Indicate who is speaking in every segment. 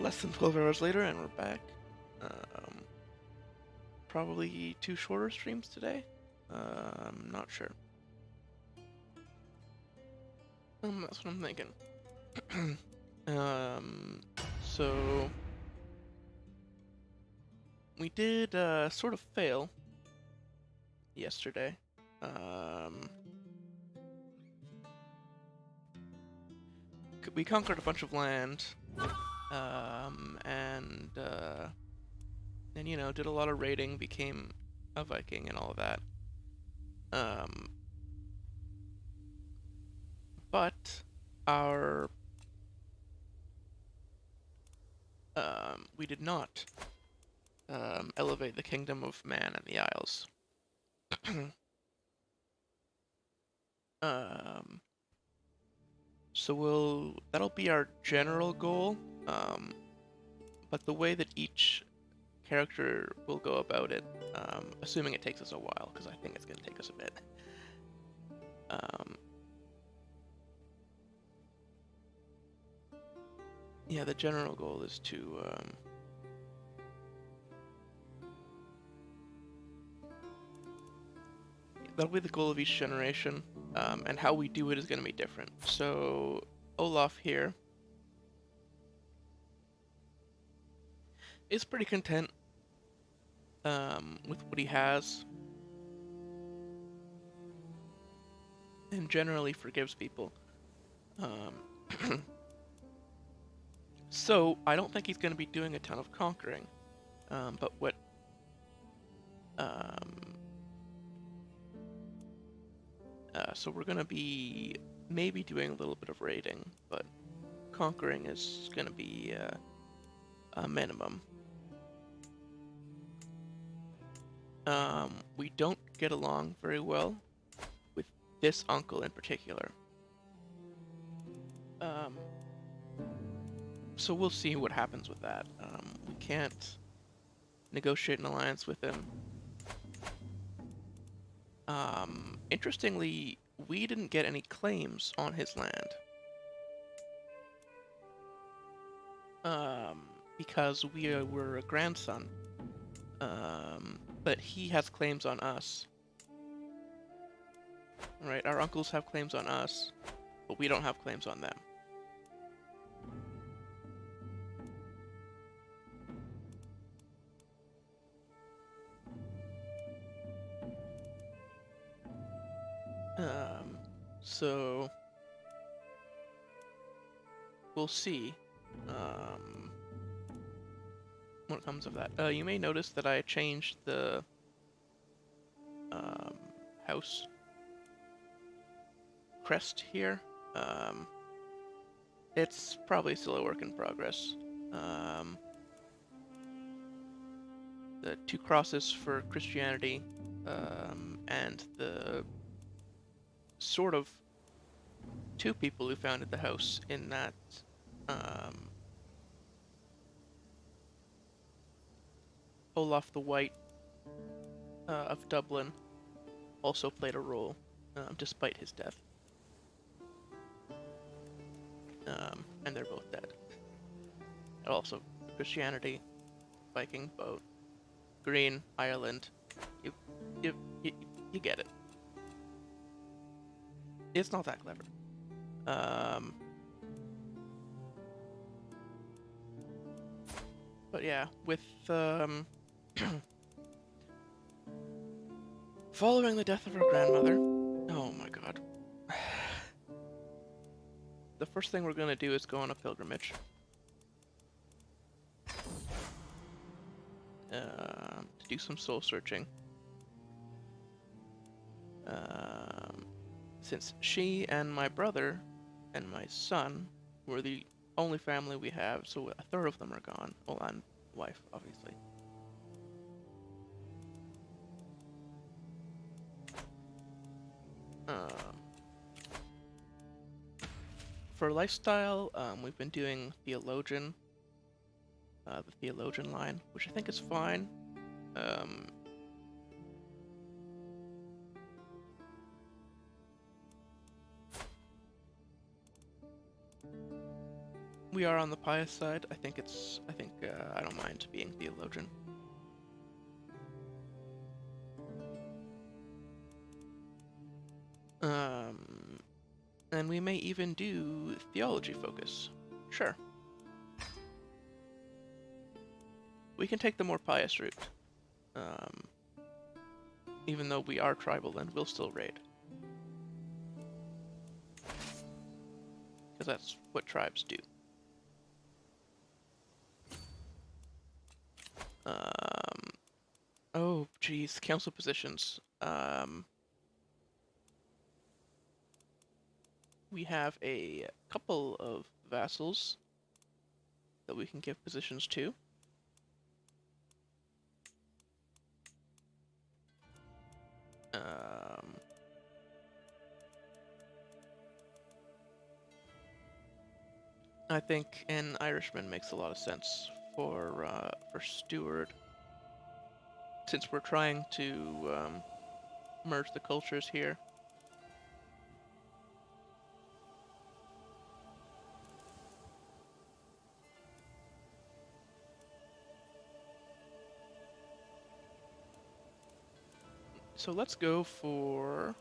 Speaker 1: Less than 12 hours later, and we're back. Um, Probably 2 shorter streams today. Not sure. That's what I'm thinking. So we did sort of fail yesterday. We conquered a bunch of land, and you know, did a lot of raiding, became a Viking and all of that. But our we did not elevate the kingdom of man and the Isles. So that'll be our general goal. But the way that each character will go about it, assuming it takes us a while, because I think it's going to take us a bit. Yeah, the general goal is to that'll be the goal of each generation, and how we do it is going to be different. So Olaf here is pretty content with what he has, and generally forgives people. So I don't think he's going to be doing a ton of conquering, but what so we're going to be maybe doing a little bit of raiding, but conquering is going to be a minimum. We don't get along very well with this uncle in particular. So we'll see what happens with that. We can't negotiate an alliance with him. Interestingly, we didn't get any claims on his land. Because we were a grandson. But he has claims on us. Right, our uncles have claims on us, but we don't have claims on them. So we'll see what comes of that. You may notice that I changed the house crest here. It's probably still a work in progress. The 2 crosses for Christianity, and the sort of 2 people who founded the house in that Olaf the White of Dublin also played a role, despite his death. And they're both dead. And also, Christianity, Viking boat, green, Ireland. You get it. It's not that clever. But yeah, with following the death of our grandmother, oh my god. The first thing we're gonna do is go on a pilgrimage. To do some soul searching. Since she and my brother and my son were the only family we have, so a third of them are gone. Well, and wife, obviously. For lifestyle, we've been doing theologian, the theologian line, which I think is fine. We are on the pious side. I think I don't mind being theologian. And we may even do theology focus. Sure. We can take the more pious route. Even though we are tribal, and we'll still raid. Because that's what tribes do. Oh, geez, council positions. We have a couple of vassals that we can give positions to. I think an Irishman makes a lot of sense for steward, since we're trying to merge the cultures here. So let's go for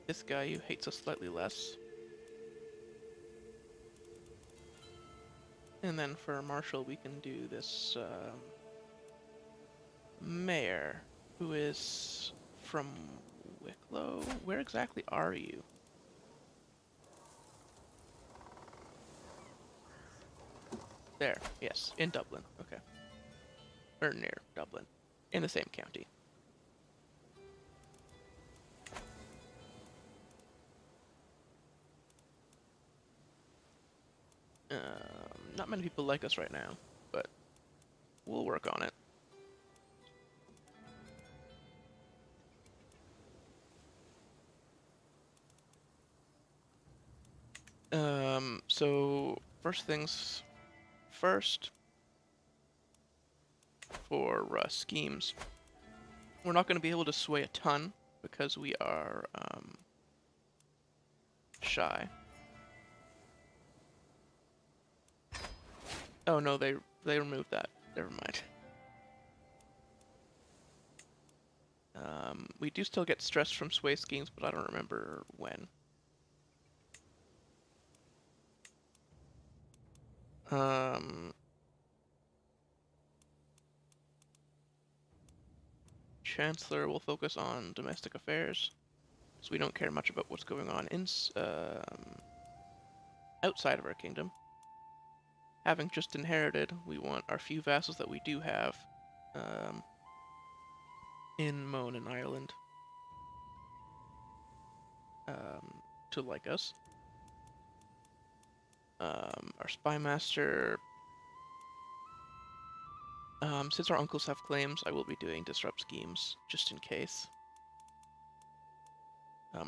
Speaker 1: this guy who hates us slightly less. And then for Marshall, we can do this mayor, who is from Wicklow. Where exactly are you? There, yes, in Dublin. Okay. Or near Dublin, in the same county. Not many people like us right now, but we'll work on it. So first things first, for schemes, we're not going to be able to sway a ton because we are shy. Oh no, they removed that. Never mind. We do still get stress from sway schemes, but I don't remember when. Chancellor will focus on domestic affairs, so we don't care much about what's going on in outside of our kingdom. Having just inherited, we want our few vassals that we do have in Moan and Ireland to like us. Our spymaster, since our uncles have claims, I will be doing disrupt schemes just in case.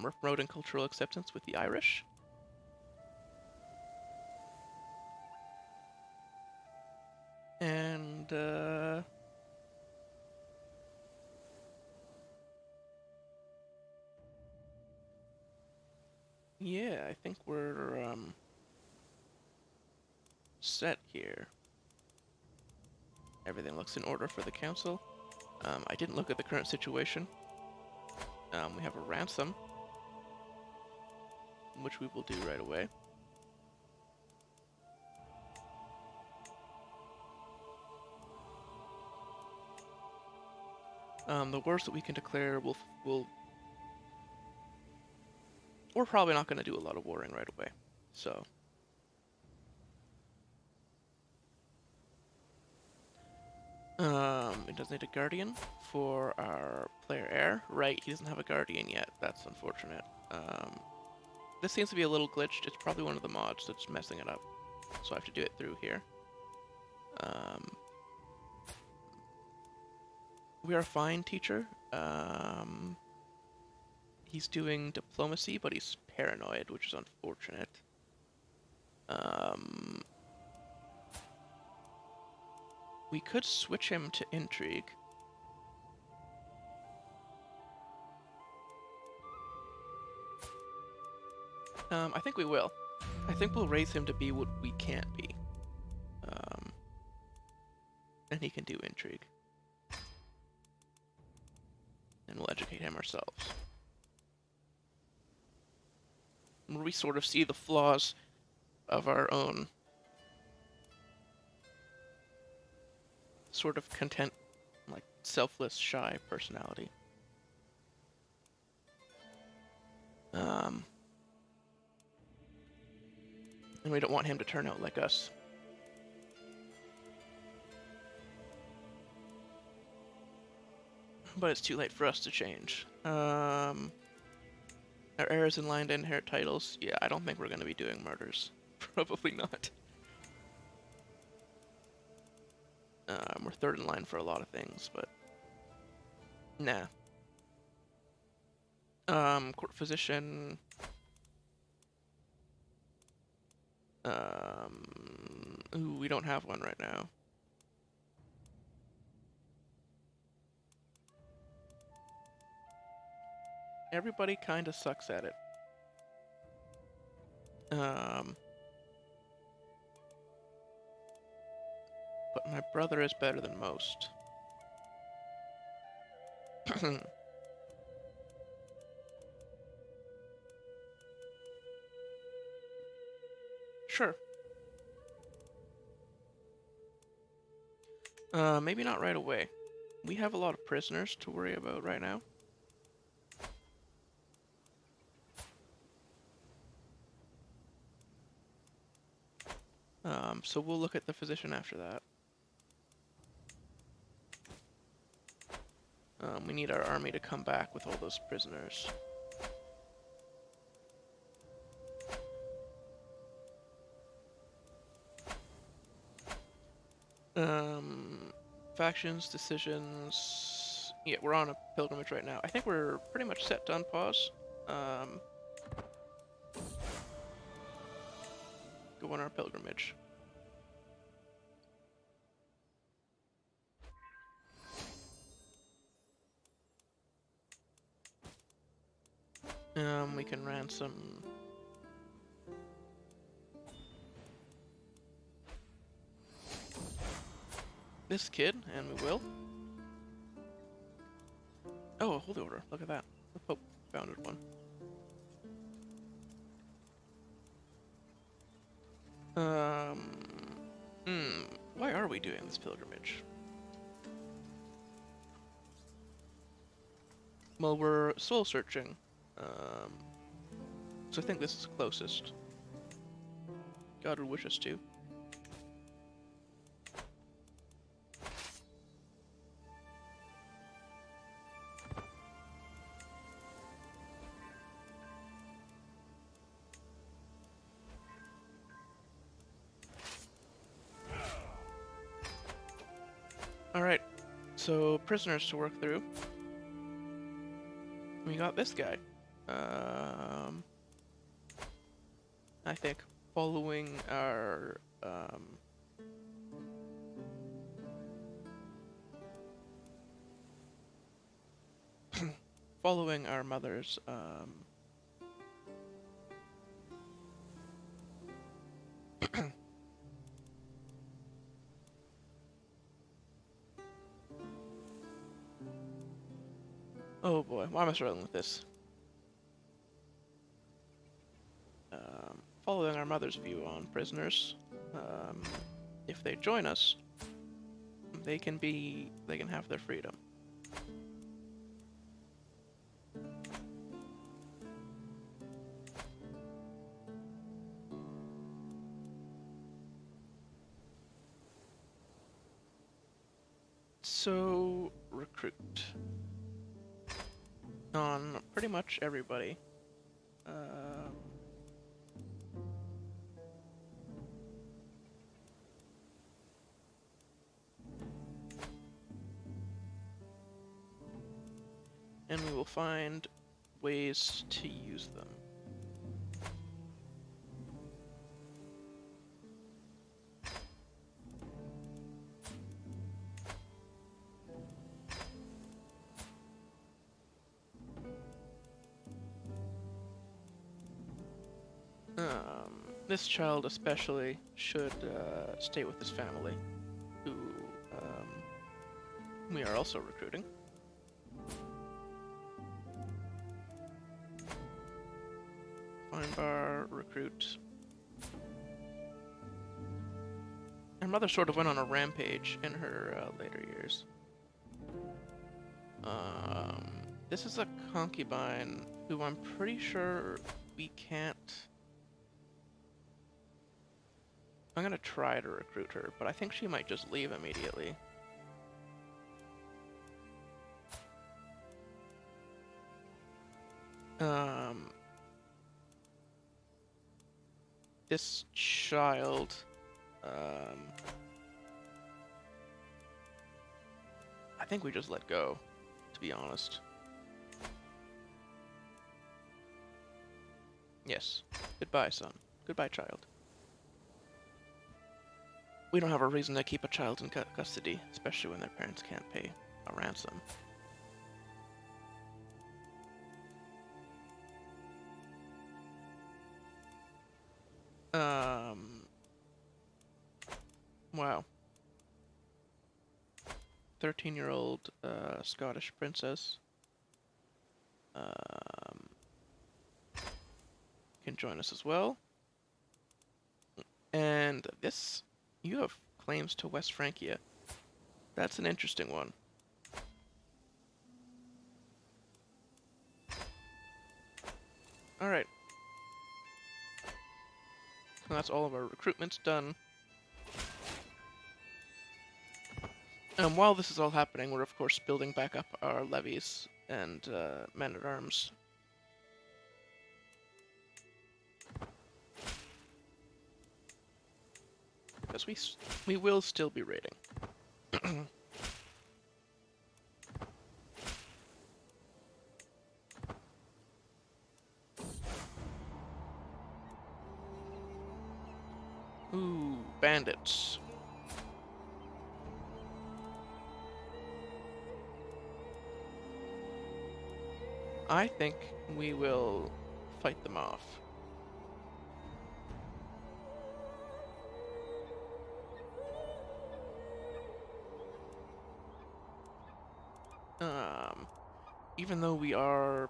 Speaker 1: We're promoting cultural acceptance with the Irish. And yeah, I think we're set here. Everything looks in order for the council. I didn't look at the current situation. We have a ransom, which we will do right away. The wars that we can declare will we're probably not going to do a lot of warring right away, so. It does need a guardian for our player heir. Right, he doesn't have a guardian yet. That's unfortunate. This seems to be a little glitched. It's probably one of the mods that's messing it up. So I have to do it through here. We are fine, teacher. He's doing diplomacy, but he's paranoid, which is unfortunate. We could switch him to intrigue. I think we will. I think we'll raise him to be what we can't be. Um, and he can do intrigue. And we'll educate him ourselves. Where we sort of see the flaws of our own sort of content, like selfless, shy personality. And we don't want him to turn out like us. But it's too late for us to change. Our heir is in line to inherit titles. Yeah, I don't think we're going to be doing murders. Probably not. We're third in line for a lot of things, but nah. Court physician. Ooh, we don't have one right now. Everybody kind of sucks at it. But my brother is better than most. Sure. Maybe not right away. We have a lot of prisoners to worry about right now. So we'll look at the physician after that. We need our army to come back with all those prisoners. Factions, decisions... Yeah, we're on a pilgrimage right now. I think we're pretty much set to unpause. Go on our pilgrimage. We can ransom... this kid, and we will. Oh, a holy order. Look at that. The Pope founded one. Why are we doing this pilgrimage? Well, we're soul searching. So I think this is closest. God would wish us to. Alright, so prisoners to work through. We got this guy. I think following our following our mother's oh boy, why am I struggling with this? Following our mother's view on prisoners, if they join us, they can have their freedom. So, recruit. On pretty much everybody. And we will find ways to use them. This child especially should stay with his family, who we are also recruiting. Fine bar, recruit. Her mother sort of went on a rampage in her later years. This is a concubine who I'm pretty sure we can't... I'm gonna try to recruit her, but I think she might just leave immediately. This child, I think we just let go, to be honest. Yes. Goodbye, son. Goodbye, child. We don't have a reason to keep a child in custody, especially when their parents can't pay a ransom. Wow. 13-year-old Scottish princess can join us as well. And this, you have claims to West Francia. That's an interesting one. Alright. So that's all of our recruitments done. While this is all happening, we're of course building back up our levies and men-at-arms. Because we will still be raiding. Ooh, bandits. I think we will fight them off. Even though we are...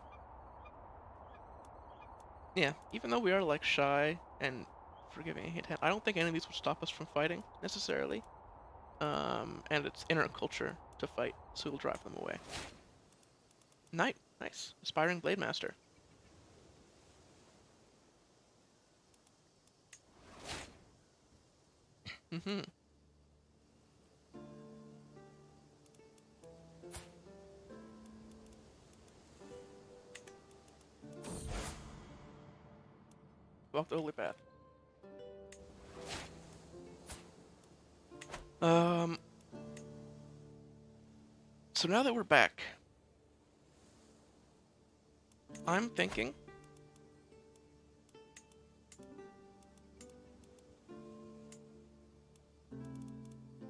Speaker 1: Yeah, even though we are, like, shy and forgiving a hint, I don't think any of these would stop us from fighting, necessarily. And it's in our culture to fight, so we'll drive them away. Knight. Nice. Aspiring Blade Master. Mm-hmm. Walk the holy path. So now that we're back, I'm thinking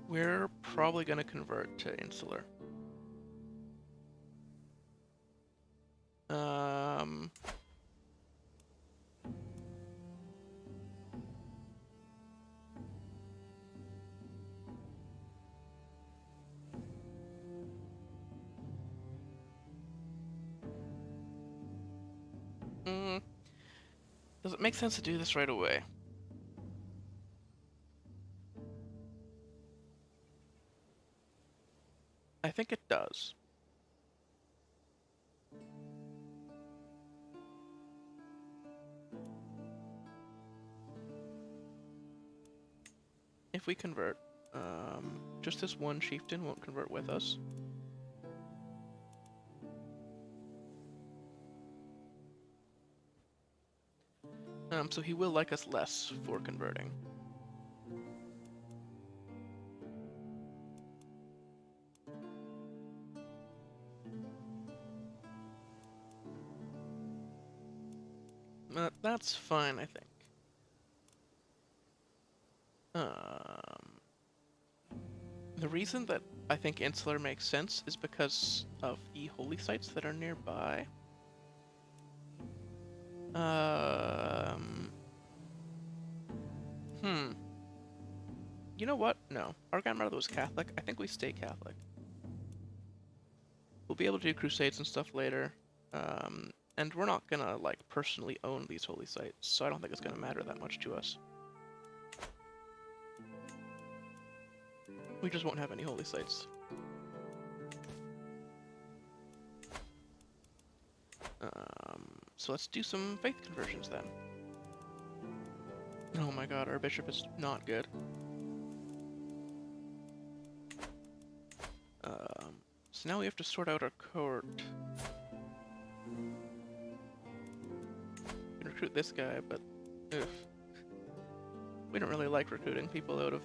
Speaker 1: we're probably going to convert to insular. Does it make sense to do this right away? I think it does. If we convert, just this one chieftain won't convert with us. So he will like us less for converting. That's fine, I think. The reason that I think insular makes sense is because of the holy sites that are nearby. You know what? No. Our grandmother was Catholic. I think we stay Catholic. We'll be able to do crusades and stuff later. And we're not gonna, like, personally own these holy sites, so I don't think it's gonna matter that much to us. We just won't have any holy sites. So let's do some faith conversions then. Oh my god, our bishop is not good. So now we have to sort out our court. We can recruit this guy, but ugh. We don't really like recruiting people out of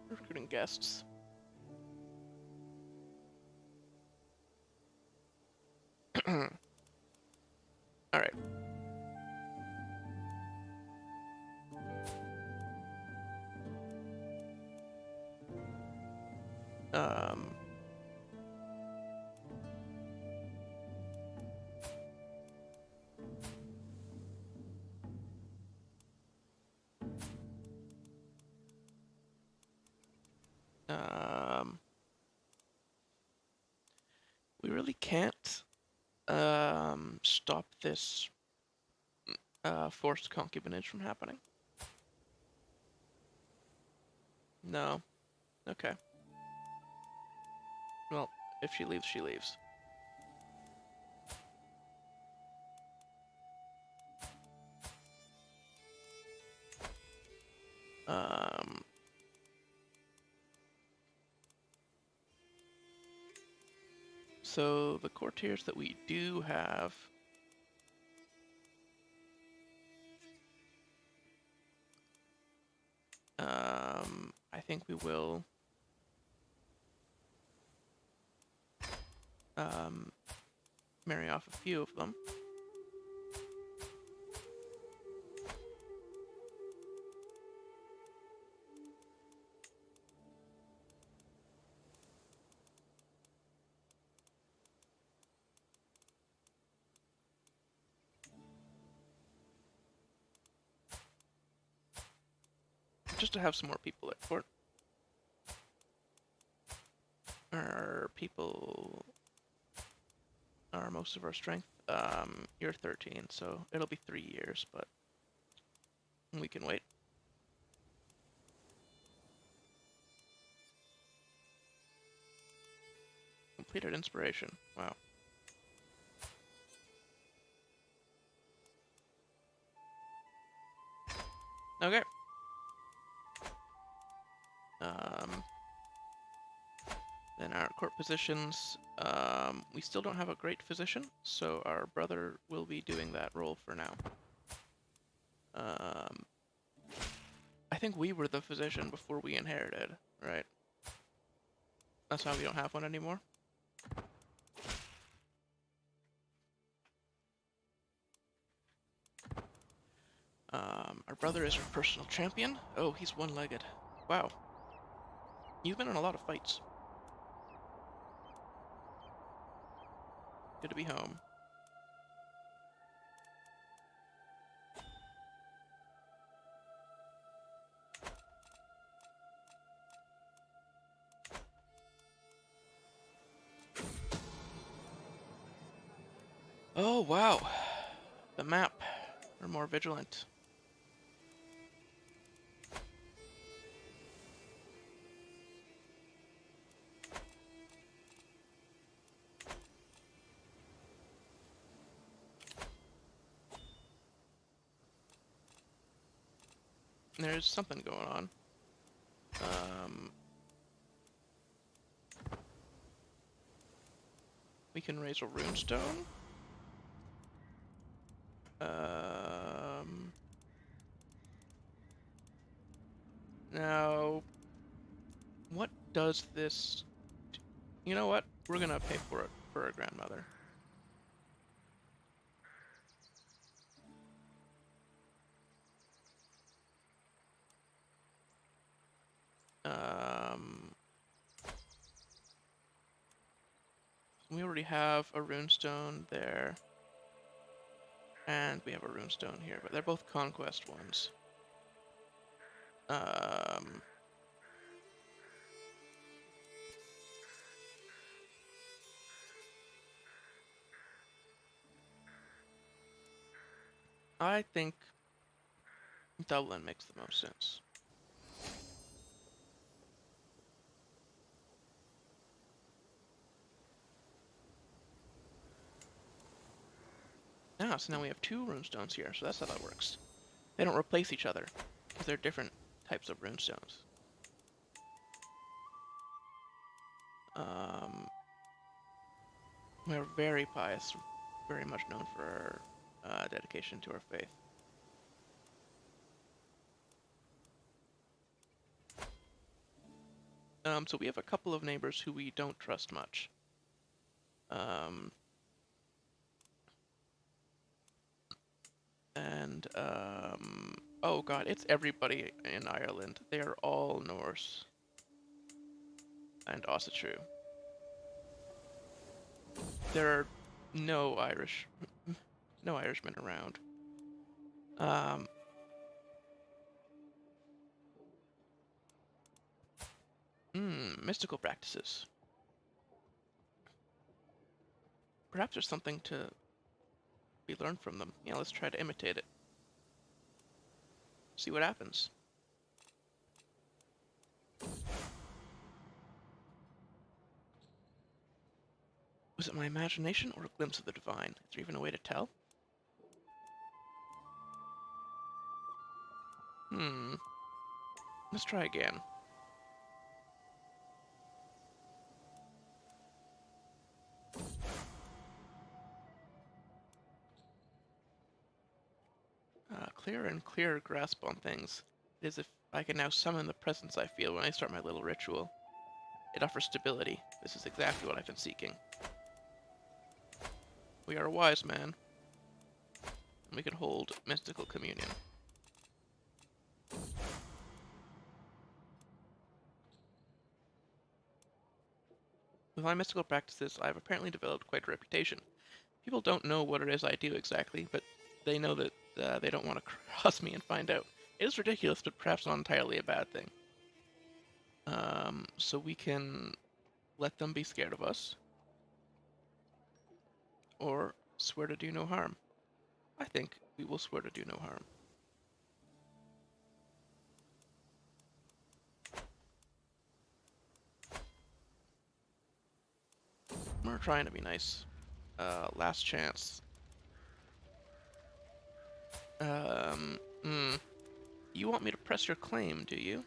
Speaker 1: recruiting guests. Alright. We really can't stop this forced concubinage from happening. No. Okay. Well, if she leaves, she leaves. So the courtiers that we do have, I think we will marry off a few of them. Just to have some more people at court. Our people are most of our strength. You're 13, so it'll be 3 years, but we can wait. Completed inspiration. Wow. Okay. Then our court positions, we still don't have a great physician, so our brother will be doing that role for now. I think we were the physician before we inherited, right? That's why we don't have one anymore. Our brother is our personal champion. Oh, he's one-legged. Wow. You've been in a lot of fights. Good to be home. Oh, wow. The map. We're more vigilant. There's something going on. We can raise a runestone. Now, what does this... You know what? We're gonna pay for it for our grandmother. We already have a runestone there. And we have a runestone here, but they're both conquest ones. Um, I think Dublin makes the most sense. So now we have 2 runestones here, so that's how that works. They don't replace each other, because they're different types of runestones. We're very pious, very much known for our dedication to our faith. So we have a couple of neighbors who we don't trust much. Oh god, it's everybody in Ireland. They are all Norse. And also true. There are no no Irishmen around. Mystical practices. Perhaps there's something to be learned from them. Yeah, let's try to imitate it. See what happens. Was it my imagination or a glimpse of the divine? Is there even a way to tell? Let's try again. Clearer and clearer grasp on things. It is if I can now summon the presence I feel when I start my little ritual. It offers stability. This is exactly what I've been seeking. We are a wise man. And we can hold mystical communion. With my mystical practices, I've apparently developed quite a reputation. People don't know what it is I do exactly, but they know that they don't want to cross me and find out. It is ridiculous, but perhaps not entirely a bad thing. So we can let them be scared of us, or swear to do no harm. I think we will swear to do no harm. We're trying to be nice. Last chance. You want me to press your claim, do you?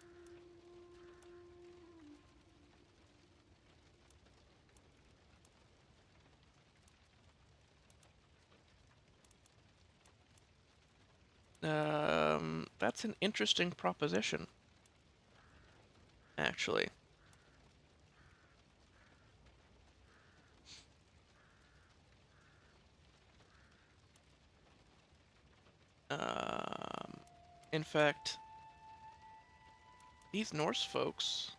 Speaker 1: That's an interesting proposition, actually. In fact, these Norse folks,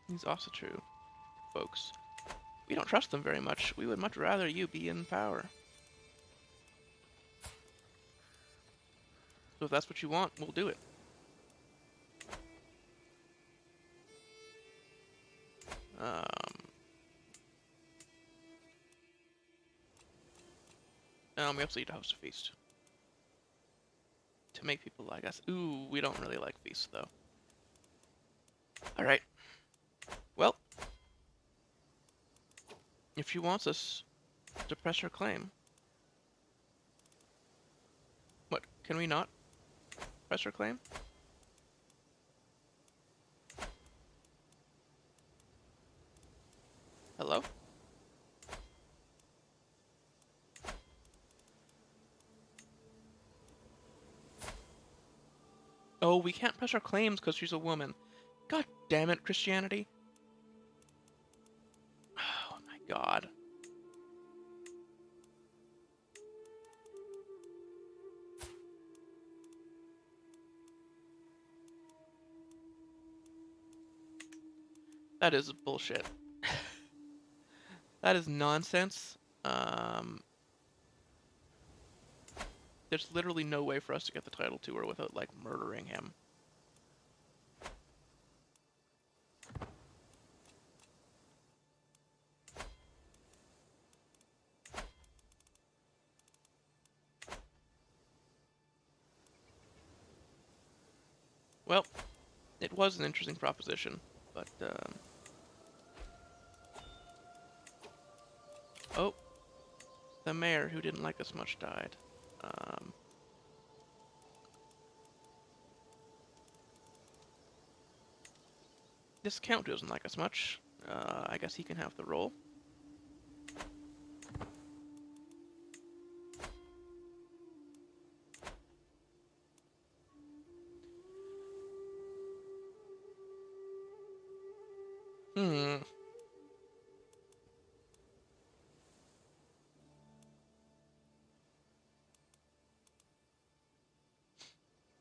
Speaker 1: these Ossetru folks, we don't trust them very much. We would much rather you be in power. So if that's what you want, we'll do it. We also need to host a feast. To make people like us. Ooh, we don't really like feasts, though. Alright. Well, if she wants us to press her claim... What, can we not press her claim? Hello? Oh, we can't press her claims because she's a woman. God damn it, Christianity. Oh my god. That is bullshit. That is nonsense. There's literally no way for us to get the title to her without, like, murdering him. Well, it was an interesting proposition, but, oh, the mayor, who didn't like us much, died. This count doesn't like us much. I guess he can have the role.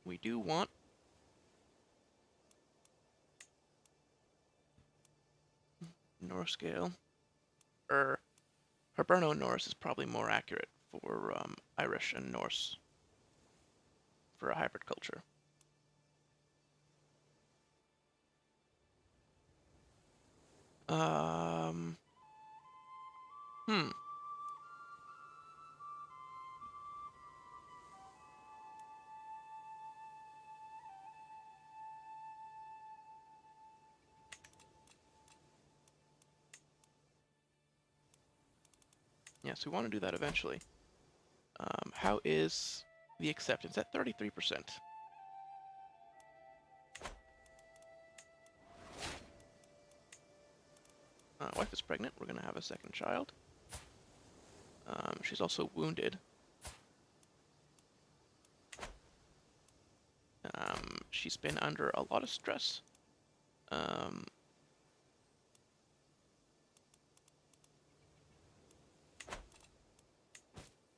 Speaker 1: We do want Norse scale. Hiberno-Norse is probably more accurate for Irish and Norse for a hybrid culture. Hmm. Yes, we want to do that eventually. How is the acceptance? At 33%. Wife is pregnant. We're going to have a second child. She's also wounded. She's been under a lot of stress.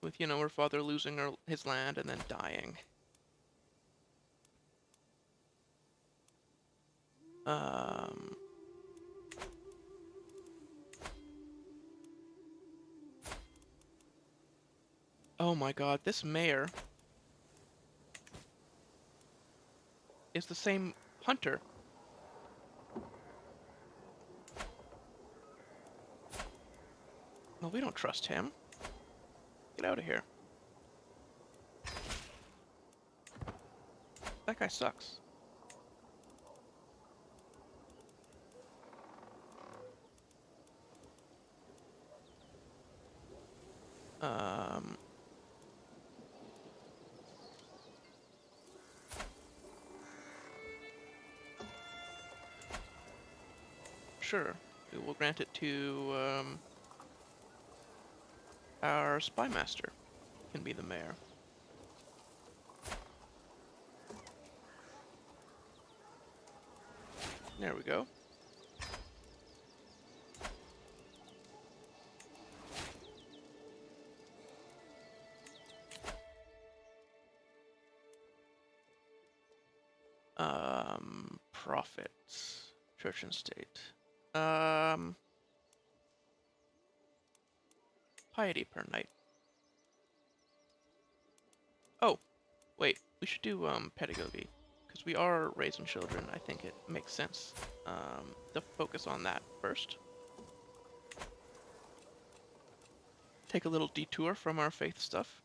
Speaker 1: With, you know, her father losing his land and then dying. Oh my god, this mayor is the same hunter. Well, we don't trust him. Get out of here. That guy sucks. Sure. We will grant it to, our spy master. Can be the mayor. There we go. Profits. Church and state. Piety per night. Oh, wait. We should do, pedagogy. Because we are raising children, I think it makes sense to focus on that first. Take a little detour from our faith stuff.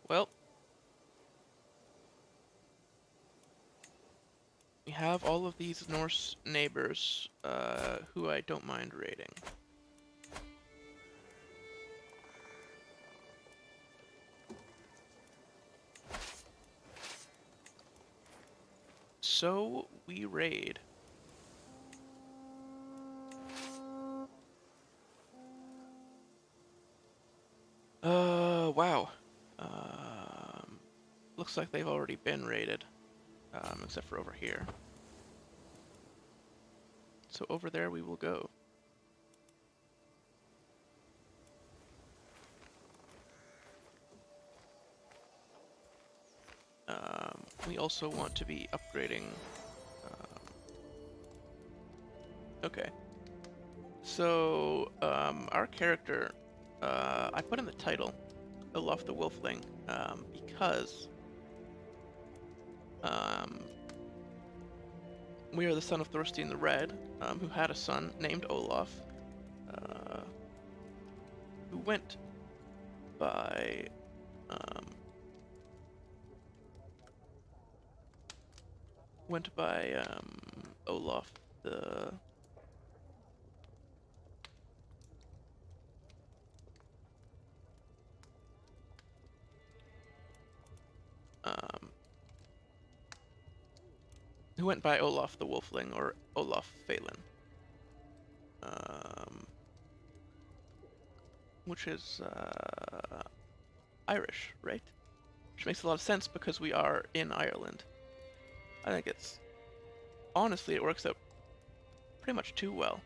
Speaker 1: Well, we have all of these Norse neighbors who I don't mind raiding. So we raid. Wow. Looks like they've already been raided, except for over here. So over there we will go. We also want to be upgrading. Okay. So, our character, I put in the title, Olaf the Wolfling, because we are the son of Thorstein the Red, who had a son named Olaf, who went by Olaf the who went by Olaf the Wolfling, or Olaf Phelan, which is Irish, right? Which makes a lot of sense because we are in Ireland. I think it's honestly it works out pretty much too well.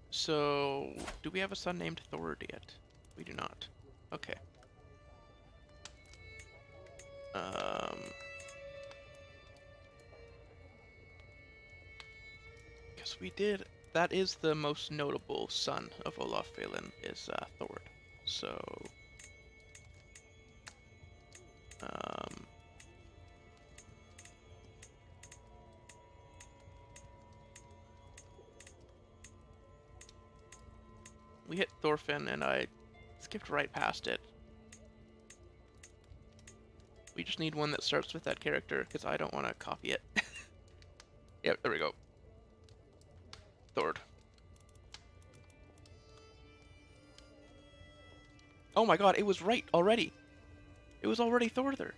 Speaker 1: So, do we have a son named Thord yet? We do not. Okay. Because we did. That is the most notable son of Olaf Phelan, is Thord. So, we hit Thorfinn, and I skipped right past it. We just need one that starts with that character, because I don't want to copy it. Yep, there we go. Thord. Oh my god, it was right already! It was already Thorther!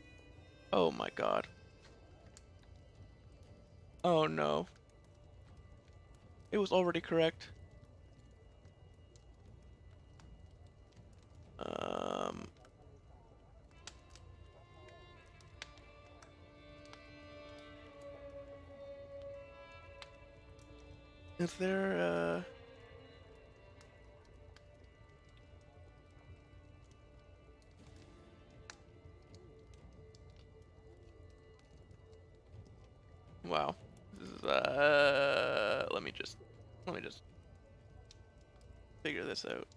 Speaker 1: Oh my god. Oh no. It was already correct. Is there, Wow. This is, let me just figure this out.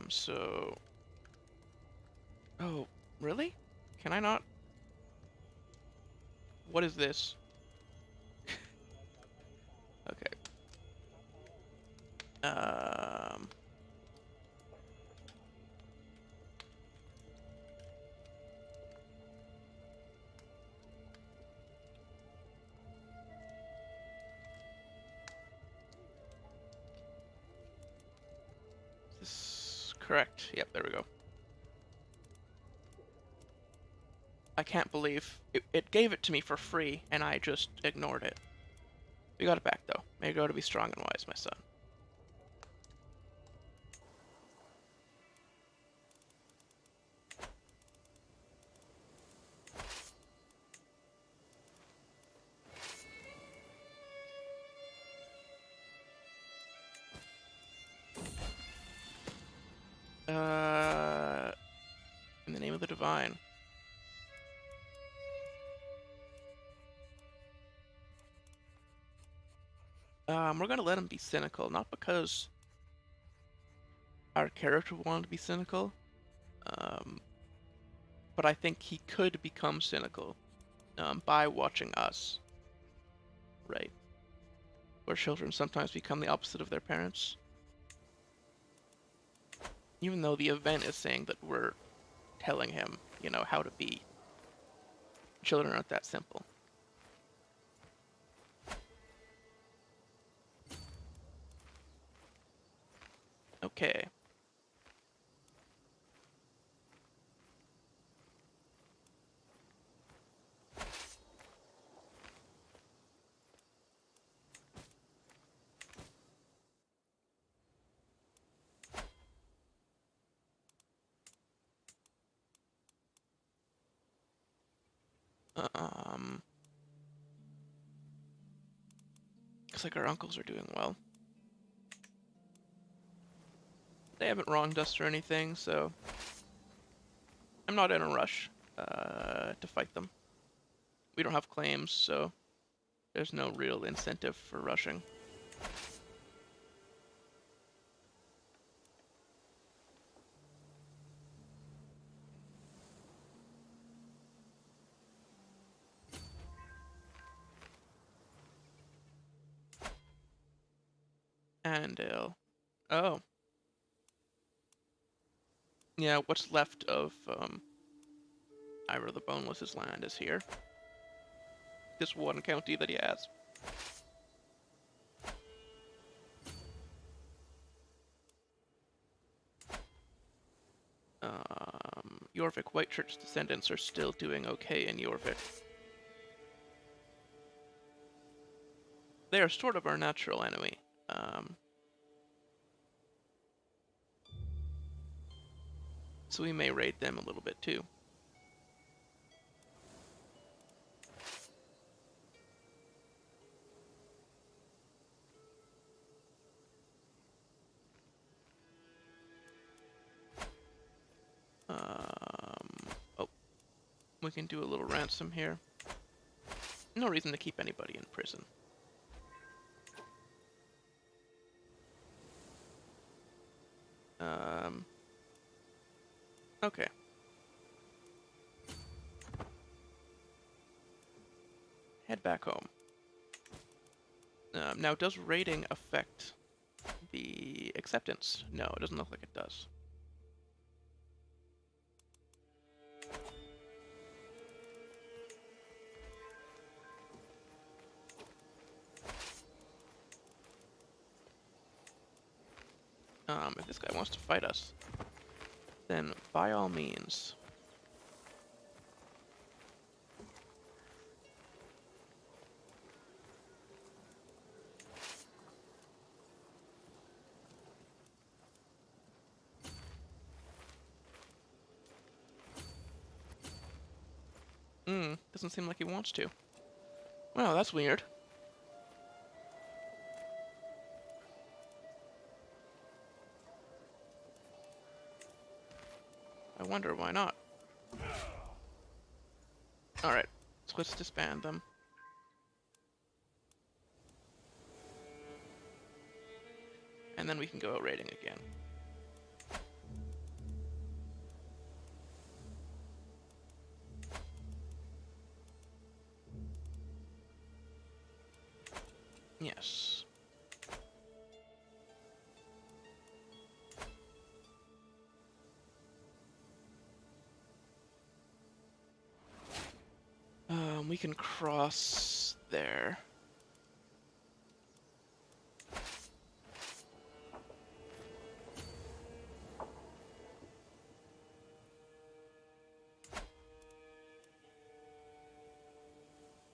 Speaker 1: So... Oh, really? Can I not? What is this? Okay. Is this correct? Yep, there we go. I can't believe it gave it to me for free, and I just ignored it. We got it back, though. May you grow to be strong and wise, my son. In the name of the divine. We're gonna let him be cynical, not because our character wanted to be cynical, but I think he could become cynical by watching us, right? Where children sometimes become the opposite of their parents. Even though the event is saying that we're telling him, you know, how to be. Children aren't that simple. Okay. Um, looks like our uncles are doing well. They haven't wronged us or anything, so I'm not in a rush to fight them. We don't have claims, so there's no real incentive for rushing. And oh. Yeah, what's left of Ivar the Boneless's land is here. This one county that he has. Jorvik Whitechurch descendants are still doing okay in Jorvik. They are sort of our natural enemy. So we may raid them a little bit too. Oh, we can do a little ransom here. No reason to keep anybody in prison. Okay. Head back home. Now, does raiding affect the acceptance? No, it doesn't look like it does. If this guy wants to fight us, then by all means. Doesn't seem like he wants to. Well, that's weird. I wonder why not. Alright, so let's disband them. And then we can go out raiding again. Yes. We can cross there.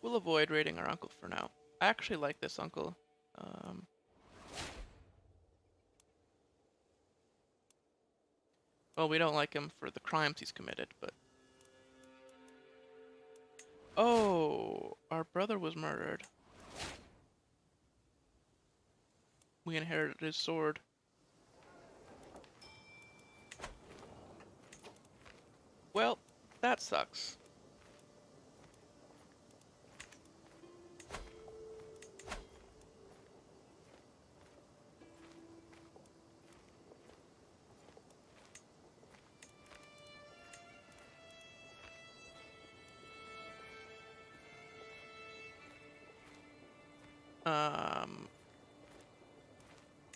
Speaker 1: We'll avoid raiding our uncle for now. I actually like this uncle. Well, we don't like him for the crimes he's committed, but... Oh, our brother was murdered. We inherited his sword. Well, that sucks.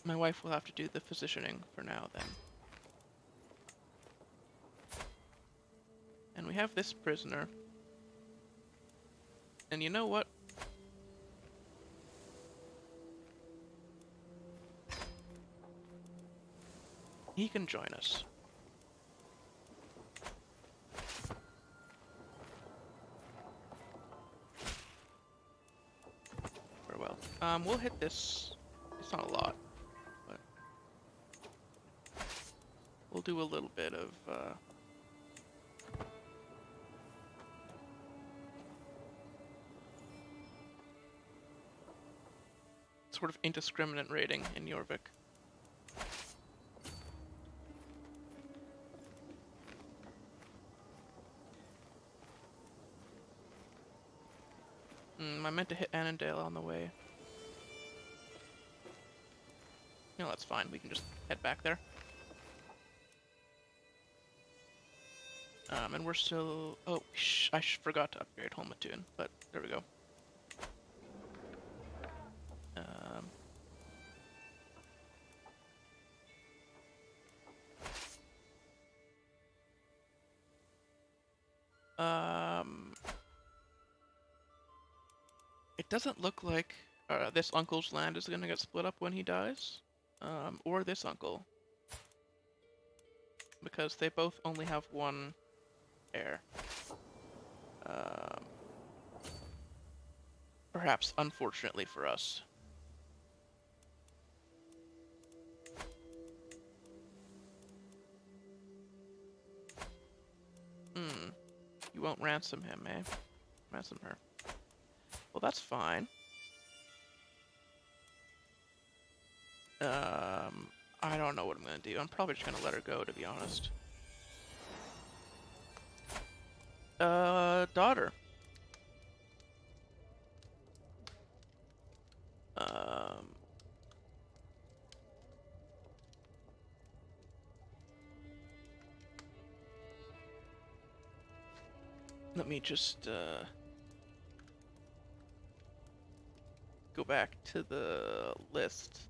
Speaker 1: My wife will have to do the physicianing for now, then. And we have this prisoner. And you know what? He can join us. Very well. We'll hit this. It's not a lot, but we'll do a little bit of sort of indiscriminate raiding in Jorvik. I meant to hit Annandale on the way. No, that's fine. We can just head back there. And we're still... Oh, I forgot to upgrade Holmatune, but there we go. It doesn't look like this uncle's land is going to get split up when he dies, or this uncle, because they both only have one heir. Perhaps unfortunately for us. You won't ransom him, eh? Ransom her. Well, that's fine. I don't know what I'm gonna do. I'm probably just gonna let her go, to be honest. Daughter. Let me just, go back to the list.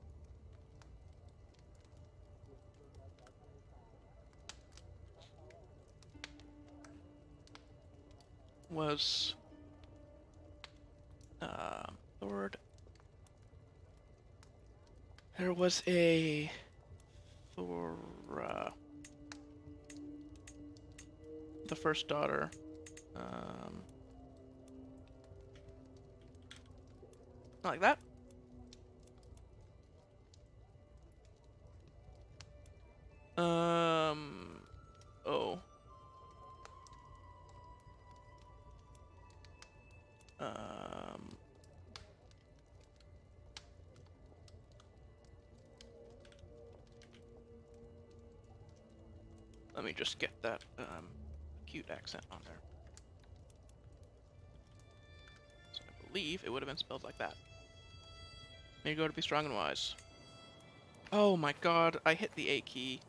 Speaker 1: Was, Lord. There was a Thora, the first daughter. Not like that. Oh. Let me just get that, cute accent on there. So I believe it would have been spelled like that. May you go to be strong and wise. Oh my god, I hit the A key.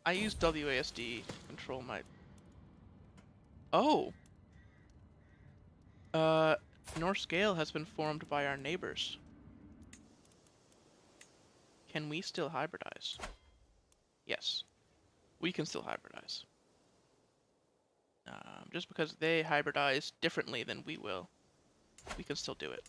Speaker 1: I used WASD to control my... Oh! Norse Gale has been formed by our neighbors. Can we still hybridize? Yes. We can still hybridize. Just because they hybridize differently than we will, we can still do it.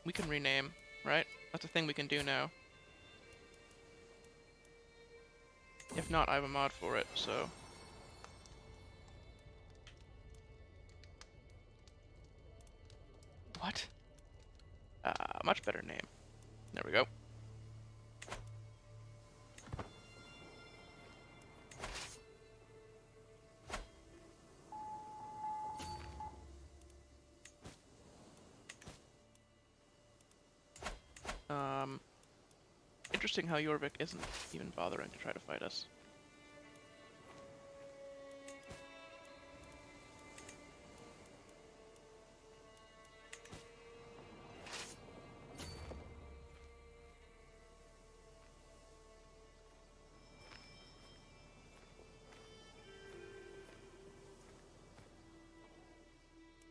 Speaker 1: We can rename, right? That's a thing we can do now. If not, I have a mod for it, so... What? Much better name. There we go. Interesting how Jorvik isn't even bothering to try to fight us.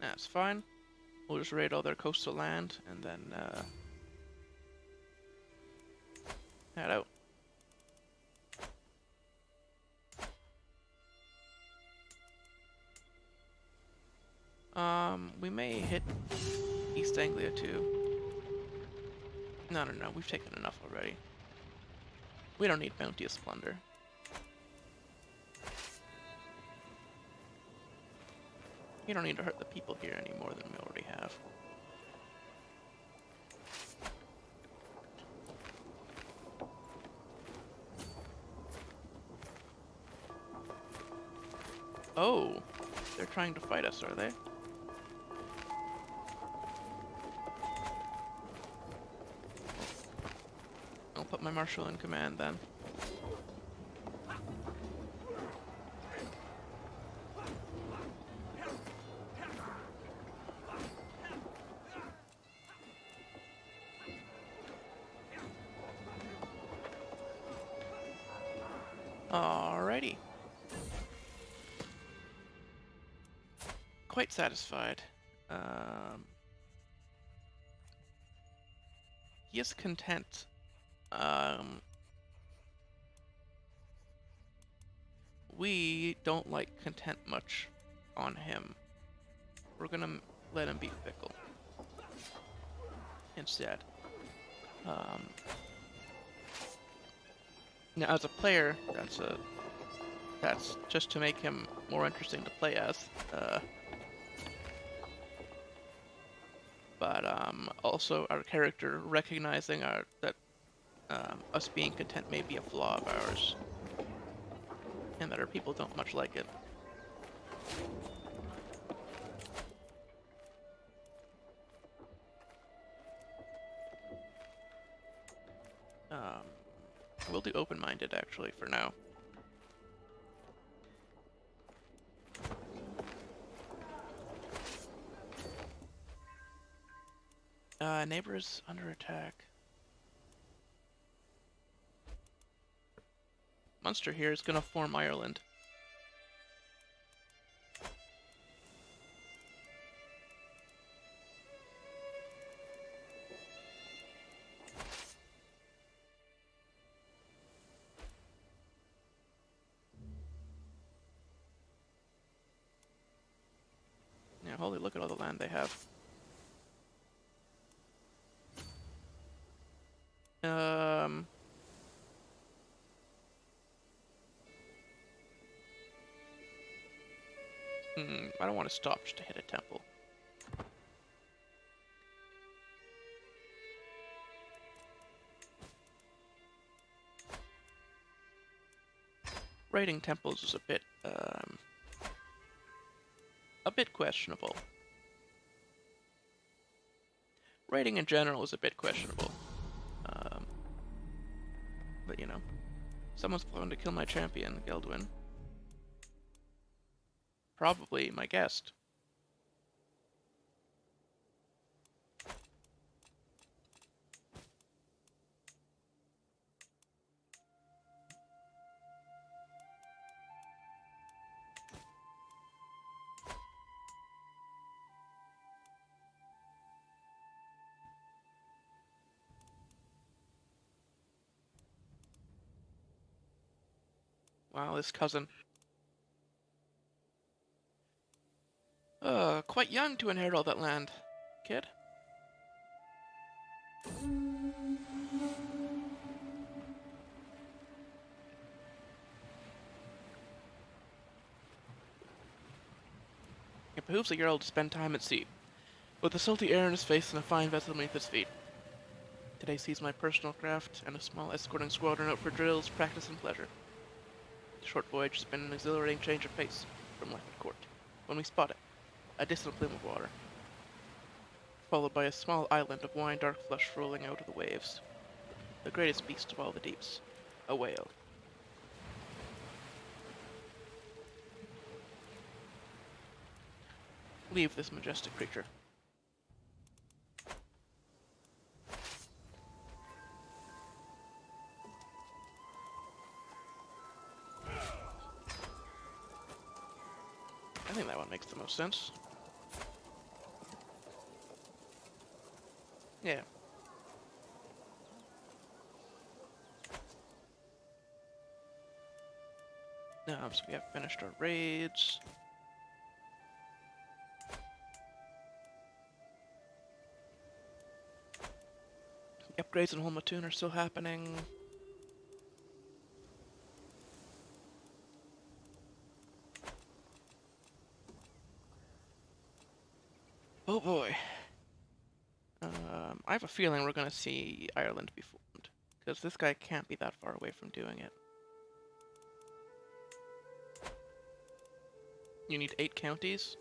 Speaker 1: That's fine. We'll just raid all their coastal land and then head out. We may hit East Anglia too. No, we've taken enough already. We don't need bounteous plunder. We don't need to hurt the people here any more than we already have. Oh, they're trying to fight us, are they? I'll put my marshal in command then. Alrighty. Quite satisfied. He is content. We don't like content much on him. We're gonna let him be fickle instead. Now, as a player, that's just to make him more interesting to play as. But also our character recognizing that us being content may be a flaw of ours, and that our people don't much like it. We'll do open-minded actually for now. Neighbors under attack. Munster here is gonna form Ireland. Yeah, holy, look at all the land they have. I don't want to stop just to hit a temple. Raiding temples is a bit questionable. Raiding in general is a bit questionable. But you know, someone's planning to kill my champion, Geldwin. Probably my guest. Wow, this cousin. Quite young to inherit all that land, kid. It behooves a Jarl to spend time at sea, with the salty air in his face and a fine vessel beneath his feet. Today sees my personal craft and a small escorting squadron out for drills, practice, and pleasure. The short voyage has been an exhilarating change of pace from life at court, when we spot it, a distant plume of water, followed by a small island of wine dark flush rolling out of the waves. The greatest beast of all the deeps, a whale. Leave this majestic creature. I think that one makes the most sense. Yeah. So we have finished our raids. The upgrades in Holmatun are still happening. have a feeling we're going to see Ireland be formed, because this guy can't be that far away from doing it. You need 8 counties?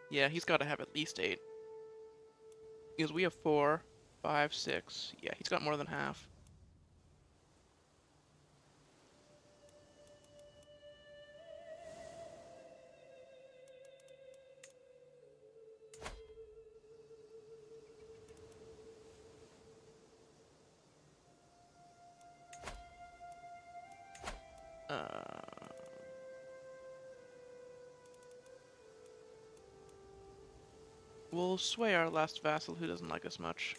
Speaker 1: Yeah, he's got to have at least 8. Because we have 4, 5, 6. Yeah, he's got more than half. We'll sway our last vassal who doesn't like us much.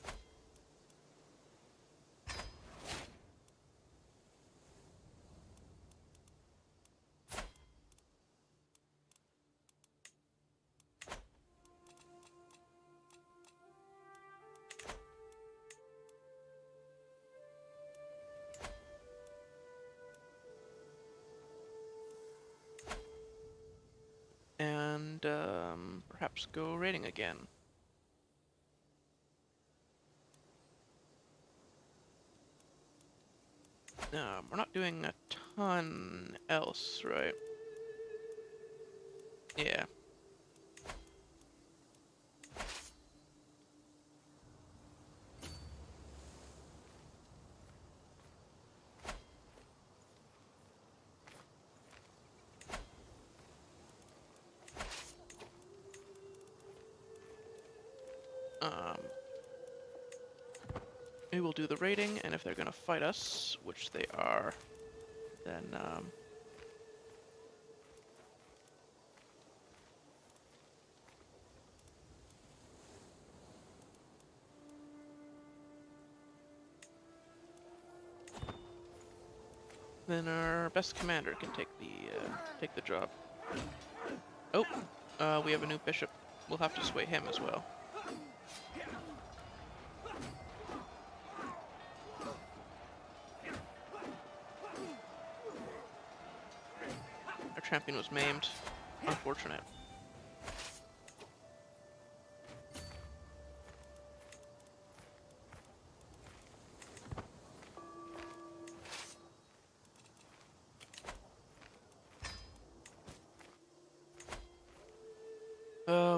Speaker 1: And perhaps go raiding again. We're not doing a ton else, right? Yeah. We will do the raiding, and if they're gonna fight us, which they are, then our best commander can take the job. Oh, we have a new bishop. We'll have to sway him as well. Our champion was maimed. Unfortunate.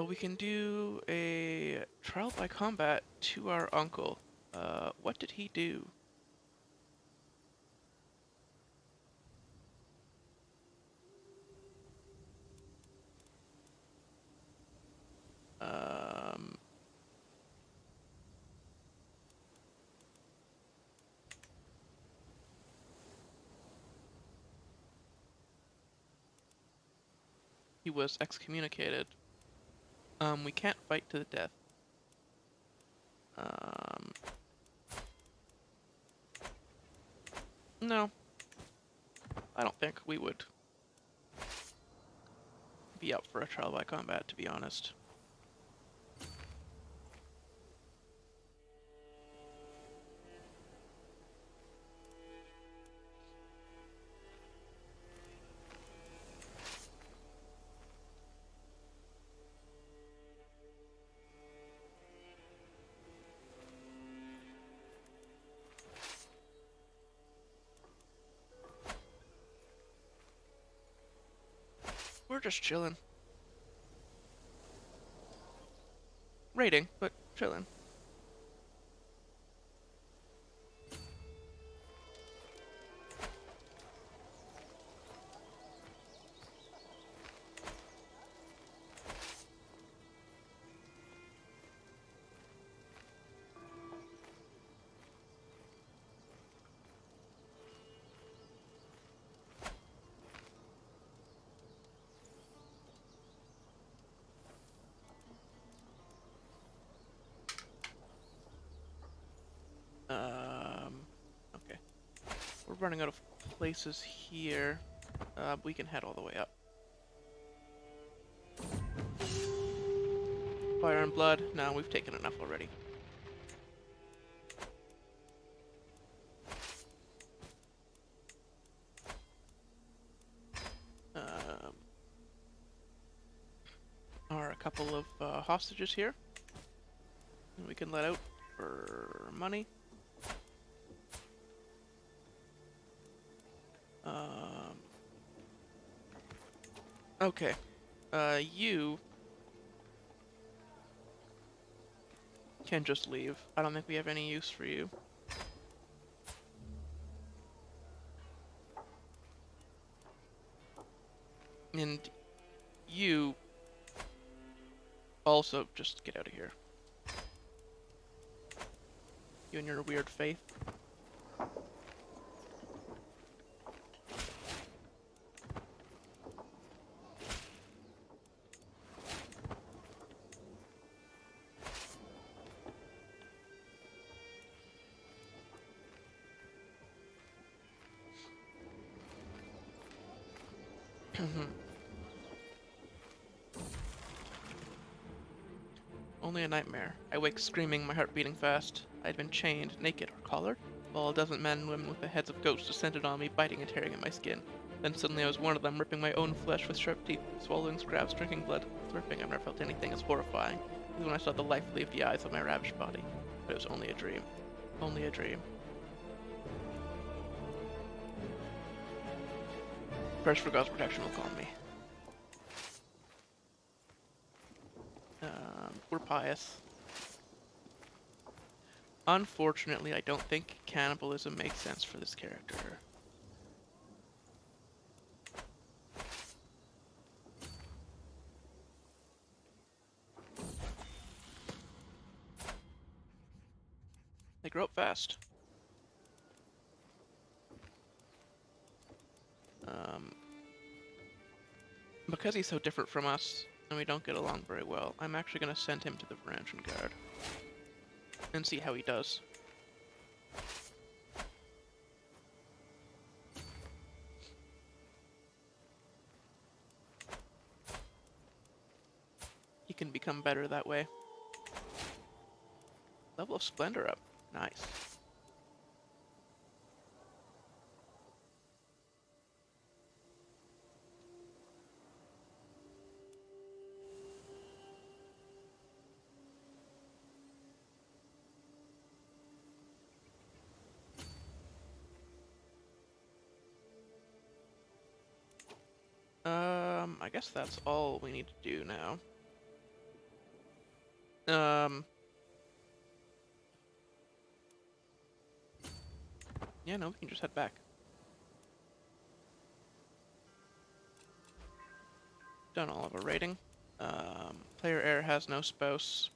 Speaker 1: We can do a trial by combat to our uncle. What did he do? He was excommunicated. We can't fight to the death. No. I don't think we would be up for a trial by combat, to be honest. We're just chilling. Raiding, but chilling. Okay. We're running out of places here. We can head all the way up. Fire and blood? No, we've taken enough already. Are a couple of hostages here? can let out for money. Okay. You can just leave. I don't think we have any use for you. And you also just get out of here. You and your weird faith. Only a nightmare. I wake screaming, my heart beating fast. I had been chained, naked, or collared, while a dozen men and women with the heads of ghosts descended on me, biting and tearing at my skin. Then suddenly I was one of them, ripping my own flesh with sharp teeth, swallowing scraps, drinking blood, slurping. I've never felt anything as horrifying as when I saw the life leave the eyes of my ravished body. But it was only a dream. Only a dream. Prayers for God's protection will calm me. We're pious. Unfortunately, I don't think cannibalism makes sense for this character. They grow up fast. Because he's so different from us, and we don't get along very well, I'm actually going to send him to the Varangian Guard. And see how he does. He can become better that way. Level of Splendor up. Nice. I guess that's all we need to do now. Yeah, no, we can just head back. Done all of our raiding. Player heir has no spouse.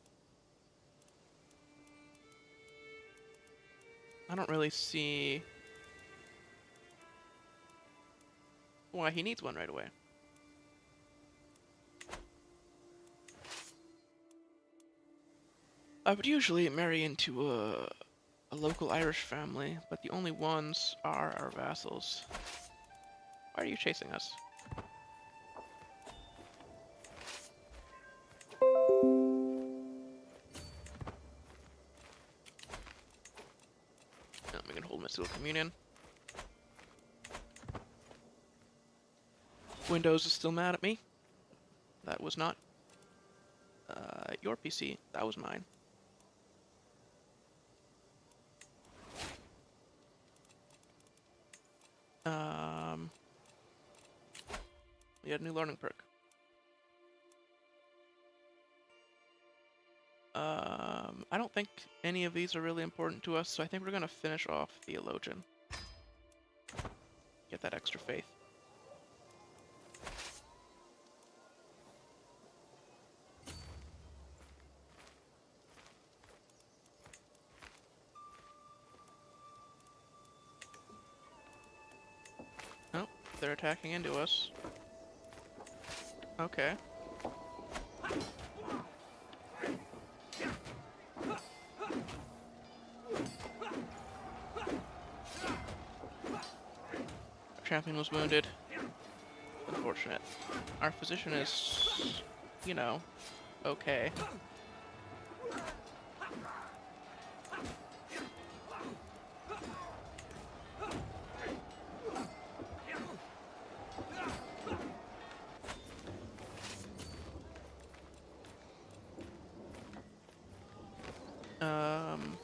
Speaker 1: I don't really see why he needs one right away. I would usually marry into a local Irish family, but the only ones are our vassals. Why are you chasing us? No, we can hold mystical communion. Windows is still mad at me. That was not your PC. That was mine. We had a new learning perk. I don't think any of these are really important to us, so I think we're gonna finish off Theologian. Get that extra faith. Oh, they're attacking into us. Okay. Our champion was wounded. Unfortunate. Our physician is, you know, okay. Um,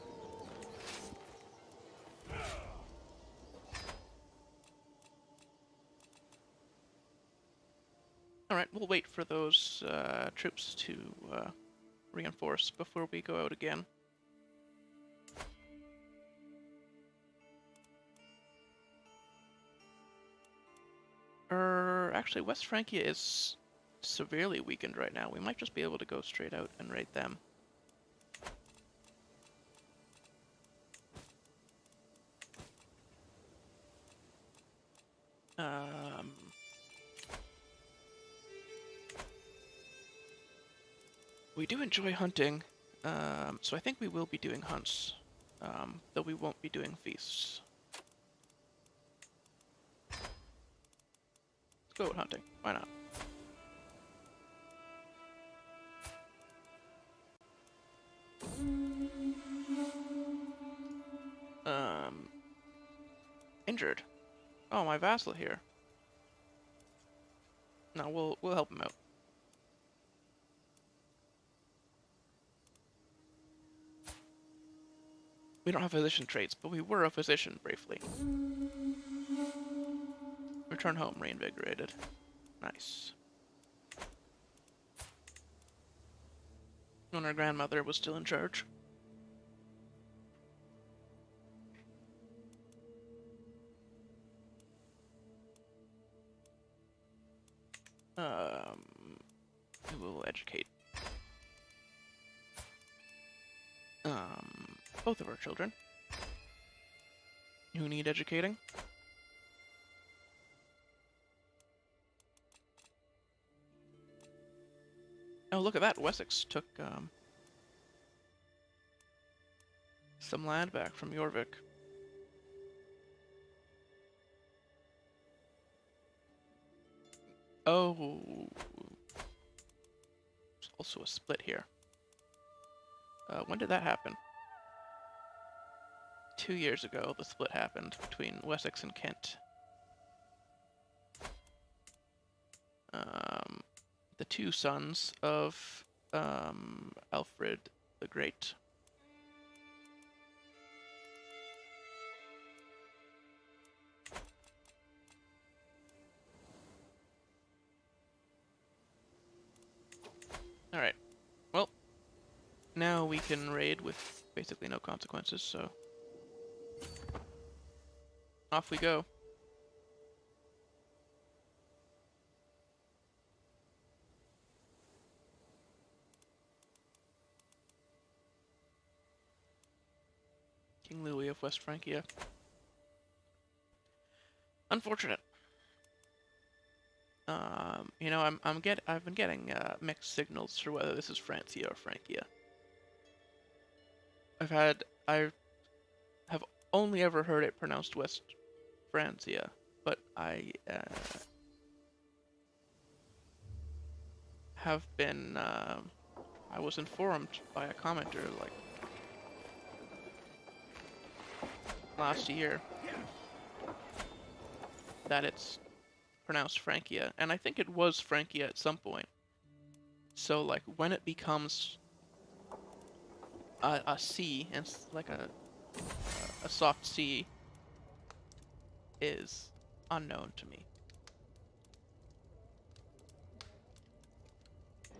Speaker 1: Alright, we'll wait for those troops to reinforce before we go out again. Actually, West Francia is severely weakened right now. We might just be able to go straight out and raid them. We do enjoy hunting, so I think we will be doing hunts, though we won't be doing feasts. Let's go out hunting. Why not? Injured. Oh, my vassal here. No, we'll help him out. We don't have physician traits, but we were a physician briefly. Return home reinvigorated. Nice. When our grandmother was still in charge. We will educate both of our children who need educating. Oh, look at that! Wessex took some land back from Jorvik. Oh, there's also a split here. When did that happen? 2 years ago, the split happened between Wessex and Kent. The two sons of Alfred the Great. Alright. Well, now we can raid with basically no consequences, so off we go. King Louis of West Francia. Unfortunate. You know, I've been getting mixed signals for whether this is Francia or Francia. I have only ever heard it pronounced West Francia, but I have been I was informed by a commenter like last year that it's pronounced Francia, and I think it was Francia at some point. So like when it becomes a C and like a soft C is unknown to me.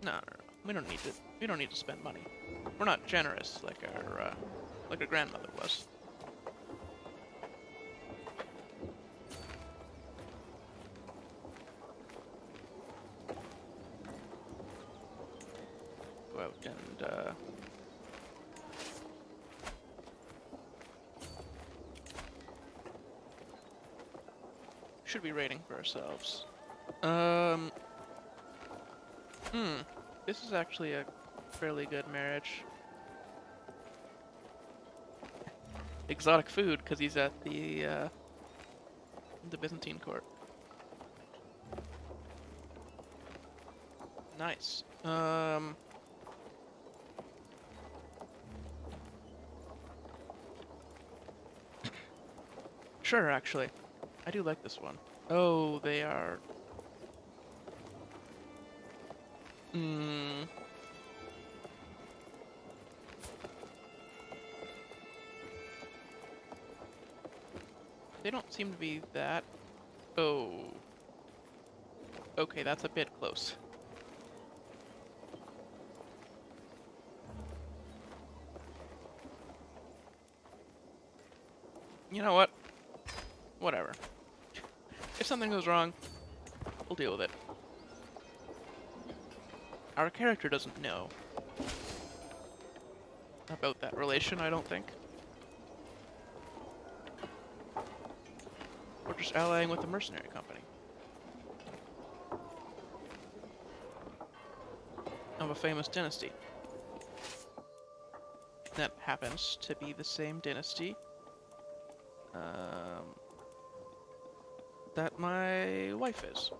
Speaker 1: No, we don't need to. We don't need to spend money. We're not generous like our grandmother was. Go out and should be raiding for ourselves. This is actually a fairly good marriage. Exotic food, because he's at the Byzantine court. Nice. Sure, actually. I do like this one. Oh, they are... They don't seem to be that... Oh. Okay, that's a bit close. You know what? Whatever. If something goes wrong, we'll deal with it. Our character doesn't know about that relation, I don't think. We're just allying with a mercenary company. Of a famous dynasty. That happens to be the same dynasty that my wife is.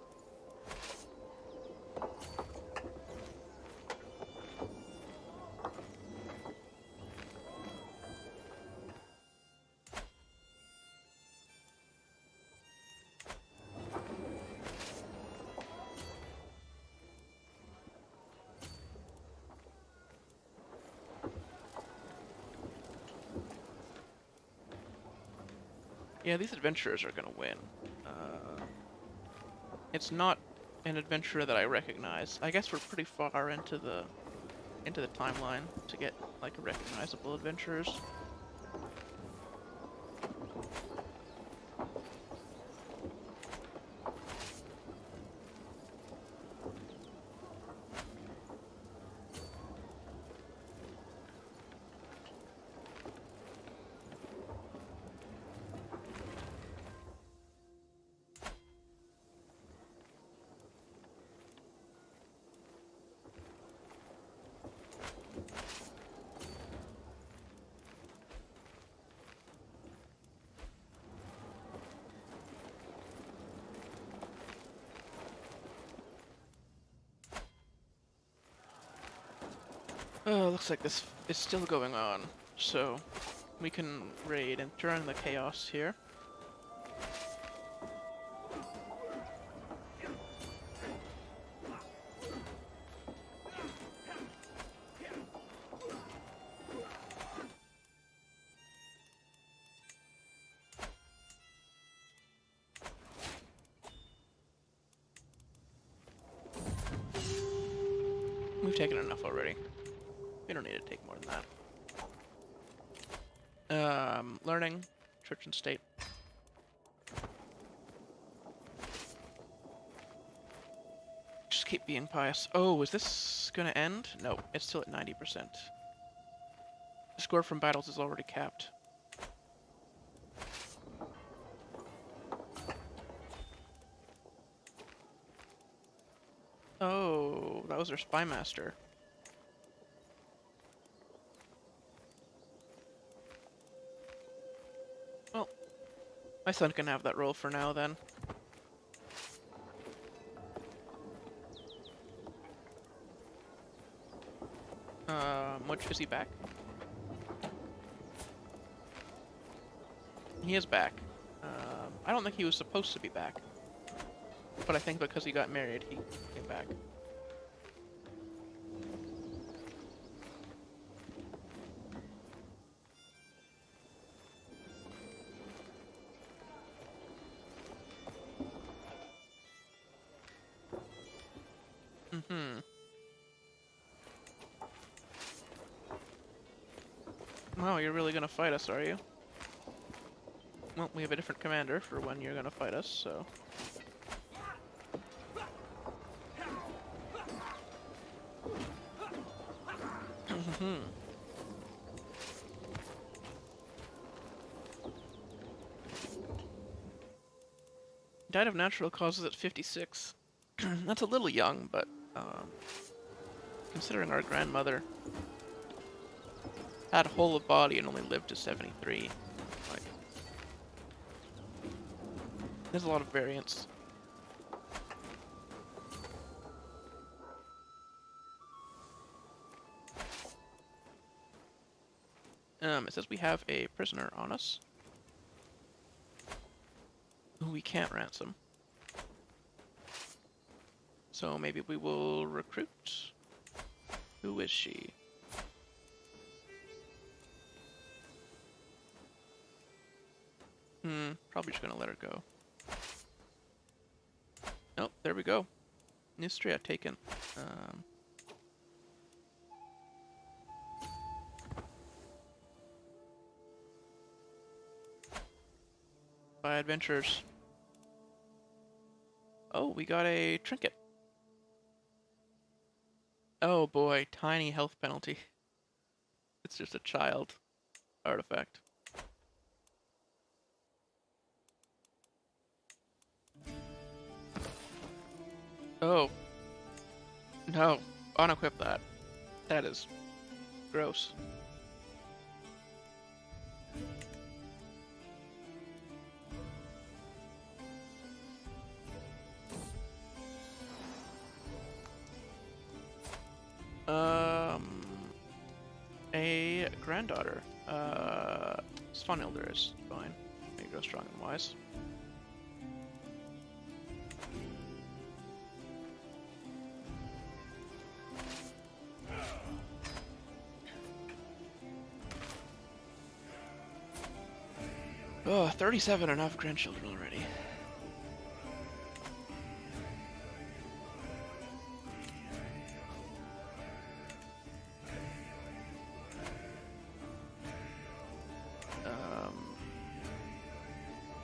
Speaker 1: Yeah, these adventurers are gonna win. It's not an adventurer that I recognize. I guess we're pretty far into the timeline to get like recognizable adventurers. Oh, looks like this is still going on, so we can raid and turn the chaos here. We've taken enough already. We don't need to take more than that. Learning, church and state. Just keep being pious. Oh, is this gonna end? No, it's still at 90%. The score from battles is already capped. Oh, that was our spy master. Well, my son can have that role for now then. Is he back? He is back. I don't think he was supposed to be back. But I think because he got married, he came back. Wow, you're really gonna fight us, are you? Well, we have a different commander for when you're gonna fight us, so... Died of natural causes at 56. That's a little young, but considering our grandmother had a whole of body and only lived to 73, like, there's a lot of variance. It says we have a prisoner on us who we can't ransom. So maybe we will recruit. Who is she? Probably just gonna let her go. Nope, there we go. Nistria taken. By adventurers. Oh, we got a trinket. Oh boy, tiny health penalty. It's just a child artifact. Oh. No. Unequip that. That is gross. A granddaughter. Svanhildur is fine. There you go, strong and wise. Oh, 37 enough grandchildren already.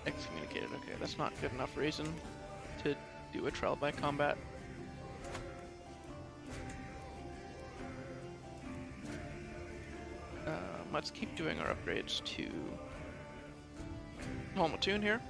Speaker 1: Excommunicated. Okay, that's not good enough reason to do a trial by combat. Let's keep doing our upgrades to Holmatune here.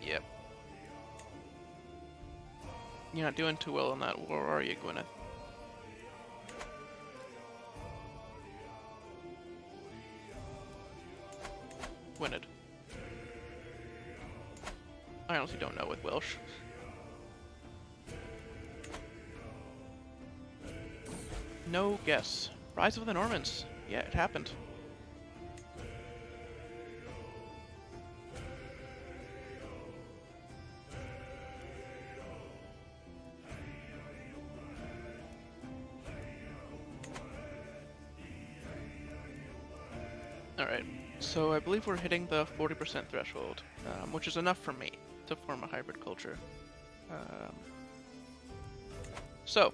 Speaker 1: Yep. You're not doing too well in that war, are you, Gwyneth? Gwyneth. I honestly don't know with Welsh. No guess. Rise of the Normans. Yeah, it happened. Alright, so I believe we're hitting the 40% threshold, which is enough for me to form a hybrid culture. So,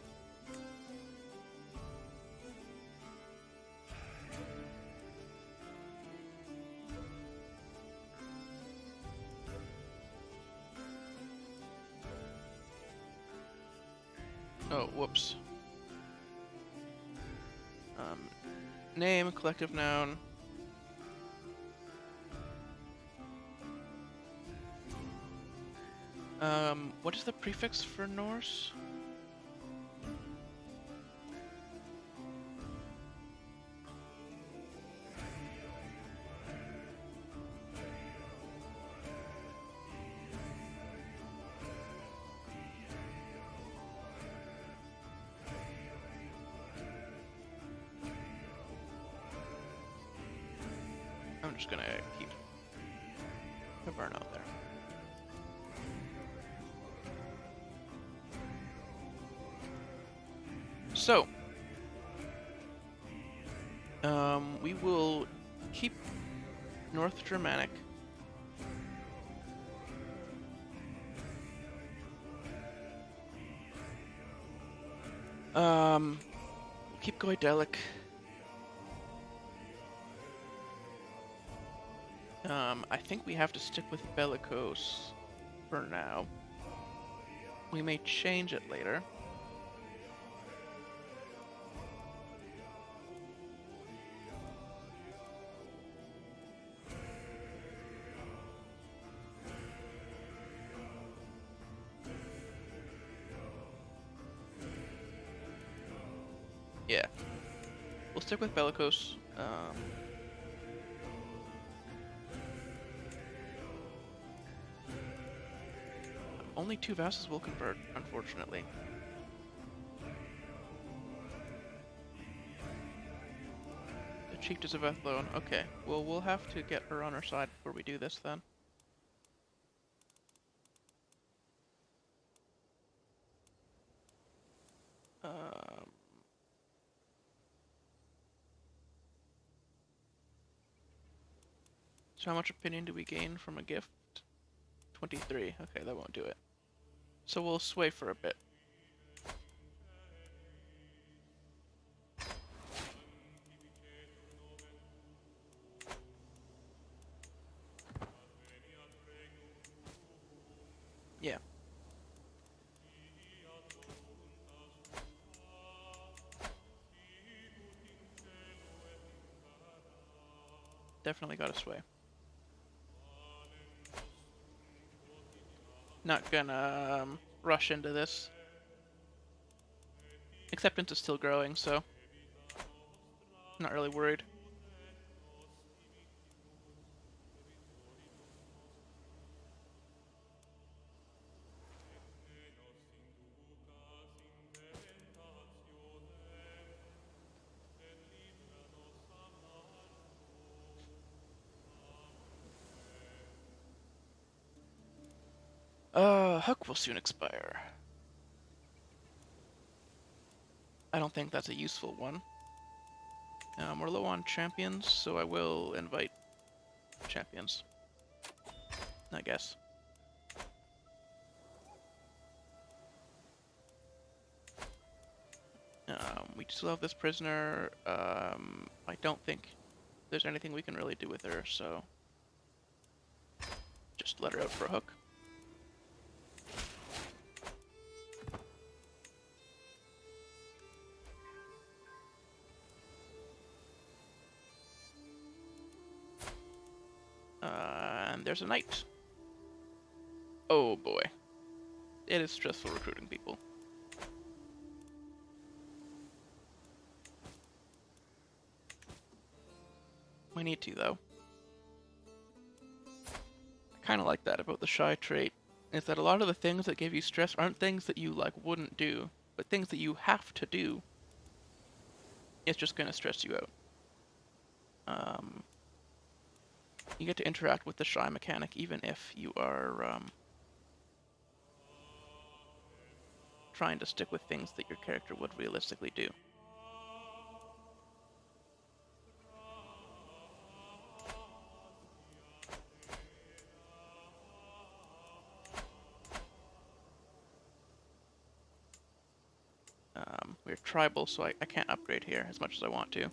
Speaker 1: oh, whoops. Name, collective noun. What is the prefix for Norse? I'm just gonna keep Hiberno there. So, we will keep North Germanic. Keep Goidelic. I think we have to stick with Bellicose for now. We may change it later. Yeah, we'll stick with Bellicose. Only 2 vassals will convert, unfortunately. The Chiefess of Athlone. Okay. Well, we'll have to get her on our side before we do this then. So how much opinion do we gain from a gift? 23. Okay, that won't do it. So we'll sway for a bit. Yeah. Definitely gotta sway. Not gonna rush into this. Acceptance is still growing, so not really worried. Hook will soon expire. I don't think that's a useful one. We're low on champions, so I will invite champions, I guess. We still have this prisoner. I don't think there's anything we can really do with her, so just let her out for a hook. And there's a knight. Oh boy. It is stressful recruiting people. We need to, though. I kind of like that about the shy trait, is that a lot of the things that give you stress aren't things that you, like, wouldn't do, but things that you have to do. It's just going to stress you out. You get to interact with the shy mechanic even if you are trying to stick with things that your character would realistically do. We're tribal, so I can't upgrade here as much as I want to.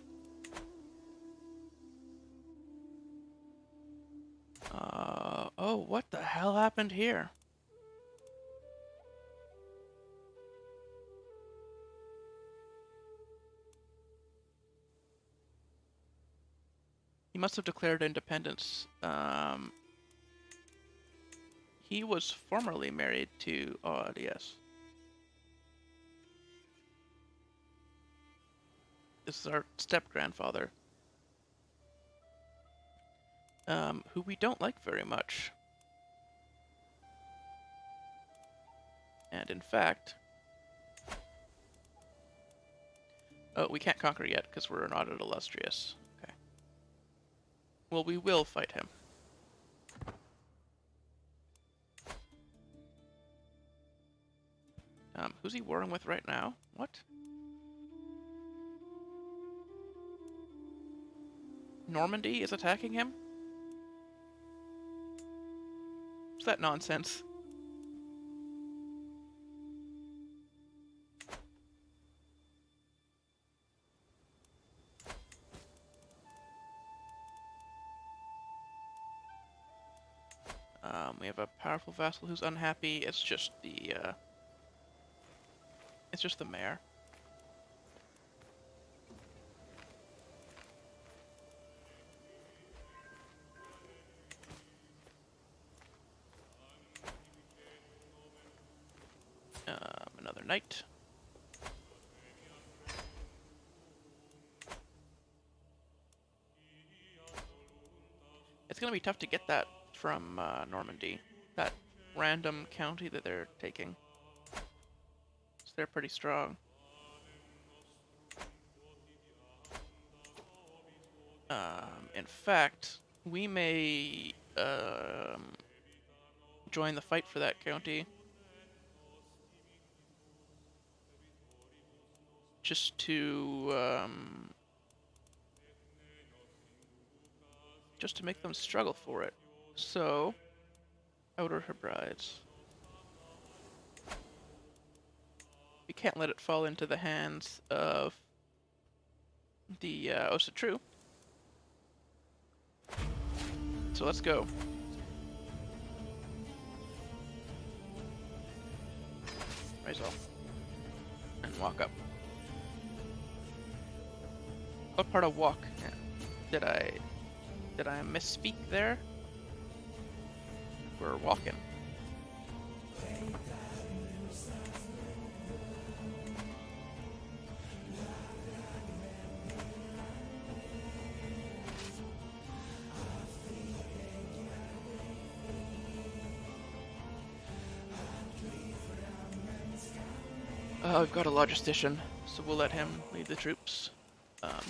Speaker 1: Oh, what the hell happened here? He must have declared independence. He was formerly married to Aud, yes. This is our step-grandfather. Who we don't like very much. And in fact... Oh, we can't conquer yet, because we're not at Illustrious. Okay. Well, we will fight him. Who's he warring with right now? What? Normandy is attacking him? What's that nonsense? We have a powerful vassal who's unhappy. It's just the mayor. Another knight. It's gonna be tough to get that from Normandy. That random county that they're taking. So they're pretty strong. In fact, we may join the fight for that county. Just to make them struggle for it. So, outer Hybridize. We can't let it fall into the hands of the Osatru. So let's go. Rise up. And walk up. What part of walk? Did I misspeak there? We're walking. We've got a logistician, so we'll let him lead the troops,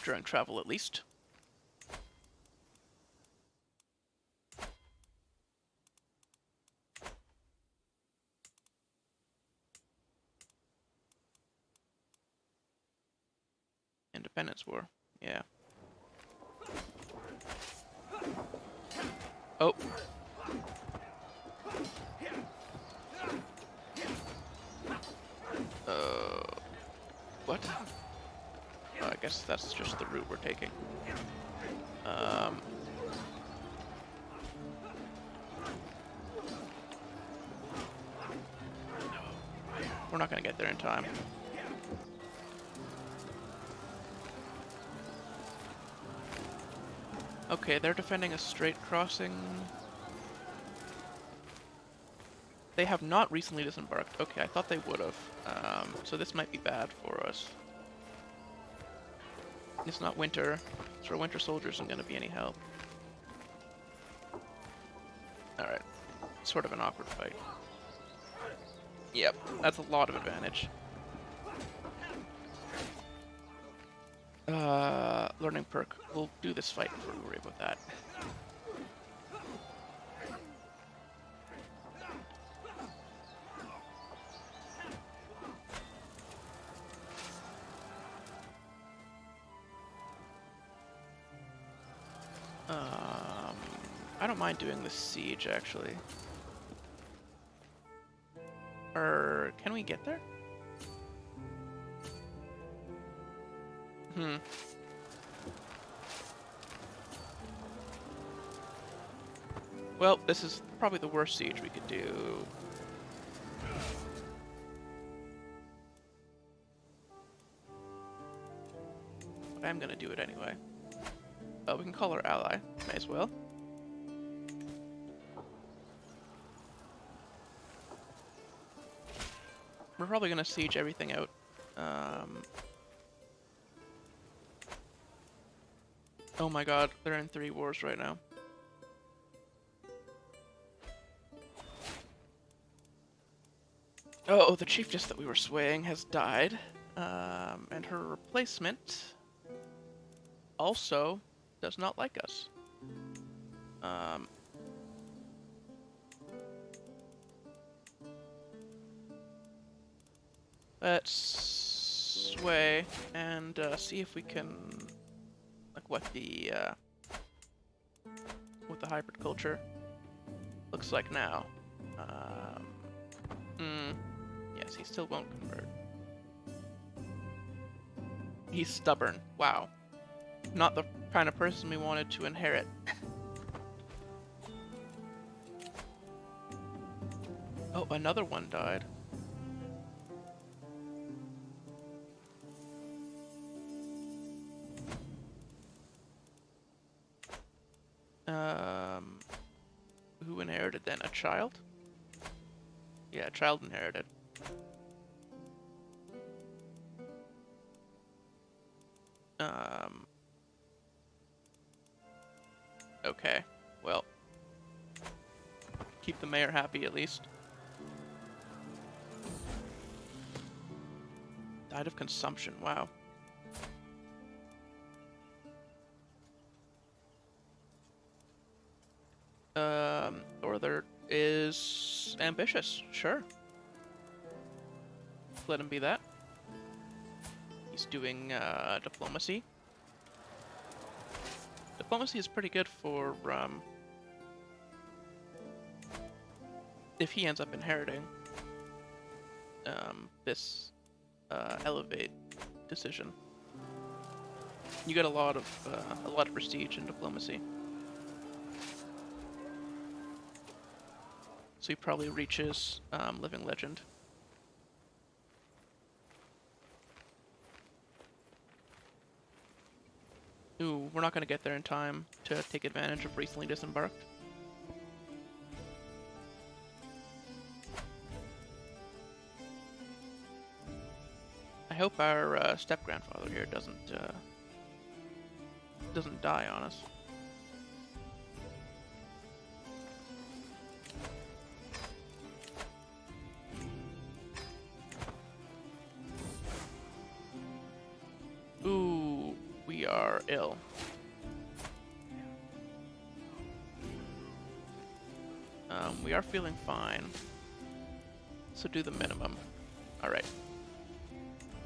Speaker 1: during travel at least. Independence War, yeah. Oh. What? Oh, I guess that's just the route we're taking. We're not gonna get there in time. Okay, they're defending a straight crossing. They have not recently disembarked. Okay, I thought they would have. So this might be bad for us. It's not winter, so our winter soldiers aren't going to be any help. Alright. Sort of an awkward fight. Yep, that's a lot of advantage. Learning perk. We'll do this fight before we worry about that. I don't mind doing this siege, actually. Or can we get there? Well, this is probably the worst siege we could do. But I'm gonna do it anyway. Oh, we can call our ally. May as well. We're probably gonna siege everything out. Oh my god, they're in 3 wars right now. Oh, the chiefess that we were swaying has died. And her replacement also does not like us. Let's sway and see if we can, like, what the hybrid culture looks like now. Yes, he still won't convert. He's stubborn. Wow. Not the kind of person we wanted to inherit. Oh, another one died. Who inherited then? A child? Yeah, a child inherited. Okay, well, keep the mayor happy at least. Died of consumption, wow. Thorther is ambitious, sure. Let him be that. He's doing diplomacy. Diplomacy is pretty good for if he ends up inheriting this elevate decision. You get a lot of prestige in diplomacy. So he probably reaches living legend. Ooh, we're not going to get there in time to take advantage of recently disembarked. I hope our step-grandfather here doesn't die on us. Ooh, we are ill. We are feeling fine. So do the minimum. Alright.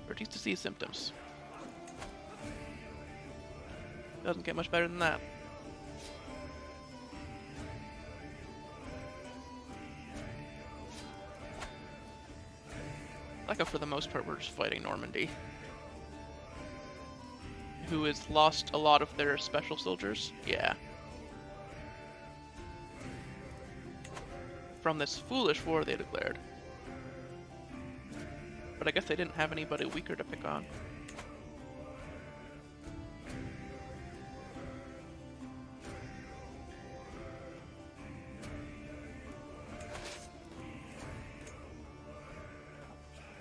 Speaker 1: Reduce disease symptoms. Doesn't get much better than that. Like, for the most part, we're just fighting Normandy, who has lost a lot of their special soldiers. Yeah. From this foolish war they declared. But I guess they didn't have anybody weaker to pick on.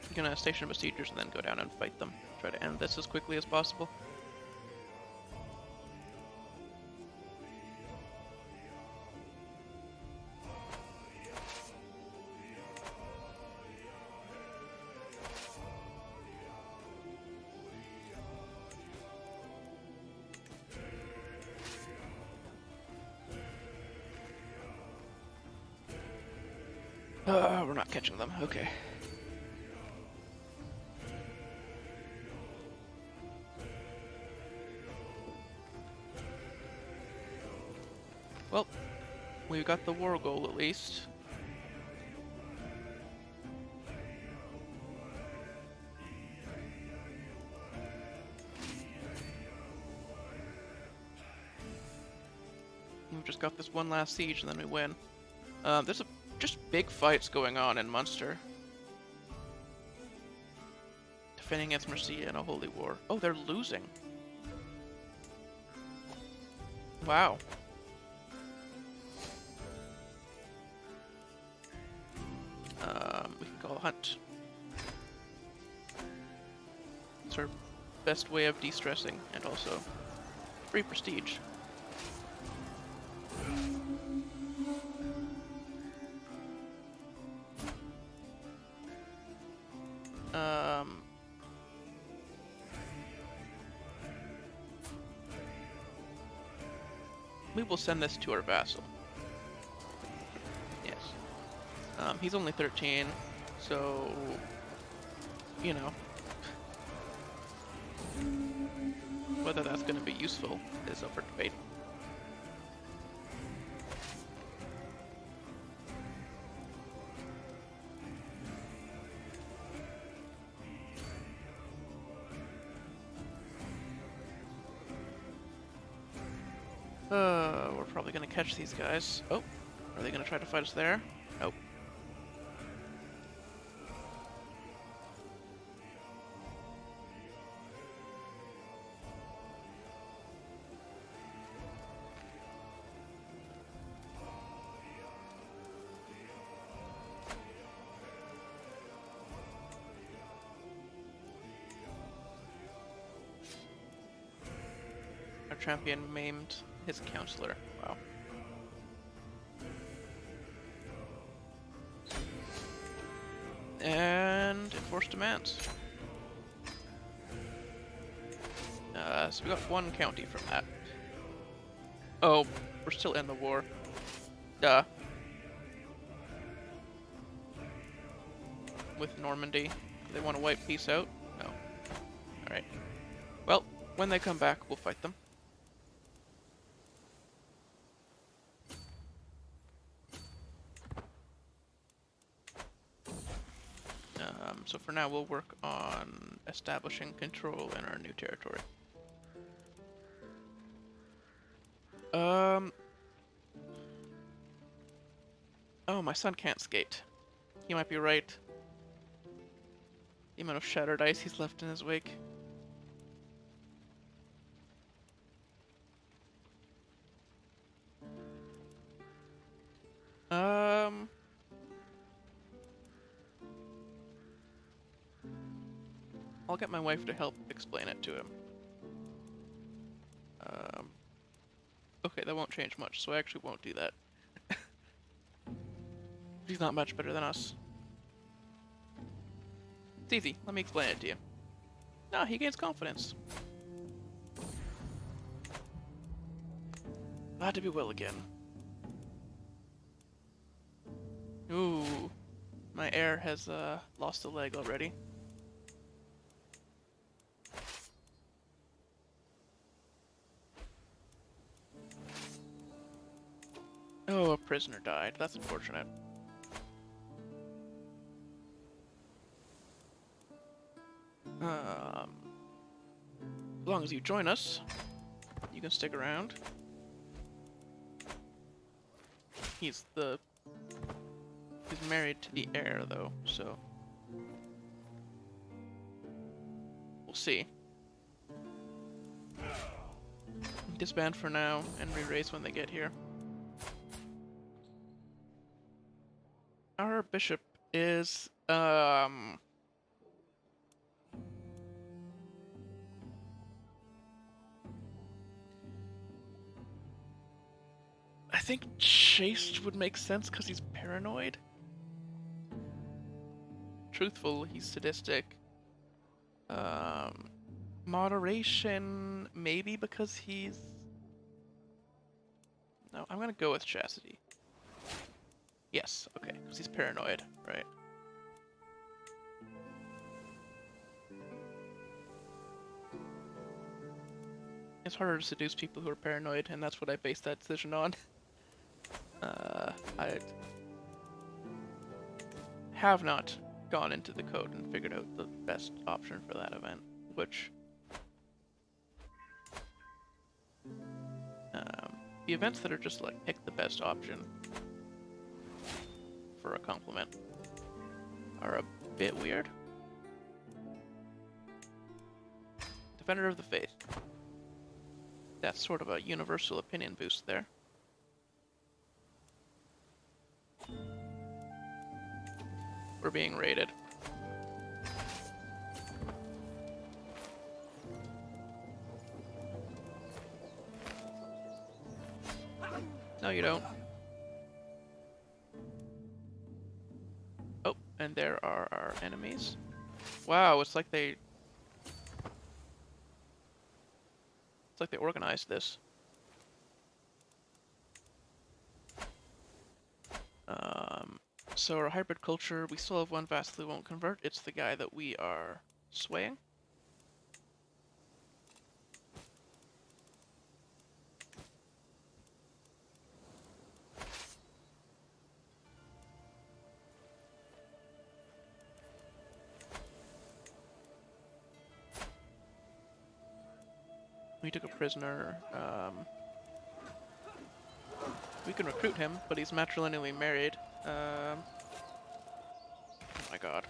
Speaker 1: I'm gonna station besiegers and then go down and fight them. Try to end this as quickly as possible. We're not catching them. Okay. Well, we've got the war goal at least. We've just got this one last siege and then we win. There's just big fights going on in Munster. Defending against Mercia in a holy war. Oh, they're losing. Wow. We can call a hunt. It's our best way of de-stressing and also free prestige. We will send this to our vassal. Yes. He's only 13, so, you know, whether that's going to be useful is up for debate. We're probably gonna catch these guys. Oh, are they gonna try to fight us there? Nope. Our champion maimed his counselor. Wow. And enforce demands. So we got one county from that. Oh, we're still in the war. Duh. with Normandy? Do they want to wipe peace out? No. Alright. Well, when they come back, we'll fight them. So for now, we'll work on establishing control in our new territory. Oh, my son can't skate. He might be right. The amount of shattered ice he's left in his wake. I'll get my wife to help explain it to him. Okay, that won't change much, so I actually won't do that. He's not much better than us. It's easy. Let me explain it to you. No, he gains confidence. Glad to be well again. Ooh. My heir has lost a leg already. Oh, a prisoner died. That's unfortunate. As long as you join us, you can stick around. He's married to the heir, though, so we'll see. Disband for now and re-raise when they get here. Our bishop is I think chaste would make sense because he's paranoid. Truthful, he's sadistic. Moderation, maybe because he's... No, I'm gonna go with chastity. Yes, okay, because he's paranoid, right? It's harder to seduce people who are paranoid, and that's what I based that decision on. I have not gone into the code and figured out the best option for that event, which... the events that are just like, pick the best option for a compliment are a bit weird. Defender of the Faith. That's sort of a universal opinion boost there. We're being raided. No, you don't. Oh, and there are our enemies. Wow, it's like they organized this. So our hybrid culture, we still have one vastly won't convert. It's the guy that we are swaying. We took a prisoner. We can recruit him, but he's matrilineally married. Oh my god.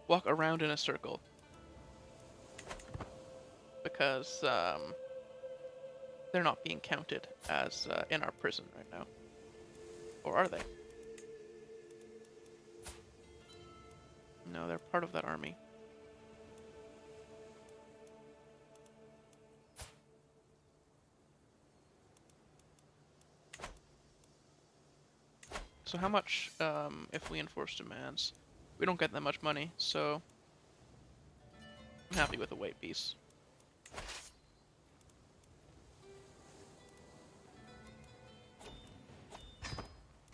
Speaker 1: Walk around in a circle. Because they're not being counted as in our prison right now. Or are they? No, they're part of that army. So how much, if we enforce demands? We don't get that much money, so I'm happy with a weight piece.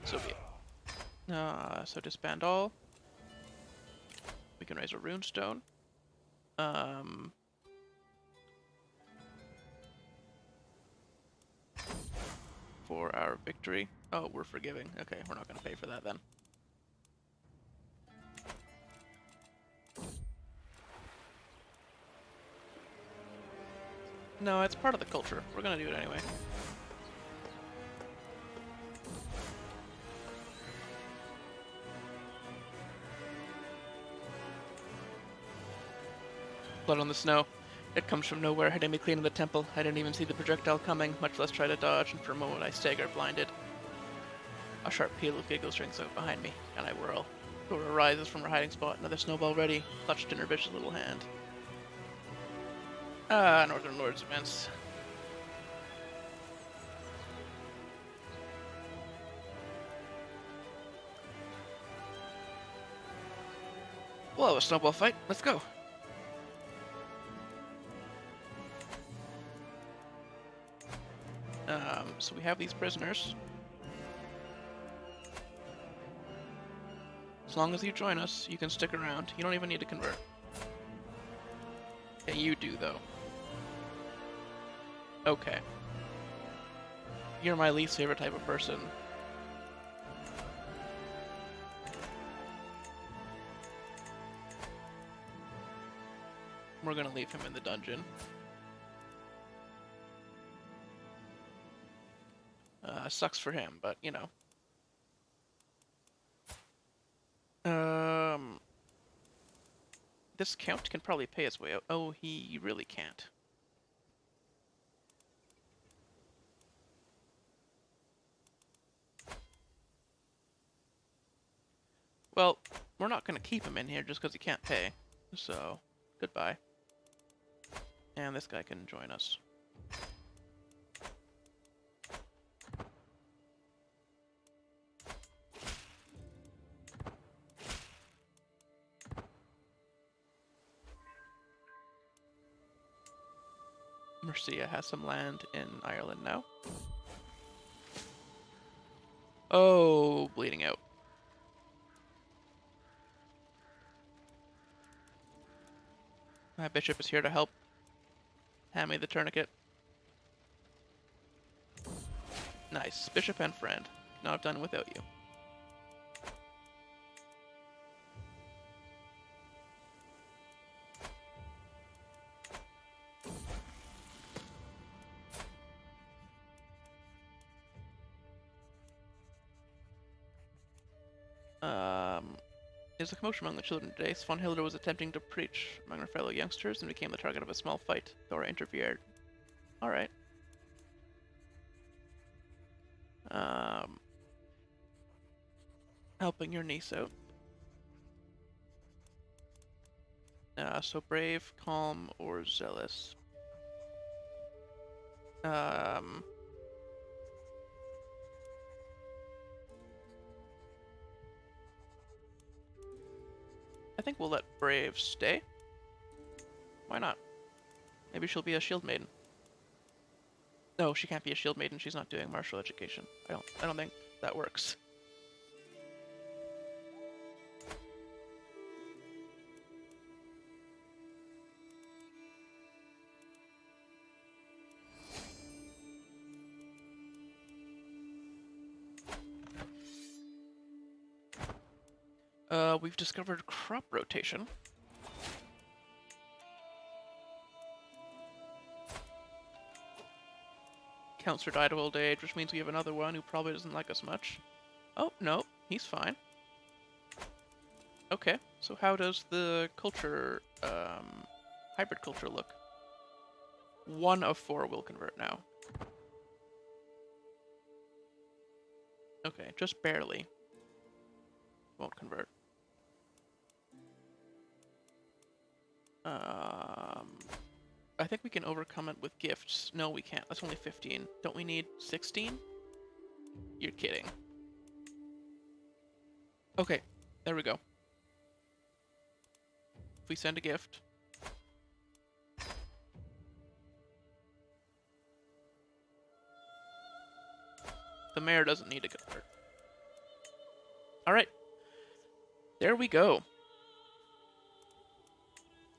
Speaker 1: So be it. So disband all. We can raise a runestone. For our victory. Oh, we're forgiving. Okay, we're not going to pay for that then. No, it's part of the culture. We're going to do it anyway. Blood on the snow. It comes from nowhere, hitting me clean in the temple. I didn't even see the projectile coming, much less try to dodge, and for a moment I stagger blinded. A sharp peal of giggles rings out behind me, and I whirl. Dora rises from her hiding spot, another snowball ready, clutched in her vicious little hand. Ah, Northern Lords events. We'll have a snowball fight. Let's go. So we have these prisoners. As long as you join us, you can stick around. You don't even need to convert. Yeah, you do, though. Okay. You're my least favorite type of person. We're gonna leave him in the dungeon. Sucks for him, but, you know. This count can probably pay his way out. Oh, he really can't. Well, we're not gonna keep him in here just because he can't pay. So, goodbye. And this guy can join us. Mercia has some land in Ireland now. Oh, bleeding out. My bishop is here to help. Hand me the tourniquet. Nice. Bishop and friend. Could not have done without you. There's a commotion among the children today. Svanhilda was attempting to preach among her fellow youngsters and became the target of a small fight. Thora interfered. Alright. Helping your niece out. So brave, calm, or zealous. I think we'll let brave stay. Why not? Maybe she'll be a shield maiden. No, she can't be a shield maiden. She's not doing martial education. I don't think that works. We've discovered crop rotation. Counselor died of old age, which means we have another one who probably doesn't like us much. Oh, no, he's fine. Okay, so how does the culture, hybrid culture look? 1 of 4 will convert now. Okay, just barely. Won't convert. I think we can overcome it with gifts. No, we can't. That's only 15. Don't we need 16? You're kidding. Okay, there we go. If we send a gift. The mayor doesn't need to convert. All right, there we go.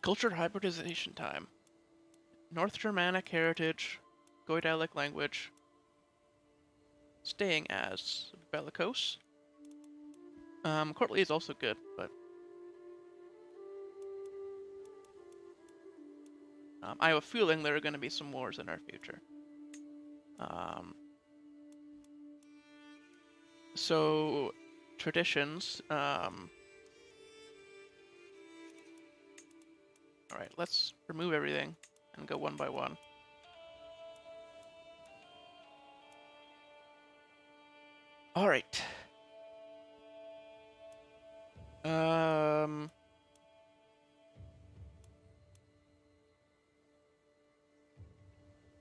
Speaker 1: Culture hybridization time. North Germanic heritage, Goidelic language, staying as bellicose. Courtly is also good, but I have a feeling there are going to be some wars in our future. So, traditions. Alright, let's remove everything and go one by one. Alright.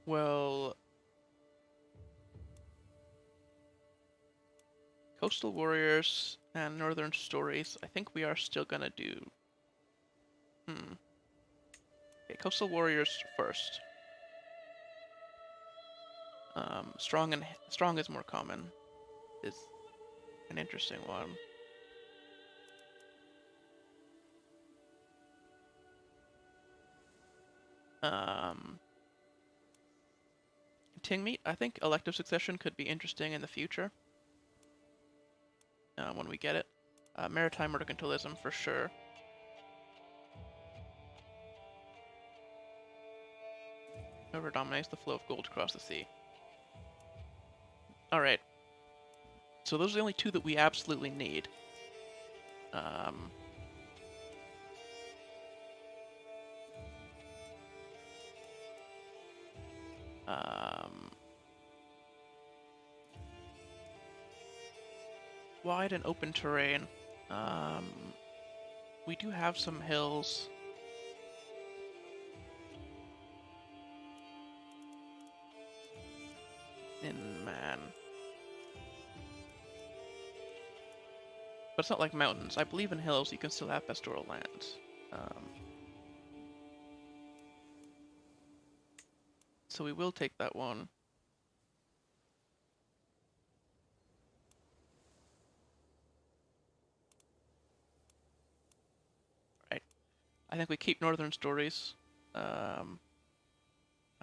Speaker 1: Well, Coastal Warriors and Northern Stories, I think we are still gonna do... Okay, Coastal Warriors first. Strong is more common. Is an interesting one. Tingmeat, I think elective succession could be interesting in the future. When we get it. Maritime mercantilism for sure. Whoever dominates the flow of gold across the sea. Alright. So those are the only two that we absolutely need. Wide and open terrain. We do have some hills. Man. But it's not like mountains. I believe in hills you can still have pastoral lands. So we will take that one. Right. I think we keep Northern Stories. I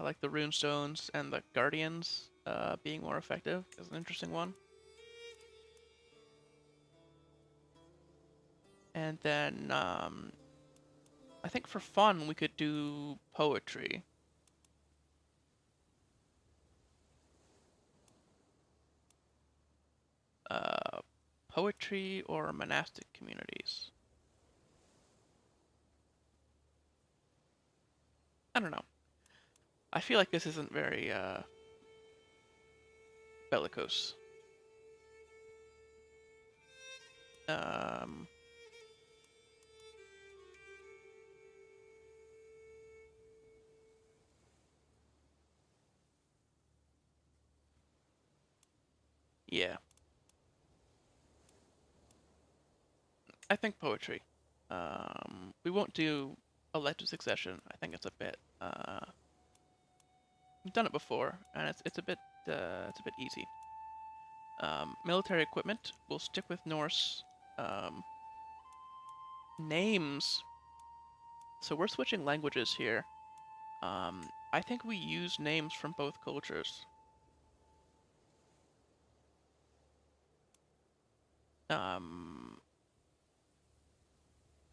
Speaker 1: like the runestones and the guardians being more effective is an interesting one. And then I think for fun we could do poetry. Poetry or monastic communities. I don't know. I feel like this isn't very bellicose. Yeah. I think poetry. We won't do elective succession. I think it's a bit. We've done it before, and it's a bit easy. Military equipment. We'll stick with Norse. Names. So we're switching languages here. I think we use names from both cultures.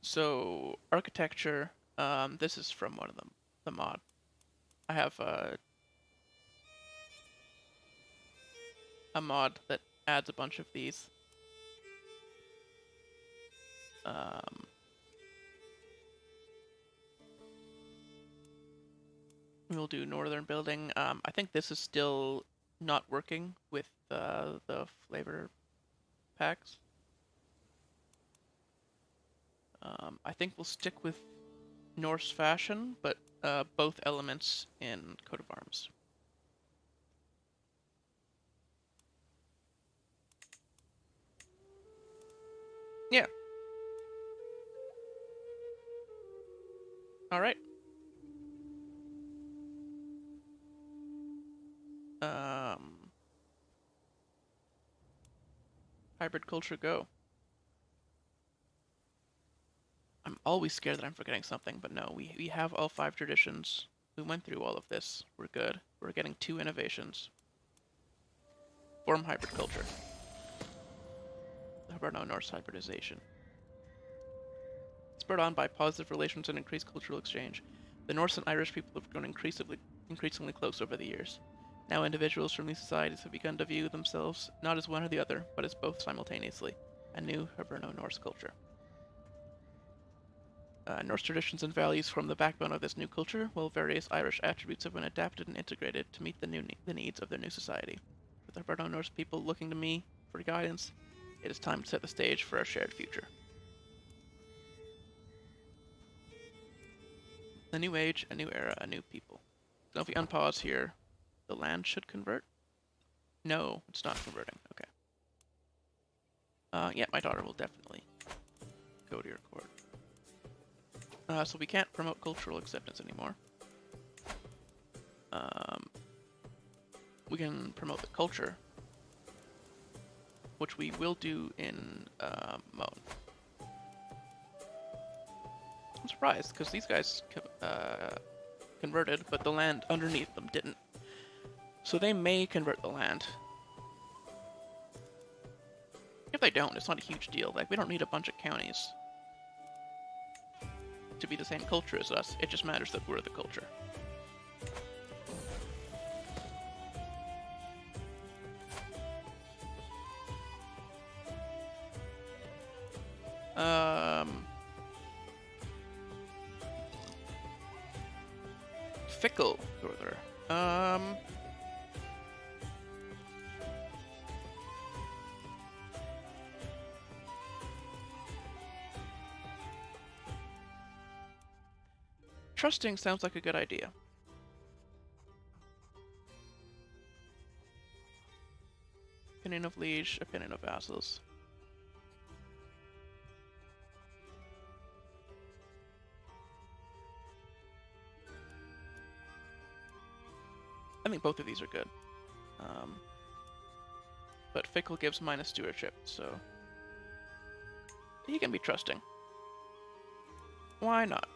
Speaker 1: So architecture. This is from one of them, the mod. I have a mod that adds a bunch of these. We'll do northern building. I think this is still not working with the flavor packs. I think we'll stick with Norse fashion, but both elements in coat of arms. Yeah. All right. Hybrid culture go. always scared that I'm forgetting something, but no, we have all 5 traditions. We went through all of this. We're good. We're getting 2 innovations. Form hybrid culture. The Hiberno-Norse hybridization. Spurred on by positive relations and increased cultural exchange, the Norse and Irish people have grown increasingly close over the years. Now individuals from these societies have begun to view themselves not as one or the other, but as both simultaneously. A new Hiberno-Norse culture. Norse traditions and values form the backbone of this new culture, while various Irish attributes have been adapted and integrated to meet the needs of their new society. With the Hiberno-Norse people looking to me for guidance, it is time to set the stage for our shared future. A new age, a new era, a new people. So if we unpause here, the land should convert? No, it's not converting. Okay. Yeah, my daughter will definitely go to your court. So we can't promote cultural acceptance anymore. We can promote the culture, which we will do in Moan. I'm surprised, because these guys converted, but the land underneath them didn't. So they may convert the land. If they don't, it's not a huge deal. Like, we don't need a bunch of counties to be the same culture as us. It just matters that we're the culture. Fickle further. Trusting sounds like a good idea. Opinion of liege, opinion of vassals. I think both of these are good. But Fickle gives minus stewardship, so he can be trusting. Why not?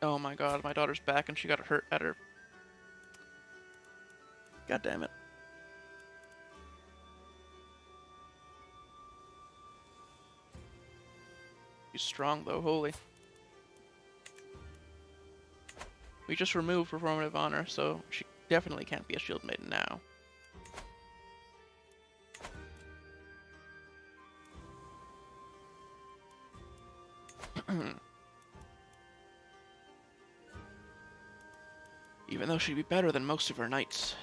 Speaker 1: Oh my god, my daughter's back and she got hurt at her. God damn it. She's strong though, holy. We just removed performative honor, so she definitely can't be a shield maiden now. Even though she'd be better than most of her knights.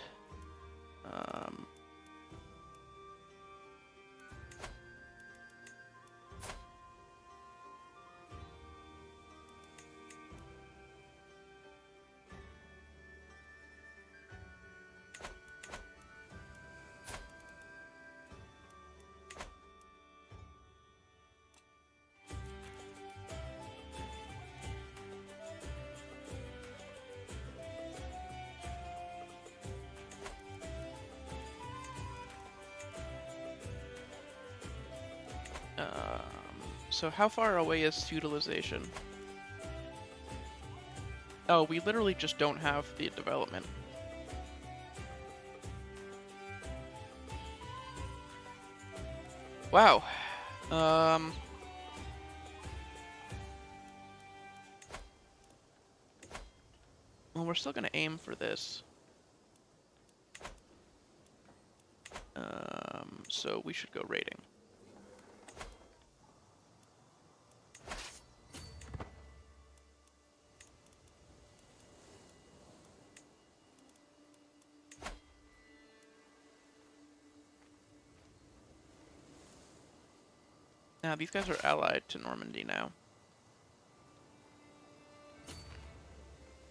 Speaker 1: So how far away is feudalization? Oh, we literally just don't have the development. Wow. Well, we're still gonna aim for this. So we should go raiding. Now, these guys are allied to Normandy now.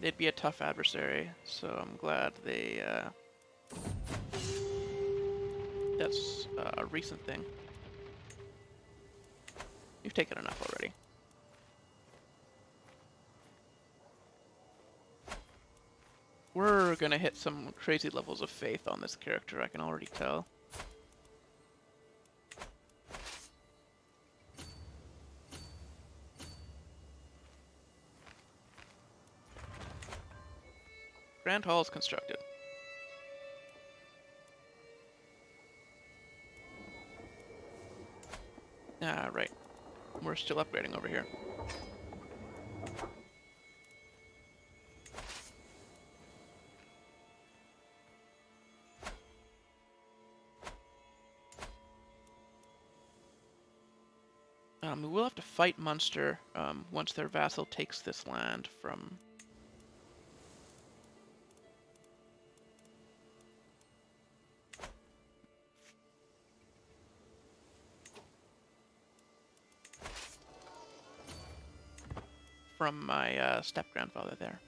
Speaker 1: They'd be a tough adversary, so I'm glad they, that's a recent thing. You've taken enough already. We're gonna hit some crazy levels of faith on this character, I can already tell. Grand Hall is constructed. Ah, right. We're still upgrading over here. We will have to fight Munster once their vassal takes this land from... from my step-grandfather there.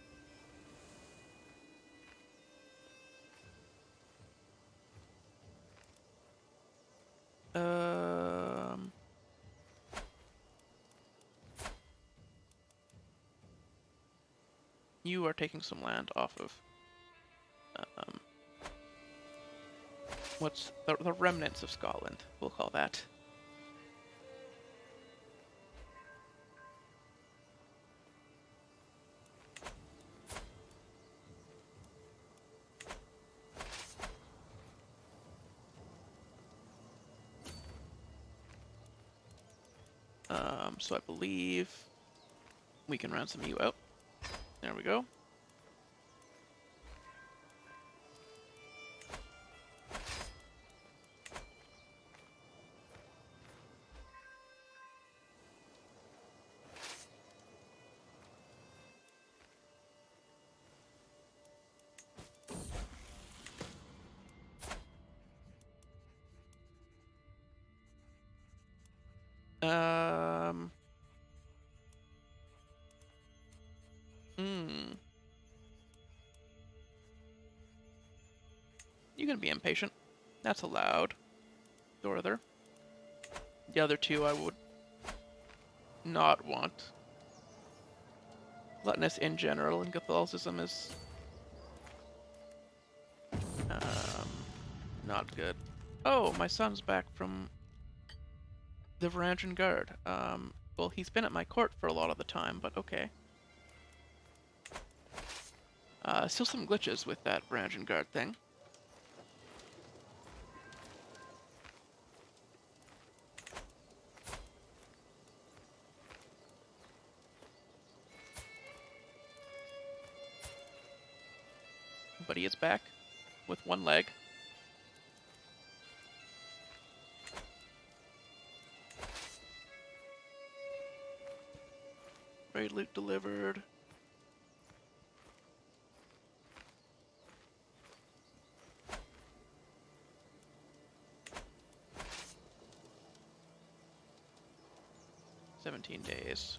Speaker 1: You are taking some land off of what's the remnants of Scotland, we'll call that. So I believe we can ransom you out. There we go. You can be impatient. That's allowed. Dorther. The other two I would not want. Gluttonous in general in Catholicism is not good. Oh, my son's back from the Varangian Guard. Well, he's been at my court for a lot of the time, but okay. Still some glitches with that Varangian Guard thing. But he is back with one leg. Raid loot delivered. "17 days.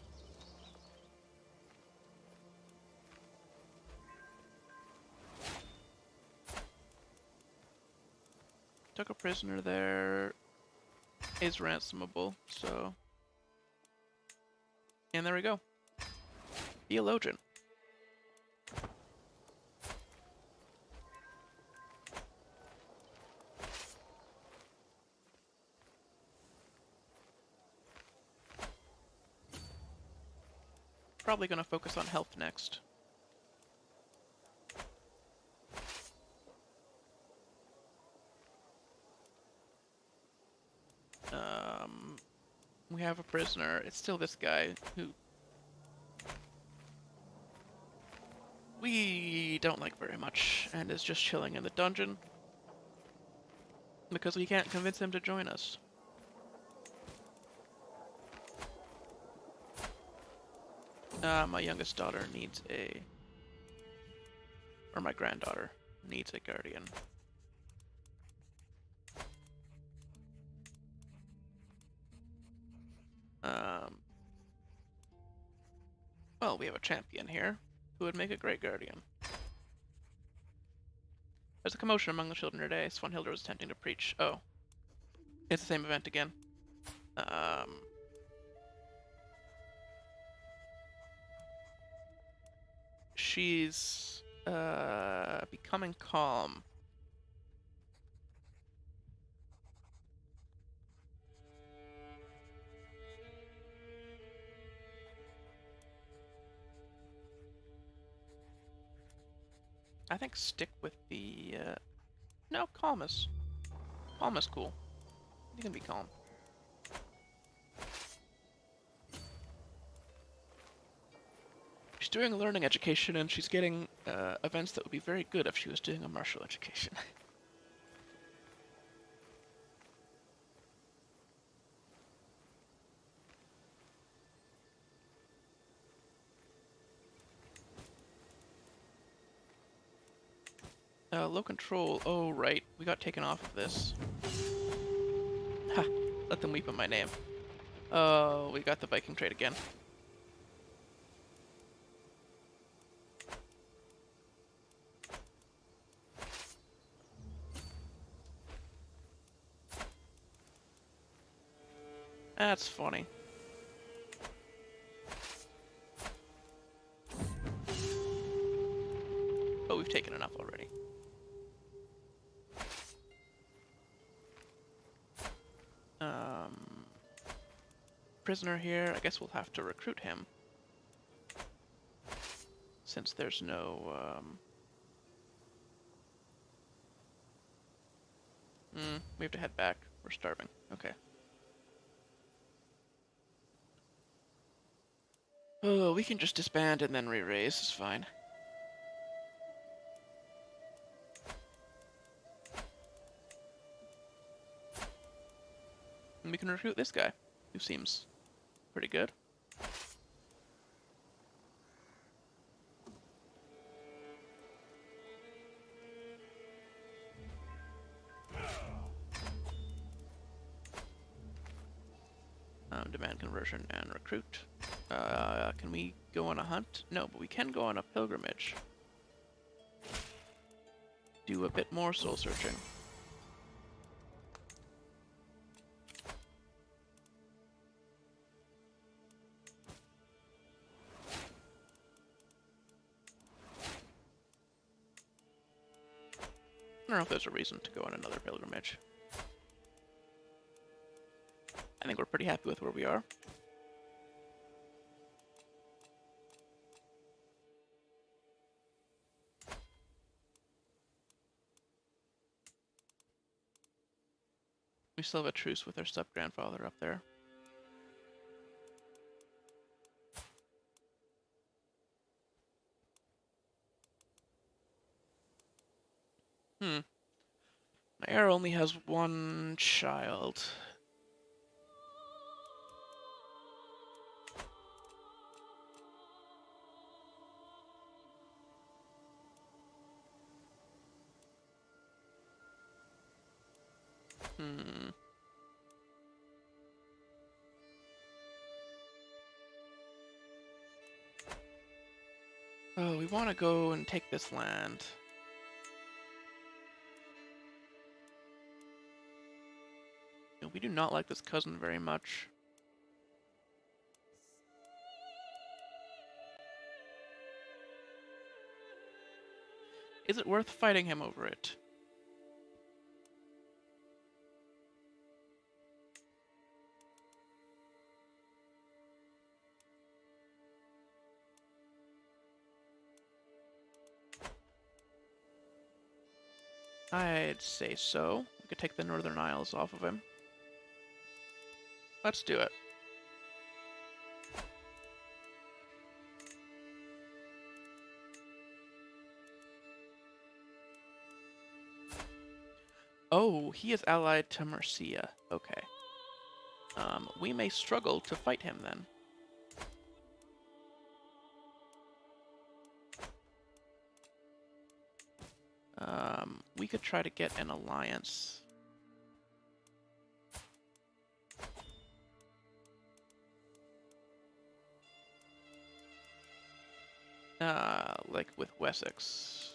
Speaker 1: Took a prisoner there. Is ransomable, so... And there we go. Theologian. Probably gonna focus on health next. We have a prisoner. It's still this guy who we don't like very much and is just chilling in the dungeon because we can't convince him to join us. My youngest daughter needs a... or my granddaughter needs a guardian. Well, we have a champion here who would make a great guardian. There's a commotion among the children today. Svanhilda was attempting to preach. Oh. It's the same event again. She's Becoming calm. I think stick with the, no, calm is cool. You can be calm. She's doing a learning education, and she's getting events that would be very good if she was doing a martial education. Low control. Oh, right. We got taken off of this. Ha! Let them weep in my name. Oh, we got the Viking trade again. That's funny. But we've taken enough already. Prisoner here. I guess we'll have to recruit him. Since there's no, we have to head back. We're starving. Okay. Oh, we can just disband and then re-raise. It's fine. And we can recruit this guy, who seems pretty good. Demand conversion and recruit. Can we go on a hunt? No, but we can go on a pilgrimage. Do a bit more soul searching. I don't know if there's a reason to go on another pilgrimage. I think we're pretty happy with where we are. We still have a truce with our step-grandfather up there. My heir only has one child. Oh, we want to go and take this land. We do not like this cousin very much. Is it worth fighting him over it? I'd say so. We could take the Northern Isles off of him. Let's do it. Oh, he is allied to Mercia. Okay. We may struggle to fight him then. We could try to get an alliance. Like with Wessex.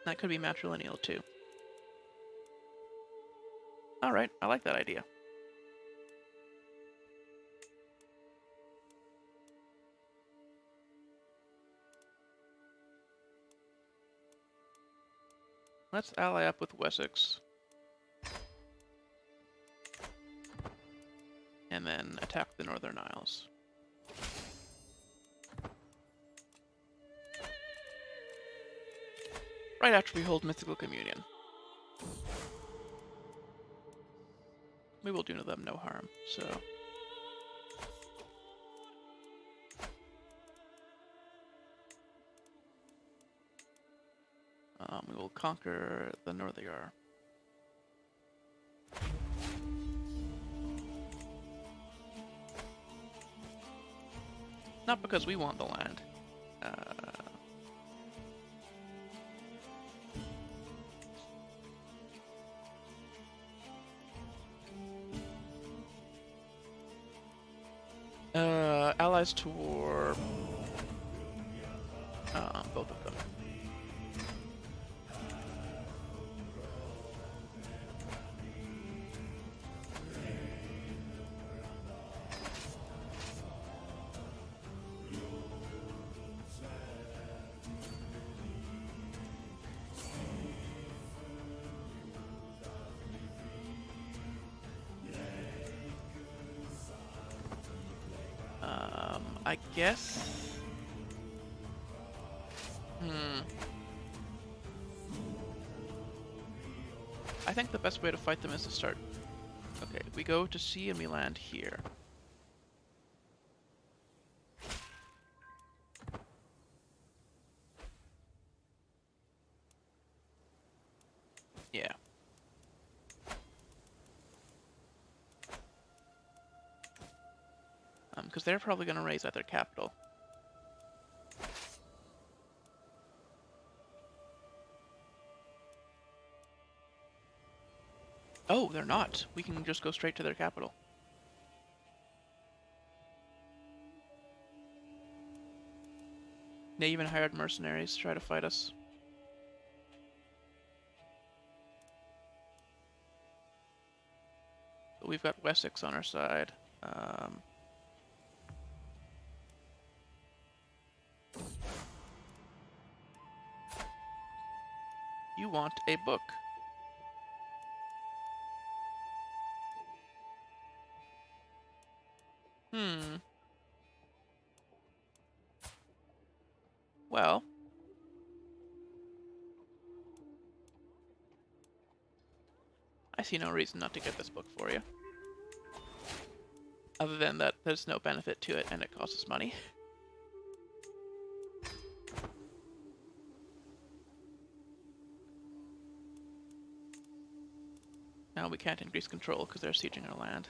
Speaker 1: That could be matrilineal too. Alright, I like that idea. Let's ally up with Wessex. And then attack the Northern Isles. Right after we hold Mythical Communion. We will do them no harm, so... we will conquer the Northyar. Not because we want the land. Allies to war. Both of them. I guess... I think the best way to fight them is to start... Okay, we go to sea and we land here. Yeah. Because they're probably going to raise at their capital. Oh, they're not. We can just go straight to their capital. They even hired mercenaries to try to fight us. But we've got Wessex on our side. You want a book. Well. I see no reason not to get this book for you. Other than that there's no benefit to it and it costs us money. Now we can't increase control because they're sieging our land.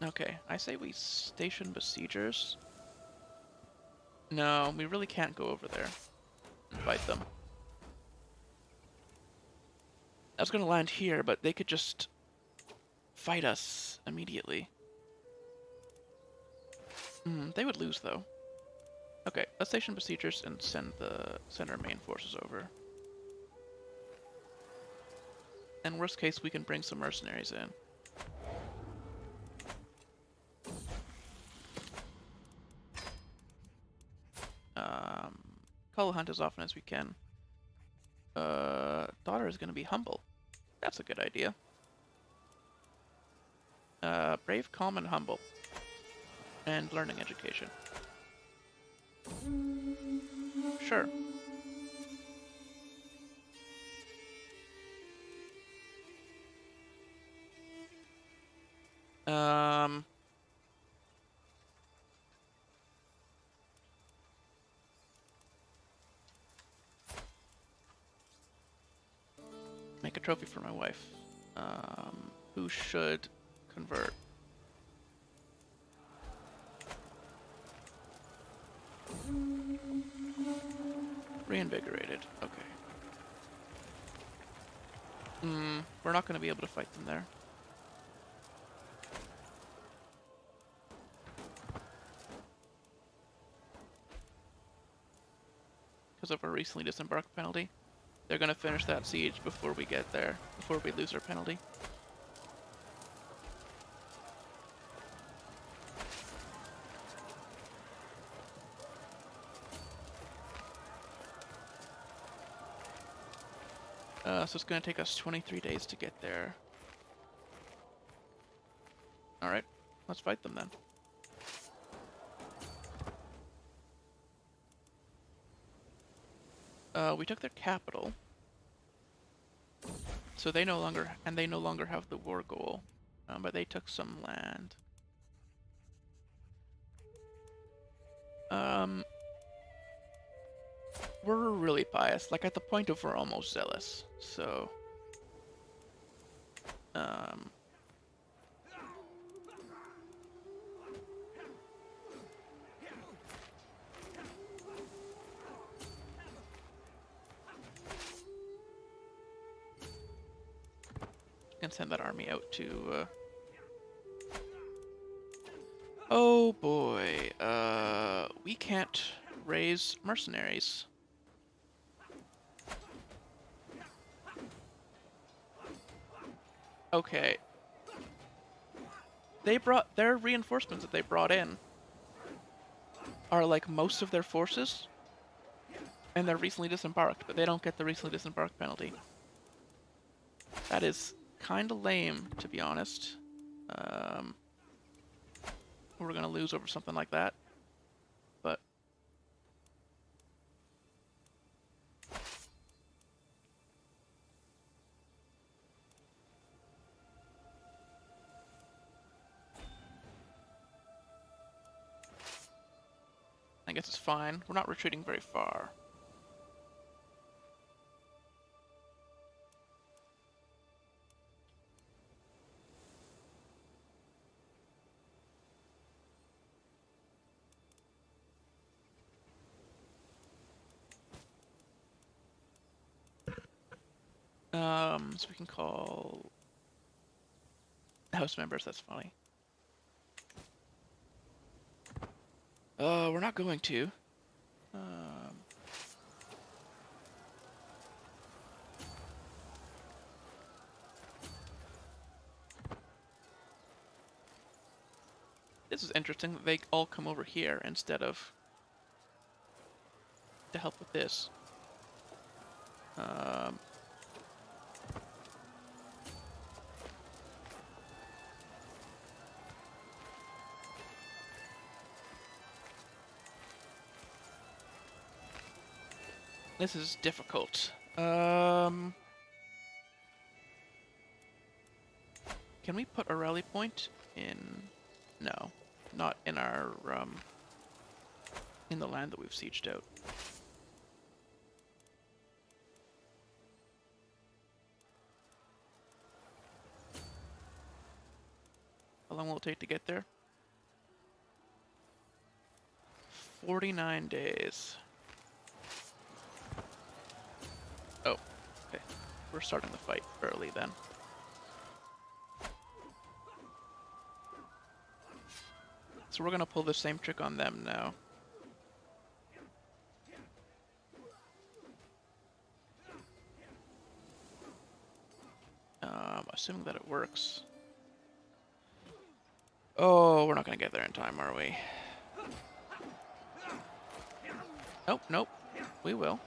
Speaker 1: Okay, I say we station besiegers. No, we really can't go over there and fight them. I was gonna land here, but they could just fight us immediately. They would lose though. Okay, let's station besiegers and send our main forces over. And worst case, we can bring some mercenaries in. Call the hunt as often as we can. Daughter is going to be humble. That's a good idea. Brave, calm, and humble. And learning education. Sure. make a trophy for my wife, who should convert. Reinvigorated. Okay. We're not going to be able to fight them there. Because of our recently disembarked penalty. They're going to finish that siege before we get there, before we lose our penalty. So it's going to take us 23 days to get there. Alright, let's fight them then. We took their capital. So they no longer have the war goal. But they took some land. We're really biased, like at the point of we're almost zealous, so... can send that army out to, Oh boy, we can't raise mercenaries. Okay. Their reinforcements that they brought in are like most of their forces, and they're recently disembarked, but they don't get the recently disembarked penalty. That is kinda lame, to be honest. We're gonna lose over something like that, but... I guess it's fine. We're not retreating very far. So we can call house members, that's funny. We're not going to. This is interesting that they all come over here instead of to help with this. This is difficult. Can we put a rally point in? No, not in our in the land that we've sieged out. How long will it take to get there? 49 days. Oh, okay. We're starting the fight early then. So we're gonna pull the same trick on them now. Assuming that it works. Oh, we're not gonna get there in time, are we? Nope, nope. We will.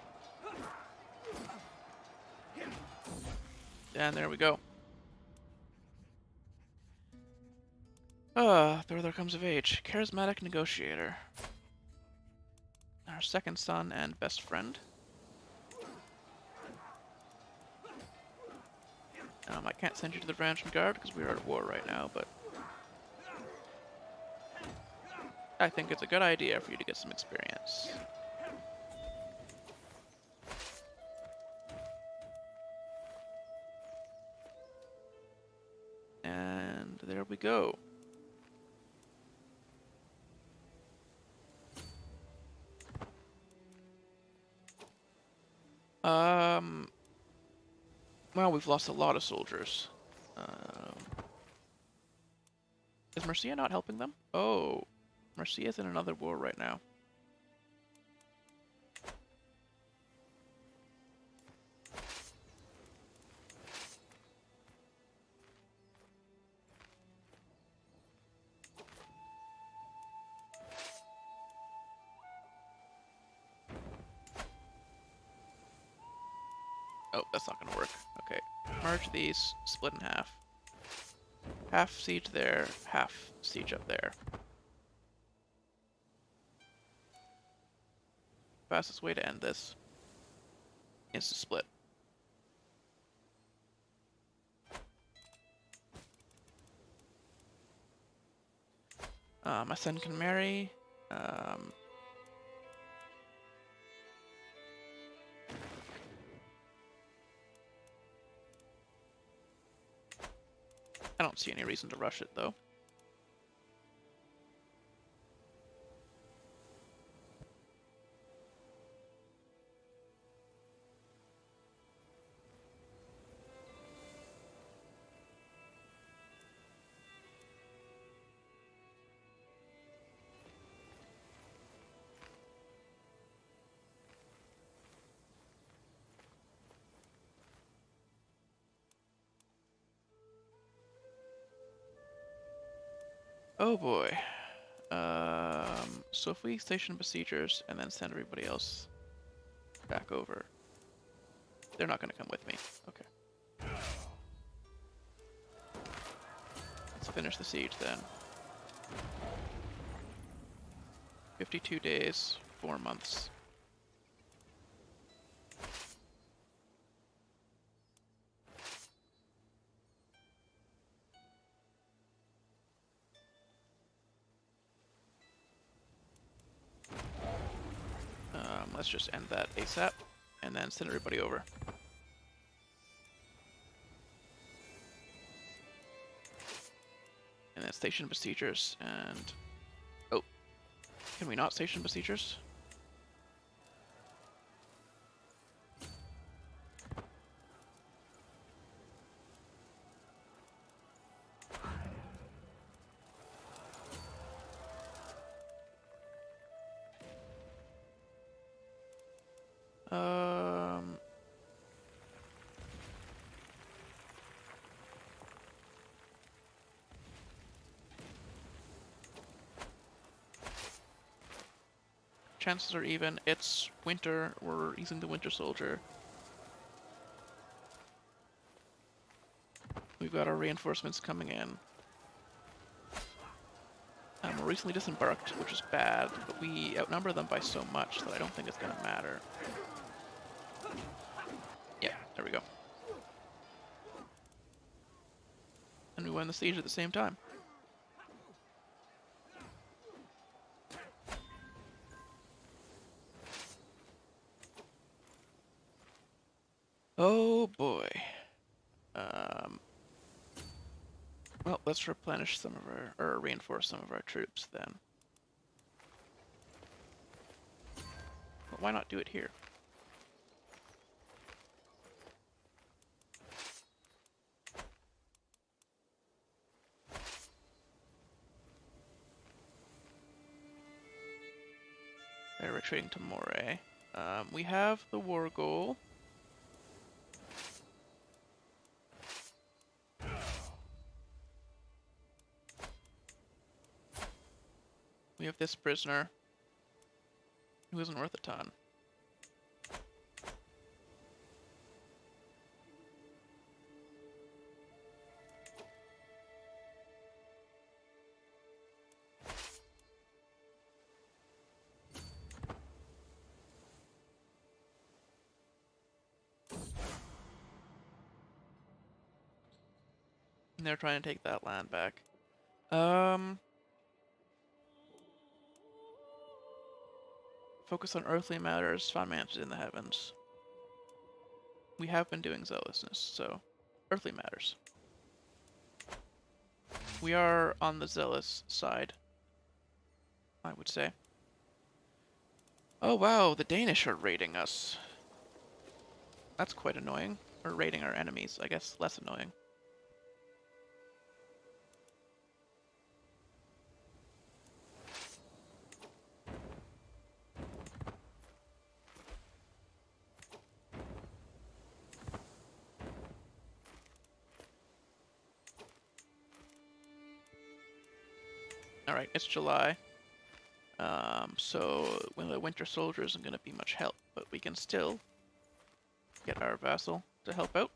Speaker 1: And there we go. There comes of age. Charismatic negotiator. Our second son and best friend. I can't send you to the Vanguard Guard because we are at war right now, but I think it's a good idea for you to get some experience. do we go? Well, we've lost a lot of soldiers. Is Mercia not helping them? Oh, Mercia's in another war right now. Oh, that's not gonna work. Okay, merge these, split in half. Half siege there, half siege up there. Fastest way to end this is to split. My son can marry. I don't see any reason to rush it, though. Oh boy. So if we station besiegers and then send everybody else back over, they're not going to come with me. Okay. Let's finish the siege then. 52 days, 4 months. Let's just end that ASAP, and then send everybody over. And then station besiegers, and... Oh. Can we not station besiegers? Chances are even. It's winter. We're using the winter soldier. We've got our reinforcements coming in. We're recently disembarked, which is bad, but we outnumber them by so much that I don't think it's going to matter. Yeah, there we go. And we win the siege at the same time. Oh boy. Well, let's replenish some of our, or reinforce some of our troops then. But why not do it here? They're retreating to Moray. We have the war goal. We have this prisoner, who isn't worth a ton. And they're trying to take that land back. Focus on earthly matters, find mansions in the heavens. We have been doing zealousness, so earthly matters. We are on the zealous side, I would say. Oh wow, the Danish are raiding us. That's quite annoying. Or raiding our enemies, I guess less annoying. Alright, it's July. So when the winter soldier isn't going to be much help, but we can still get our vassal to help out.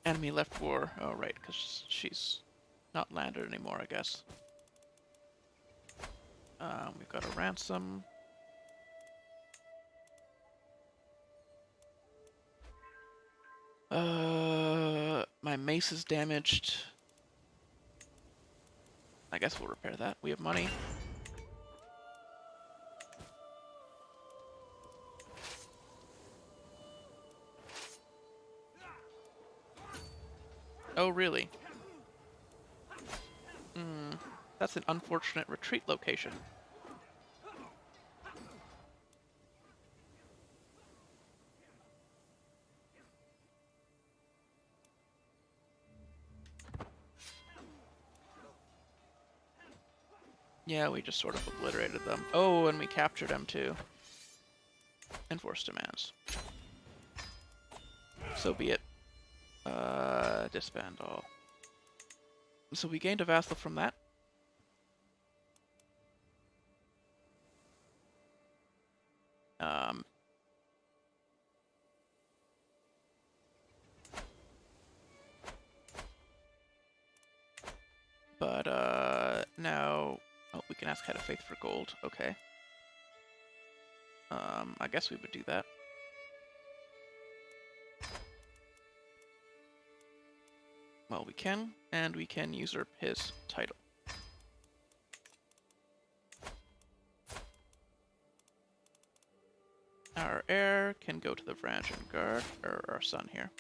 Speaker 1: Enemy left war. Oh, right, because she's not landed anymore, I guess. We've got a ransom. My mace is damaged. I guess we'll repair that. We have money. Oh, really? That's an unfortunate retreat location. Yeah, we just sort of obliterated them. Oh, and we captured them too. Enforced demands. So be it. Disband all. So we gained a vassal from that. But now, oh, we can ask Head of Faith for gold. Okay. I guess we would do that. Well, we can, and we can usurp his title. Our heir can go to the Varangian Guard, or our son here.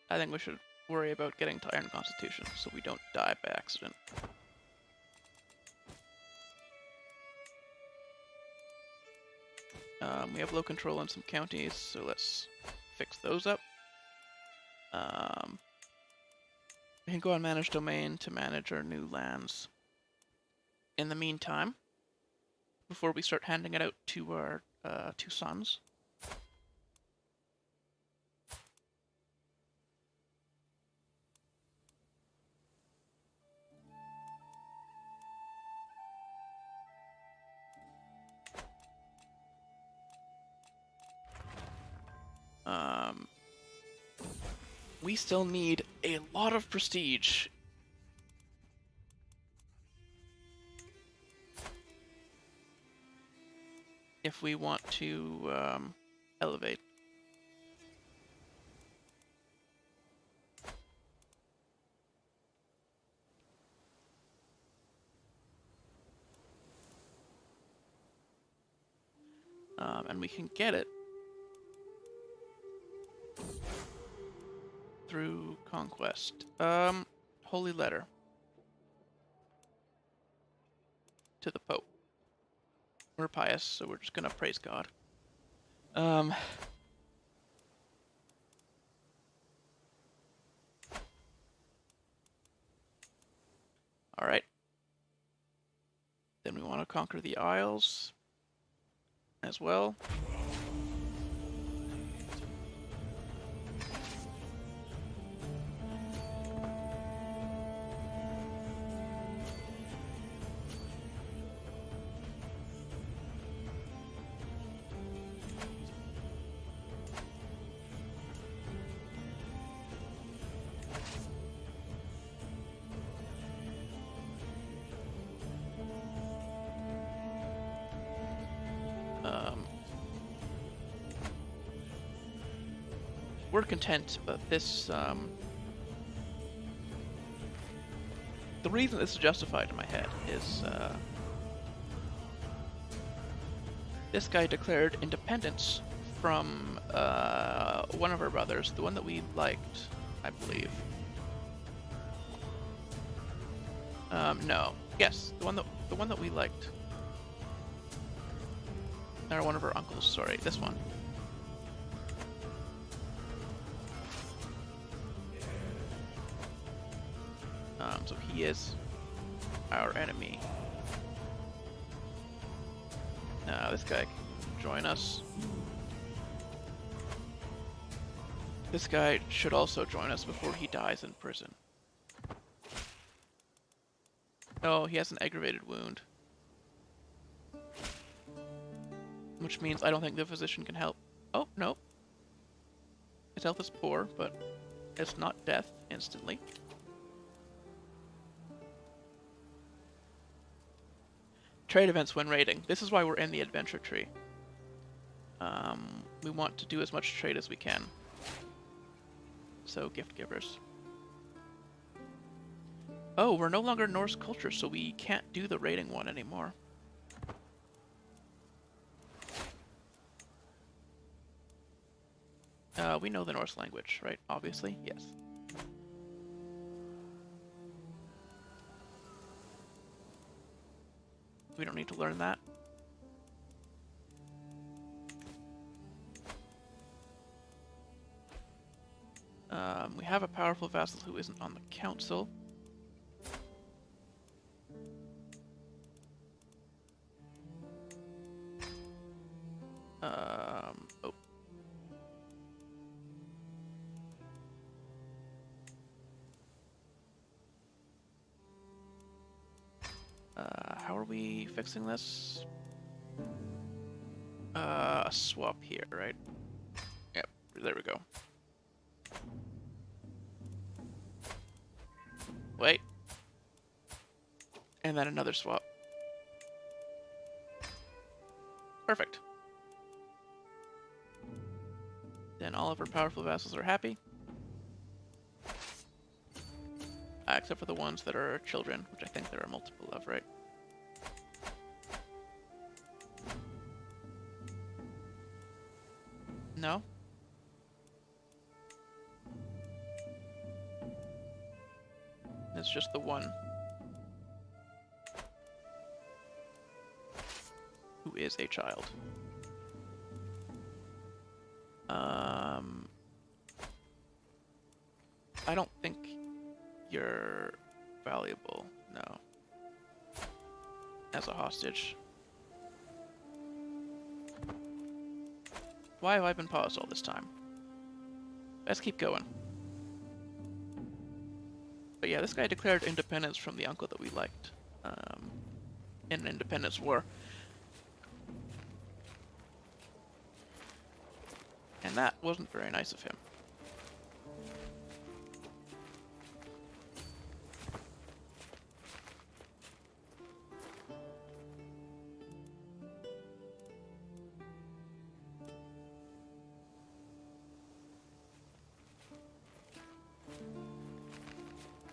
Speaker 1: I think we should worry about getting to Iron Constitution so we don't die by accident. We have low control in some counties, so let's fix those up. We can go on Manage Domain to manage our new lands. In the meantime, before we start handing it out to our two sons, we still need a lot of prestige. If we want to elevate. And we can get it through conquest. Holy letter to the Pope. We're pious, so we're just gonna praise God. Alright. Then we want to conquer the Isles as well. we're content, but this, the reason this is justified in my head is, this guy declared independence from, one of our brothers, the one that we liked, I believe. No. Yes, the one that we liked. Or one of our uncles, sorry, this one. So he is our enemy. This guy can join us. This guy should also join us before he dies in prison. Oh, he has an aggravated wound. Which means I don't think the physician can help. Oh, no. His health is poor, but it's not death instantly. Trade events when raiding. This is why we're in the adventure tree. We want to do as much trade as we can. So, gift givers. Oh, we're no longer Norse culture, so we can't do the raiding one anymore. We know the Norse language, right? Obviously, yes. We don't need to learn that. We have a powerful vassal who isn't on the council. Oh. How are we fixing this? A swap here, right? Yep, there we go. Wait. And then another swap. Perfect. Then all of our powerful vassals are happy. Except for the ones that are children, which I think there are multiple of, right? No? It's just the one. Who is a child. I don't think you're valuable, no. As a hostage. Why have I been paused all this time? Let's keep going. But yeah, this guy declared independence from the uncle that we liked in an independence war. And that wasn't very nice of him.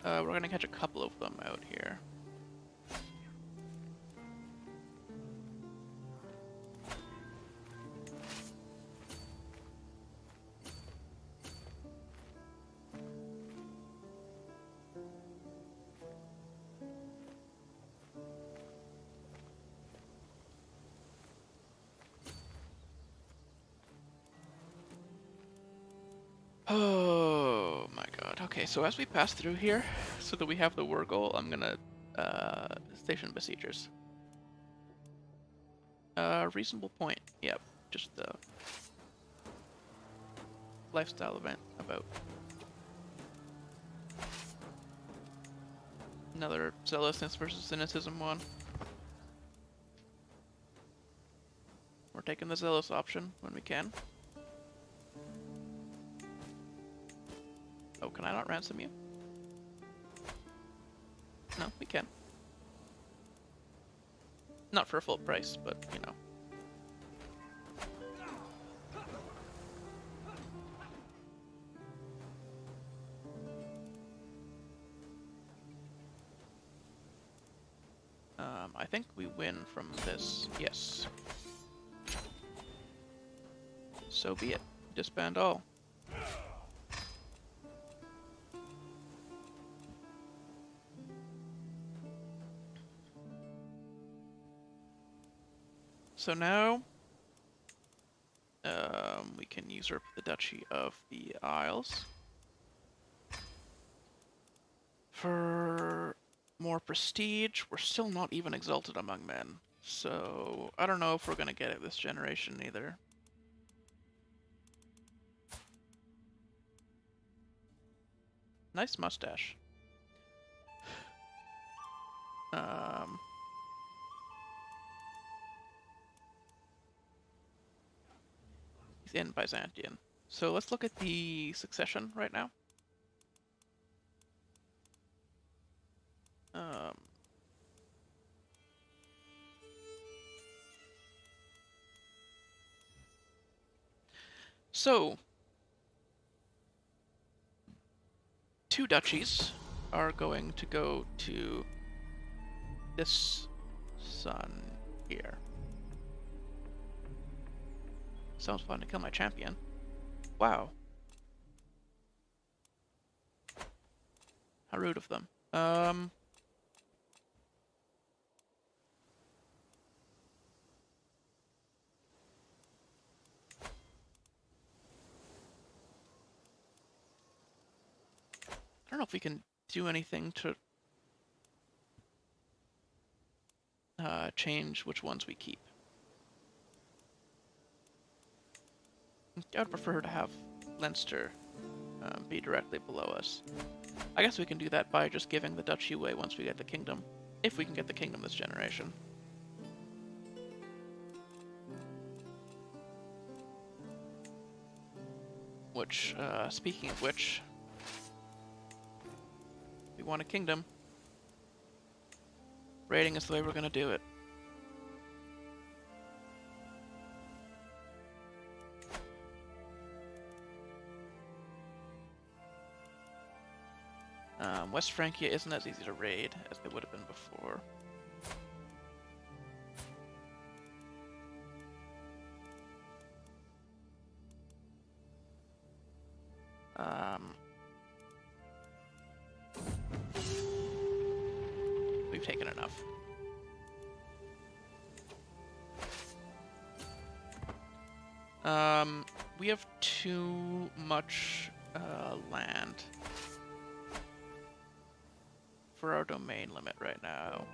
Speaker 1: We're gonna catch a couple of them out here. Oh my god. Okay, so as we pass through here, so that we have the war goal, I'm gonna station besiegers. Reasonable point. Yep, just the lifestyle event about. Another zealousness versus cynicism one. We're taking the zealous option when we can. Oh, can I not ransom you? No, we can. Not for a full price, but, you know. I think we win from this. Yes. So be it. Disband all. So now, we can usurp the Duchy of the Isles for more prestige. We're still not even exalted among men, so I don't know if we're gonna get it this generation either. Nice mustache. He's in Byzantium. So let's look at the succession right now. So, two duchies are going to go to this son here. Sounds fun to kill my champion. Wow. How rude of them. I don't know if we can do anything to change which ones we keep. I would prefer to have Leinster be directly below us. I guess we can do that by just giving the duchy away once we get the kingdom. If we can get the kingdom this generation. Which, speaking of which, we want a kingdom. Raiding is the way we're gonna do it. West Francia isn't as easy to raid as they would have been before. We've taken enough. We have too much land for our domain limit right now.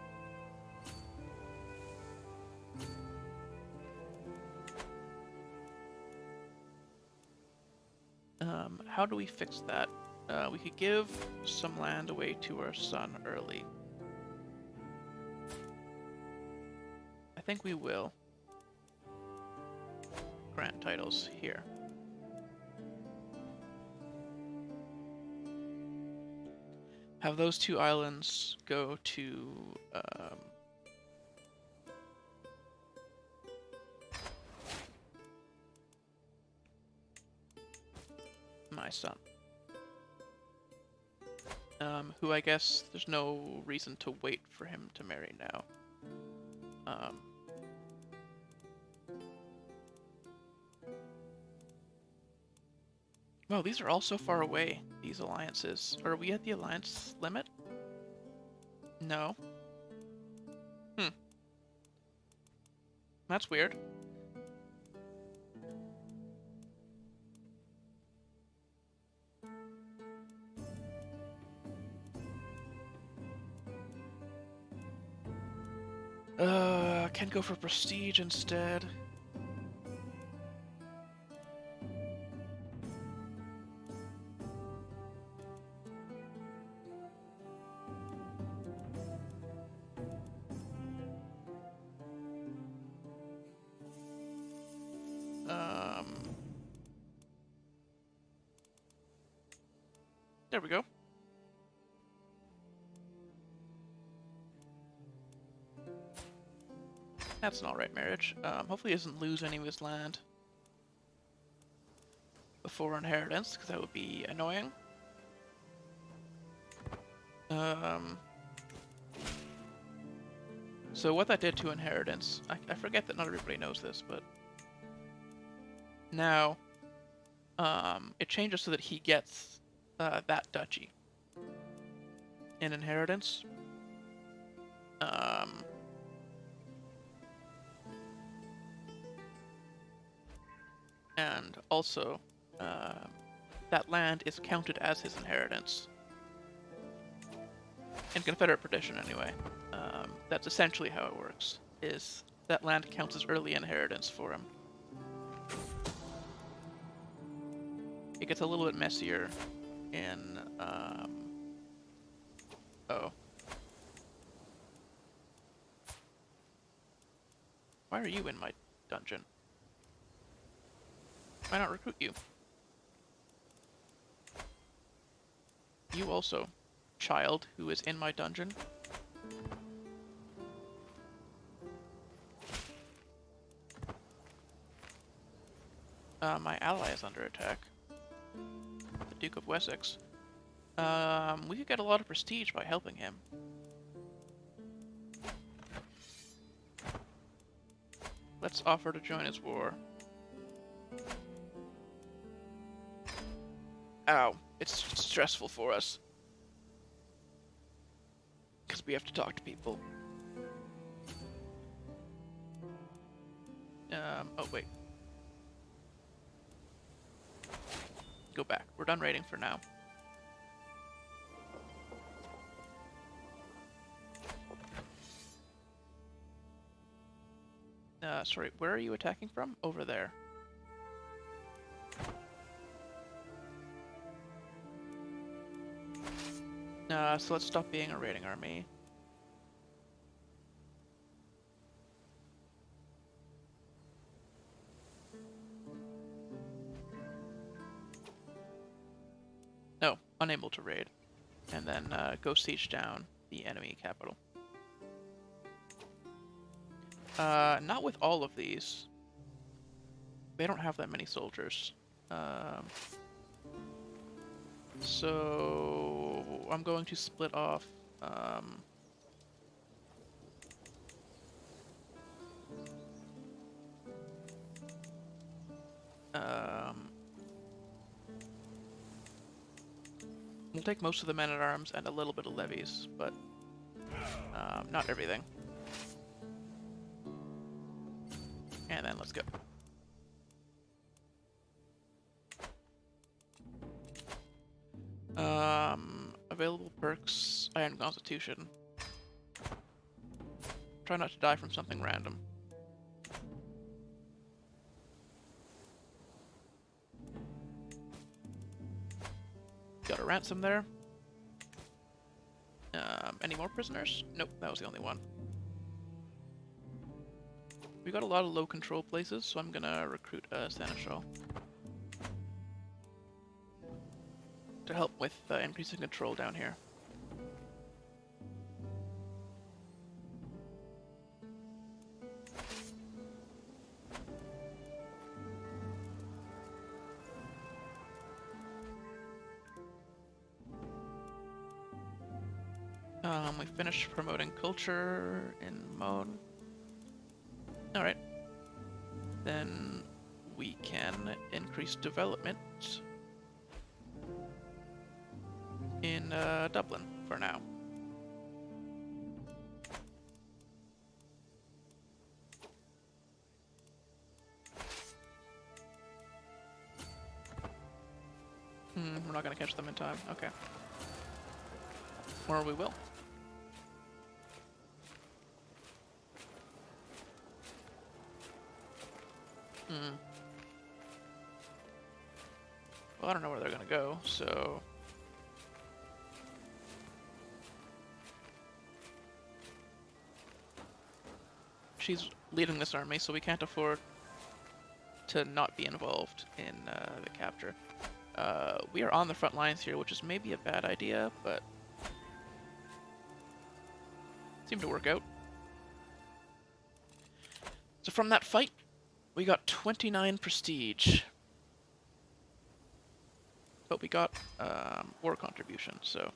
Speaker 1: How do we fix that? We could give some land away to our son early. I think we will. Grant titles here. Have those two islands go to my son. Who I guess there's no reason to wait for him to marry now. Well, these are all so far away, these alliances. Are we at the alliance limit? No. That's weird. Can go for prestige instead. There we go. That's an alright marriage. Hopefully he doesn't lose any of his land before inheritance, because that would be annoying. So what that did to inheritance, I forget that not everybody knows this, but now it changes so that he gets that duchy in inheritance. And also, that land is counted as his inheritance. In Confederate tradition, anyway. That's essentially how it works, is that land counts as early inheritance for him. It gets a little bit messier in, oh. Why are you in my dungeon? Why not recruit you? You also, child who is in my dungeon. My ally is under attack. The Duke of Wessex. We could get a lot of prestige by helping him. Let's offer to join his war. Ow, it's stressful for us. Because we have to talk to people. Oh wait. Go back. We're done raiding for now. Sorry, where are you attacking from? Over there. So let's stop being a raiding army. No, unable to raid. And then go siege down the enemy capital. Not with all of these. They don't have that many soldiers. So I'm going to split off we'll take most of the men-at-arms and a little bit of levies, but not everything. And then let's go. Available perks, Iron Constitution. Try not to die from something random. Got a ransom there. Any more prisoners? Nope, that was the only one. We got a lot of low control places, so I'm gonna recruit a seneschal to help with increasing control down here. We finished promoting culture in Mon. Alright. Then we can increase development in Dublin for now. We're not gonna catch them in time. Okay. Or we will. Well, I don't know where they're gonna go, so... She's leading this army, so we can't afford to not be involved in the capture. We are on the front lines here, which is maybe a bad idea, but... seemed to work out. So from that fight, we got 29 prestige. But we got war contribution, so...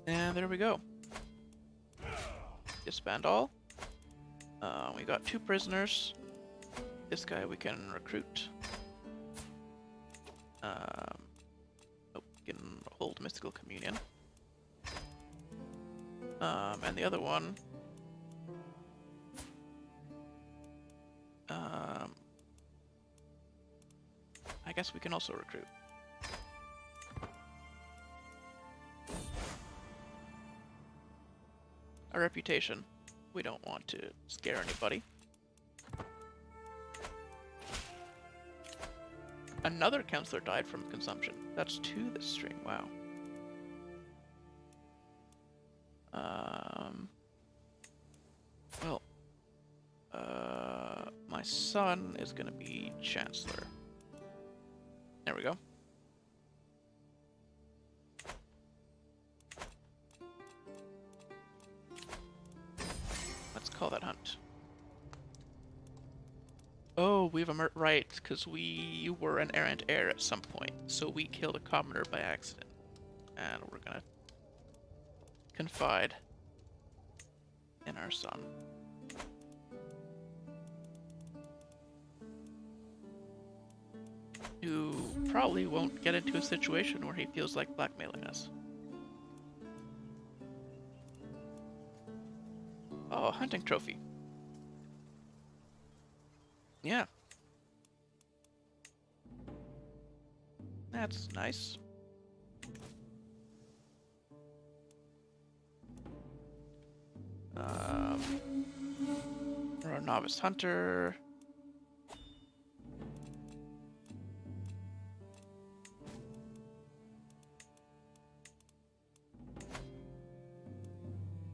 Speaker 1: And there we go. Disband all. We got 2 prisoners. This guy we can recruit. We can hold mystical communion. And the other one. I guess we can also recruit. A reputation. We don't want to scare anybody. Another counselor died from consumption. That's 2 this stream. Wow. Well, my son is gonna be chancellor. There we go. Let's call that hunt. Oh, we have a right, because we were an errant heir at some point, so we killed a commoner by accident. And we're gonna confide in our son. Who probably won't get into a situation where he feels like blackmailing us. Oh, hunting trophy. Yeah. That's nice. We're a novice hunter.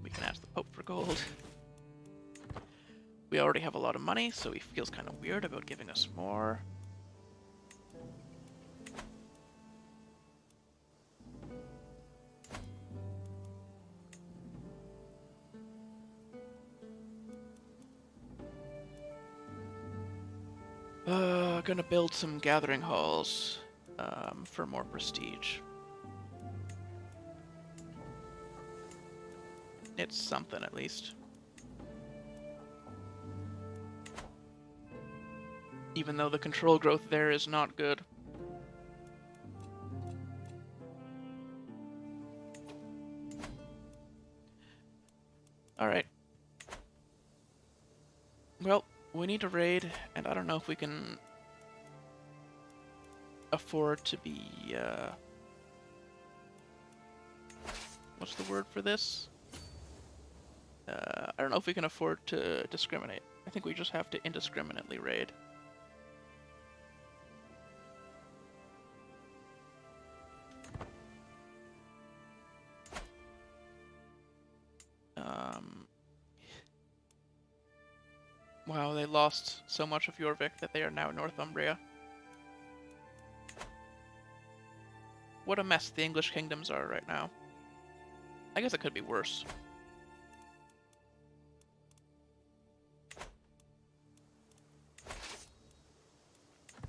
Speaker 1: We can ask the Pope for gold. We already have a lot of money, so he feels kind of weird about giving us more. Gonna build some gathering halls for more prestige. It's something at least. Even though the control growth there is not good. Alright. Well, we need to raid, and I don't know if we can afford to be, what's the word for this? I don't know if we can afford to discriminate. I think we just have to indiscriminately raid. Wow, they lost so much of Jorvik that they are now Northumbria. What a mess the English kingdoms are right now. I guess it could be worse.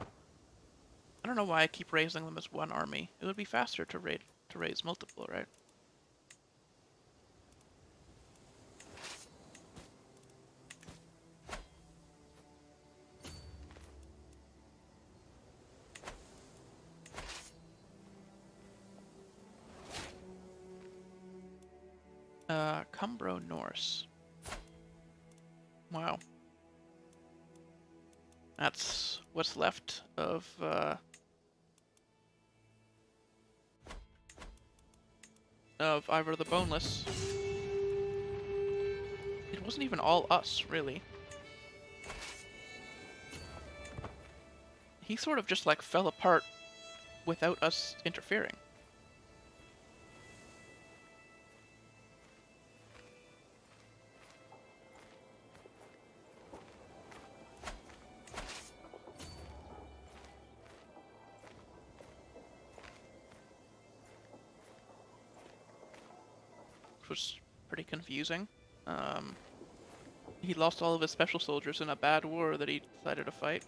Speaker 1: I don't know why I keep raising them as one army. It would be faster to raise multiple, right? Cumbro-Norse. Wow. That's what's left of, Ivar the Boneless. It wasn't even all us, really. He sort of just, like, fell apart without us interfering. Was pretty confusing. He lost all of his special soldiers in a bad war that he decided to fight.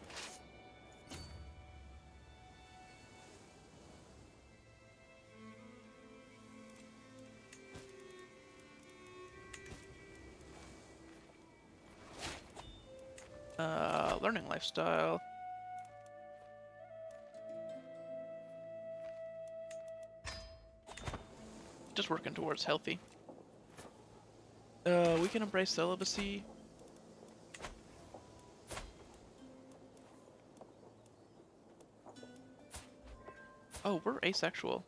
Speaker 1: learning lifestyle. Just working towards healthy. We can embrace celibacy. Oh, we're asexual.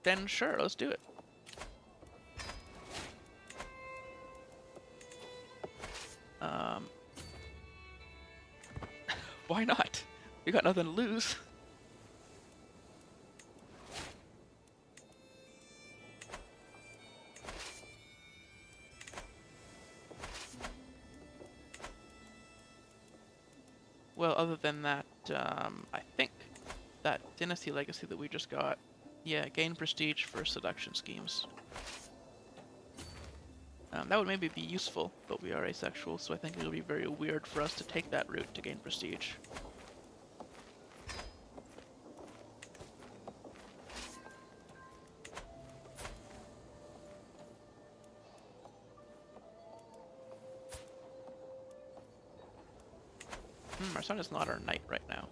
Speaker 1: Then sure, let's do it. Why not? We got nothing to lose. Well, other than that, I think that dynasty legacy that we just got, yeah, gain prestige for seduction schemes. That would maybe be useful, but we are asexual, so I think it'll be very weird for us to take that route to gain prestige. Our son is not our knight right now.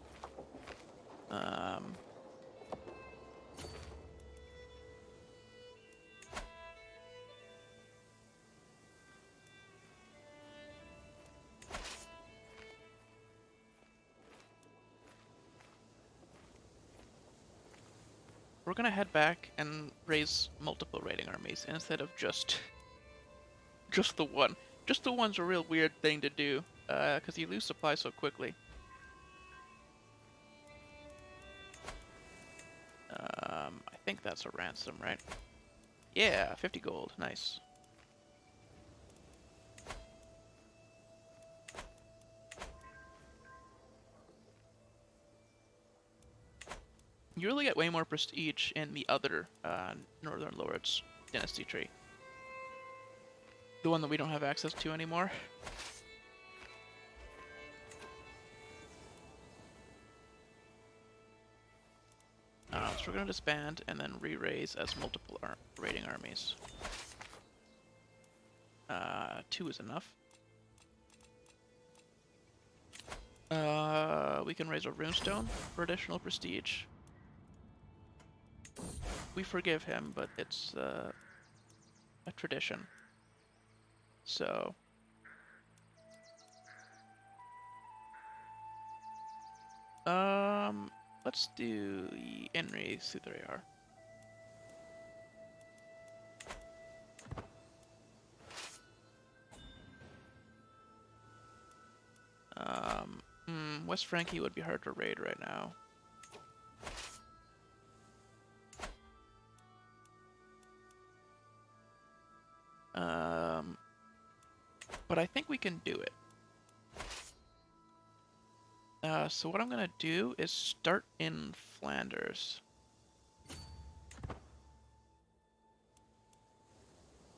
Speaker 1: We're gonna head back and raise multiple raiding armies instead of just the one. Just the one's a real weird thing to do, because you lose supply so quickly. I think that's a ransom, right? Yeah, 50 gold. Nice. You really get way more prestige in the other Northern Lords dynasty tree. The one that we don't have access to anymore. So we're going to disband and then re-raise as multiple raiding armies. 2 is enough. We can raise a runestone for additional prestige. We forgive him, but it's a tradition. So... let's do the Enri Suthrayar. West Frankie would be hard to raid right now. But I think we can do it. So what I'm gonna do is start in Flanders.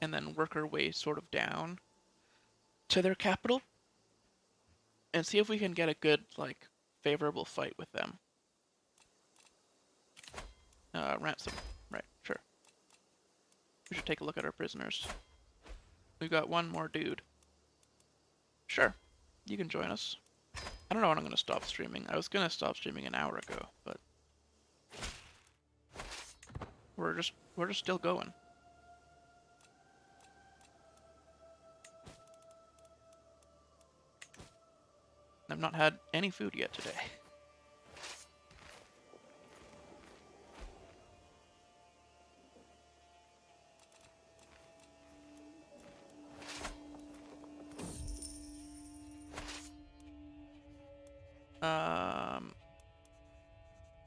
Speaker 1: And then work our way sort of down to their capital. And see if we can get a good, like, favorable fight with them. Ransom. Right, sure. We should take a look at our prisoners. We've got one more dude. Sure, you can join us. I don't know when I'm gonna stop streaming. I was gonna stop streaming an hour ago, but we're just still going. I've not had any food yet today.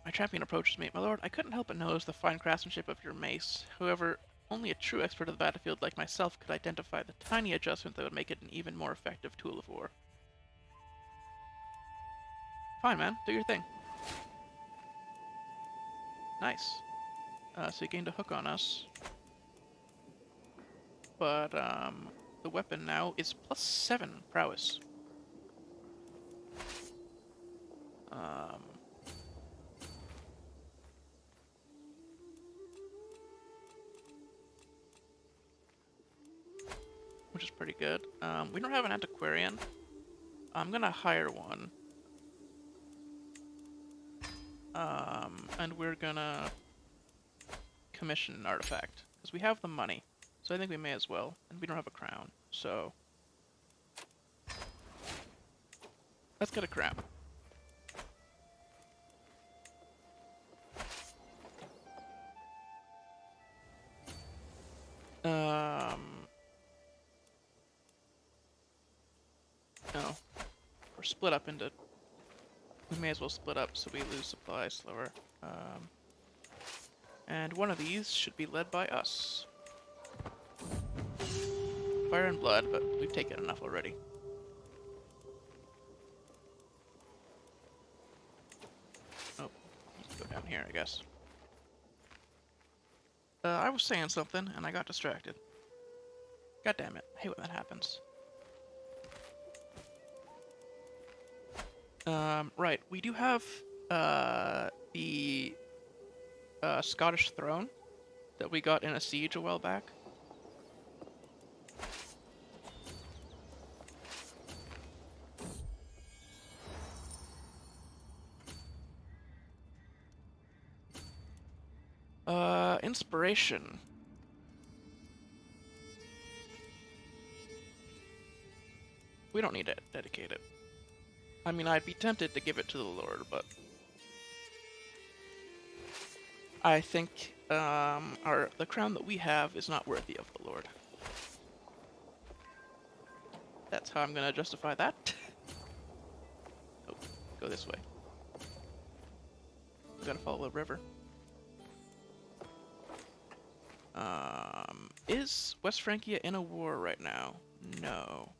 Speaker 1: My champion approaches me. My lord, I couldn't help but notice the fine craftsmanship of your mace. However, only a true expert of the battlefield like myself could identify the tiny adjustment that would make it an even more effective tool of war. Fine, man. Do your thing. Nice. So you gained a hook on us. But, the weapon now is +7 prowess. Which is pretty good. We don't have an antiquarian. I'm gonna hire one. And we're gonna commission an artifact. Because we have the money. So I think we may as well. And we don't have a crown. So let's get a crown. No. We're split up into... We may as well split up so we lose supplies slower. And one of these should be led by us. Fire and blood, but we've taken enough already. Oh, let's go down here, I guess. I was saying something, and I got distracted. God damn it. I hate when that happens. Right. We do have, the, Scottish throne that we got in a siege a while back. Inspiration. We don't need to dedicate it. I mean, I'd be tempted to give it to the Lord, but... I think, the crown that we have is not worthy of the Lord. That's how I'm gonna justify that. Oh, go this way. We gotta follow the river. Is West Francia in a war right now? No.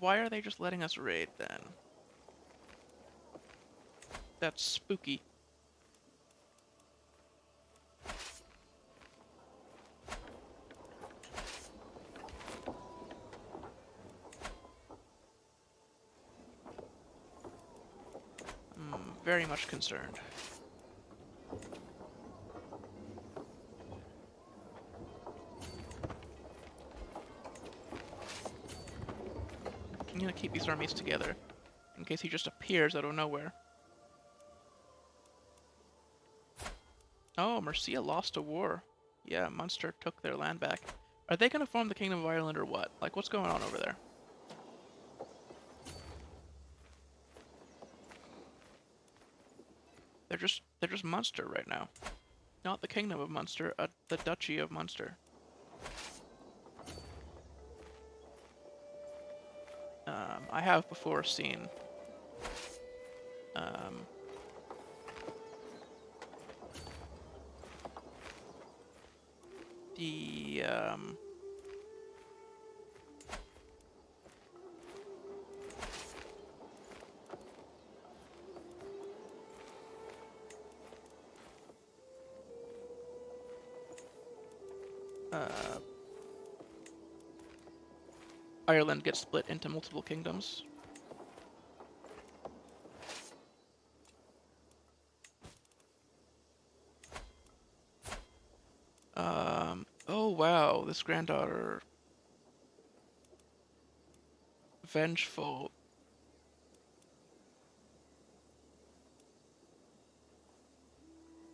Speaker 1: Why are they just letting us raid then? That's spooky. I'm very much concerned. I'm gonna keep these armies together, in case he just appears out of nowhere. Oh, Mercia lost a war. Yeah, Munster took their land back. Are they gonna form the Kingdom of Ireland or what? Like, what's going on over there? They're just Munster right now. Not the Kingdom of Munster, the Duchy of Munster. I have before seen the Ireland gets split into multiple kingdoms. Oh wow, this granddaughter... Vengeful.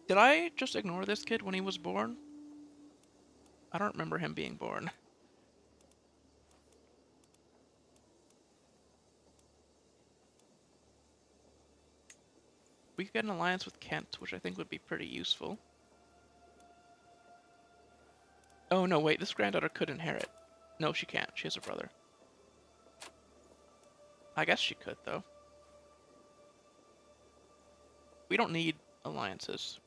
Speaker 1: Did I just ignore this kid when he was born? I don't remember him being born. We could get an alliance with Kent, which I think would be pretty useful. Oh no, wait, this granddaughter could inherit. No, she can't. She has a brother. I guess she could, though. We don't need alliances.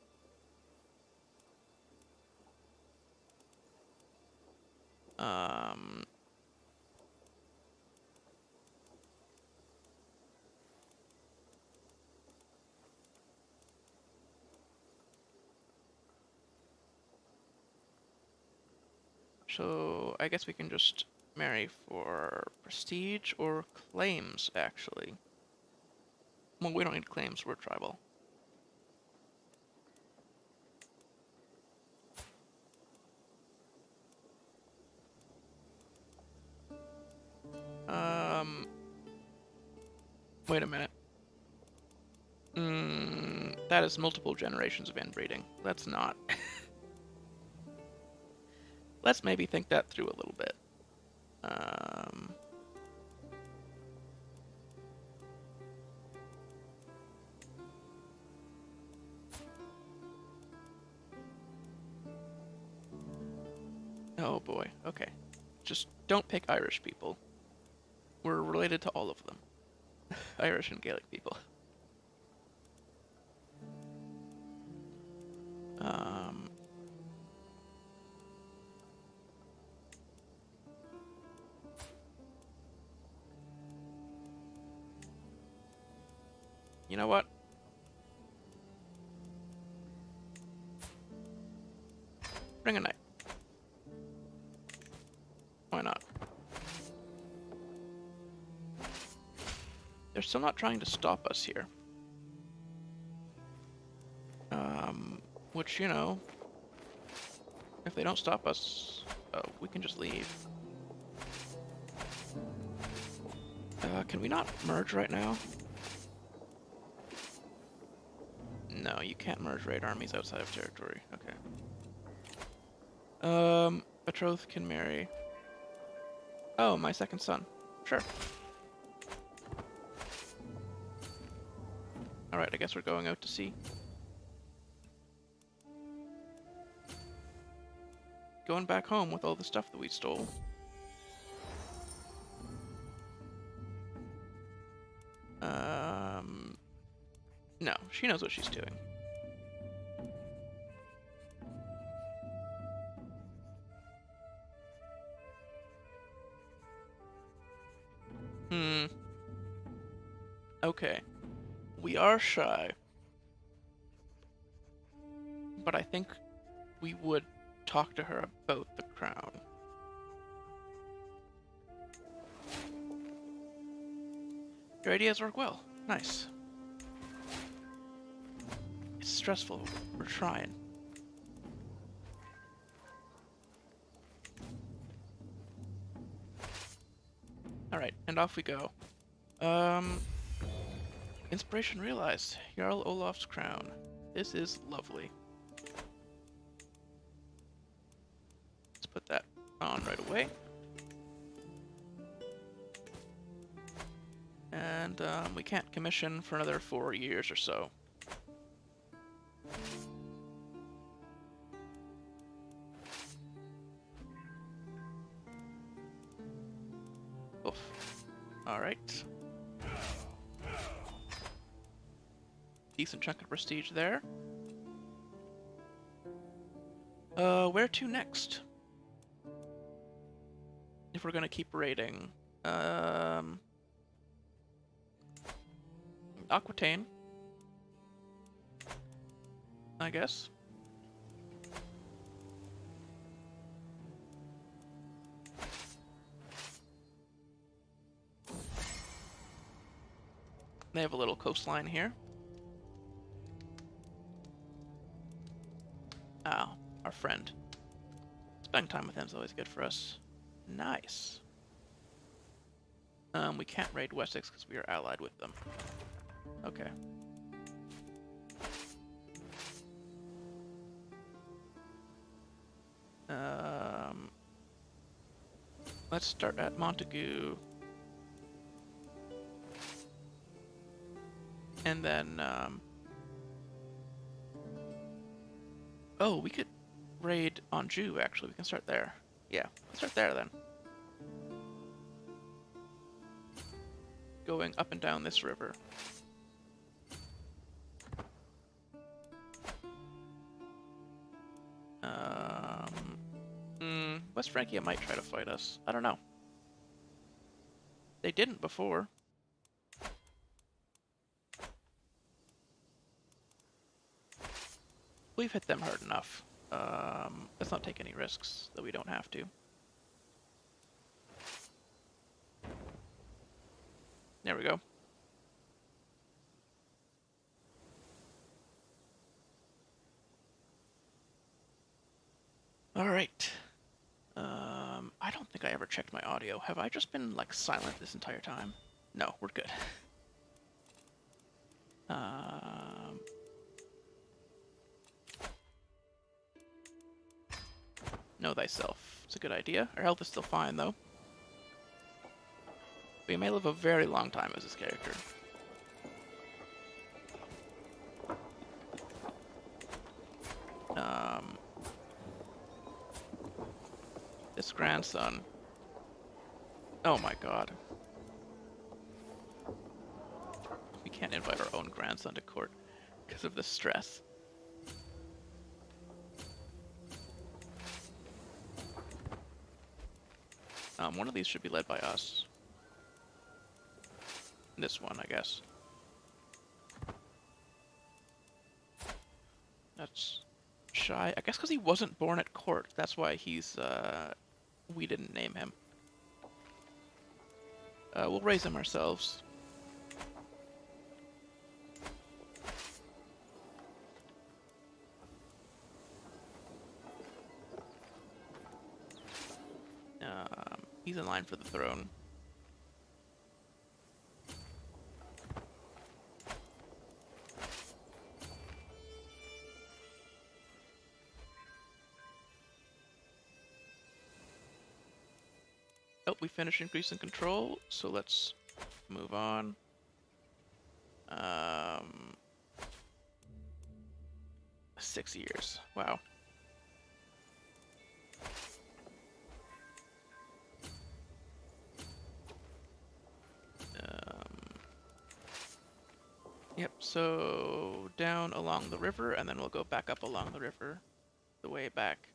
Speaker 1: So I guess we can just marry for prestige or claims, actually. Well, we don't need claims, we're tribal. Wait a minute. That is multiple generations of inbreeding. Let's not. Let's maybe think that through a little bit. Oh boy, okay. Just don't pick Irish people. We're related to all of them. Irish and Gaelic people. You know what? Bring a knight. Why not? They're still not trying to stop us here. Which, you know, if they don't stop us, we can just leave. Can we not merge right now? No, you can't merge raid armies outside of territory. Okay. Betrothed can marry. Oh, my second son. Sure. Alright, I guess we're going out to sea. Going back home with all the stuff that we stole. No, she knows what she's doing. Okay. We are shy. But I think we would talk to her about the crown. Your ideas work well. Nice. It's stressful. We're trying. Alright, and off we go. Inspiration realized. Jarl Olaf's crown. This is lovely. Let's put that on right away. And we can't commission for another 4 years or so. Oof. Alright. Decent chunk of prestige there. Where to next? If we're gonna keep raiding. Aquitaine, I guess. They have a little coastline here. Oh, our friend. Spending time with him is always good for us. Nice. We can't raid Wessex because we are allied with them. Okay. Let's start at Montague. And then, oh, we could raid Anjou, actually. We can start there. Yeah, let's start there then. Going up and down this river. West Francia might try to fight us. I don't know. They didn't before. We've hit them hard enough. Let's not take any risks that we don't have to. There we go. Alright. I don't think I ever checked my audio. Have I just been, like, silent this entire time? No, we're good. Um, know thyself. It's a good idea. Our health is still fine, though. We may live a very long time as this character. This grandson. Oh my god. We can't invite our own grandson to court because of the stress. One of these should be led by us. This one, I guess. That's shy. I guess because he wasn't born at court. That's why he's, we didn't name him. We'll raise him ourselves. He's in line for the throne. Oh, we finished increasing control, so let's move on. 6 years. Wow. Yep, so down along the river, and then we'll go back up along the river the way back.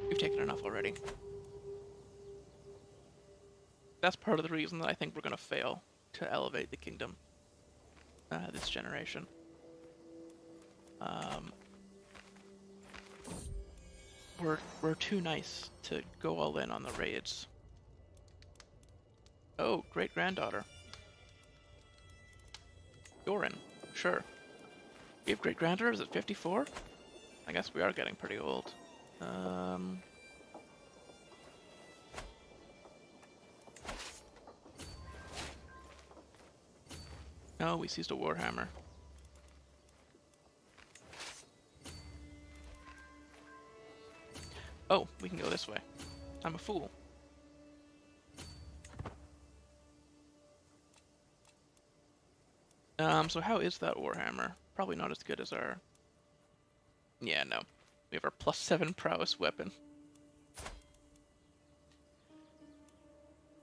Speaker 1: We've taken enough already. That's part of the reason that I think we're going to fail to elevate the kingdom this generation. We're too nice to go all in on the raids. Oh, great-granddaughter. Doran, sure. We have great-granddaughter? Is it 54? I guess we are getting pretty old. Oh, we seized a warhammer. Oh, we can go this way. I'm a fool. So how is that warhammer? Probably not as good as our... Yeah, no. We have our +7 prowess weapon.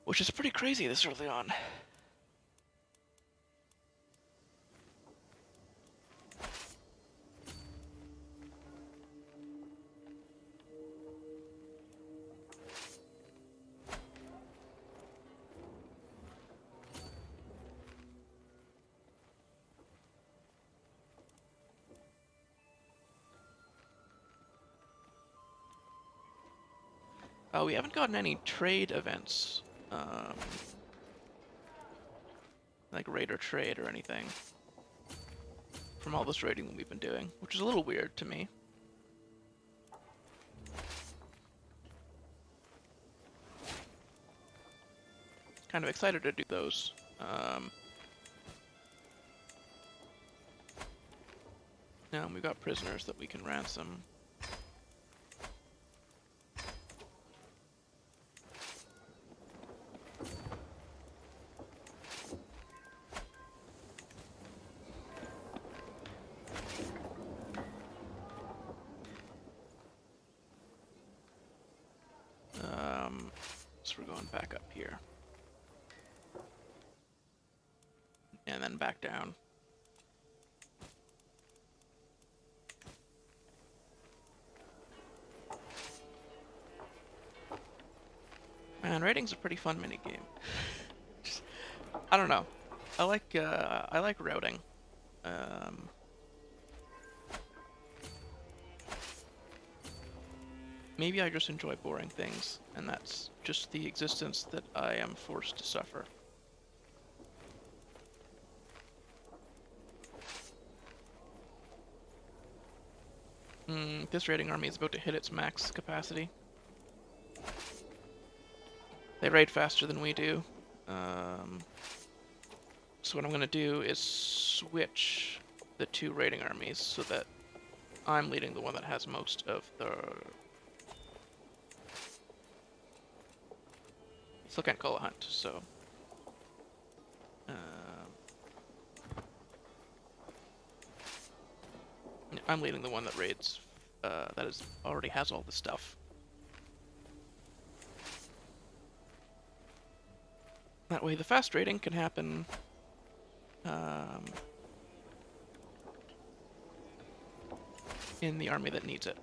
Speaker 1: Which is pretty crazy this early on. We haven't gotten any trade events, like raid or trade or anything, from all this raiding that we've been doing, which is a little weird to me. Kind of excited to do those. Now we've got prisoners that we can ransom. So we're going back up here. And then back down. Man, raiding's a pretty fun minigame. Just, I don't know. I like routing. Maybe I just enjoy boring things, and that's just the existence that I am forced to suffer. This raiding army is about to hit its max capacity. They raid faster than we do. So what I'm going to do is switch the two raiding armies so that I'm leading the one that has most of the... Still can't call a hunt, so... I'm leading the one that raids, already has all the stuff. That way the fast raiding can happen in the army that needs it.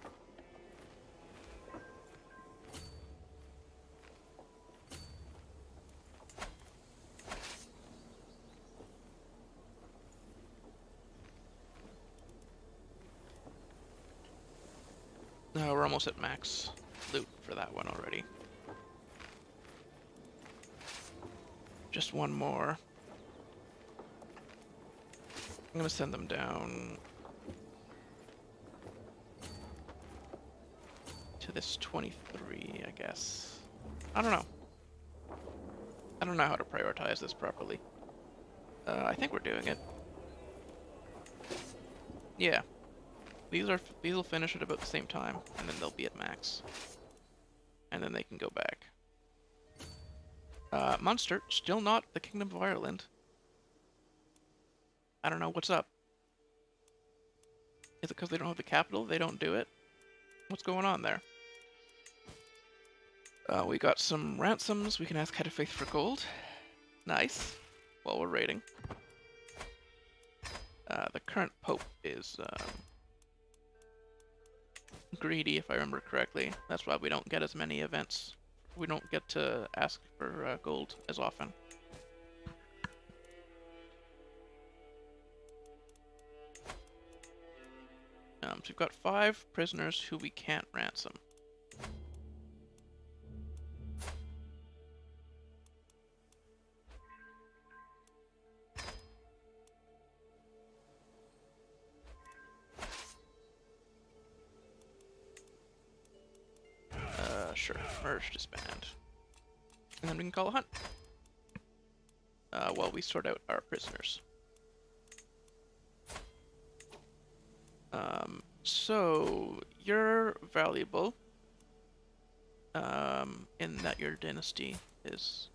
Speaker 1: We're almost at max loot for that one already. Just one more. I'm gonna send them down to this 23, I guess. I don't know. I don't know how to prioritize this properly. I think we're doing it. Yeah. These will finish at about the same time, and then they'll be at max. And then they can go back. Munster, still not the Kingdom of Ireland. I don't know what's up. Is it because they don't have the capital? They don't do it? What's going on there? We got some ransoms. We can ask Head of Faith for gold. Nice. While we're raiding. The current Pope is greedy, if I remember correctly. That's why we don't get as many events. We don't get to ask for gold as often. So we've got 5 prisoners who we can't ransom. Sure. Merge, disband. And then we can call a hunt. While we sort out our prisoners. So, you're valuable. In that your dynasty is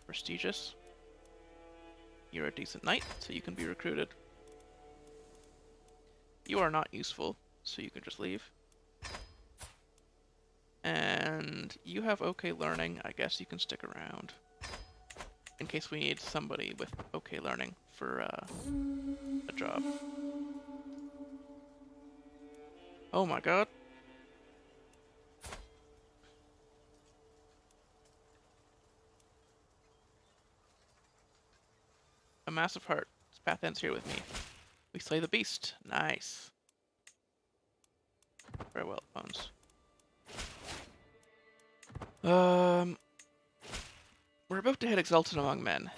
Speaker 1: prestigious. You're a decent knight, so you can be recruited. You are not useful, so you can just leave. And you have okay learning. I guess you can stick around. In case we need somebody with okay learning for a job. Oh my god. A massive heart. Its path ends here with me. We slay the beast. Nice. Very well, Bones. We're about to hit Exalted Among Men,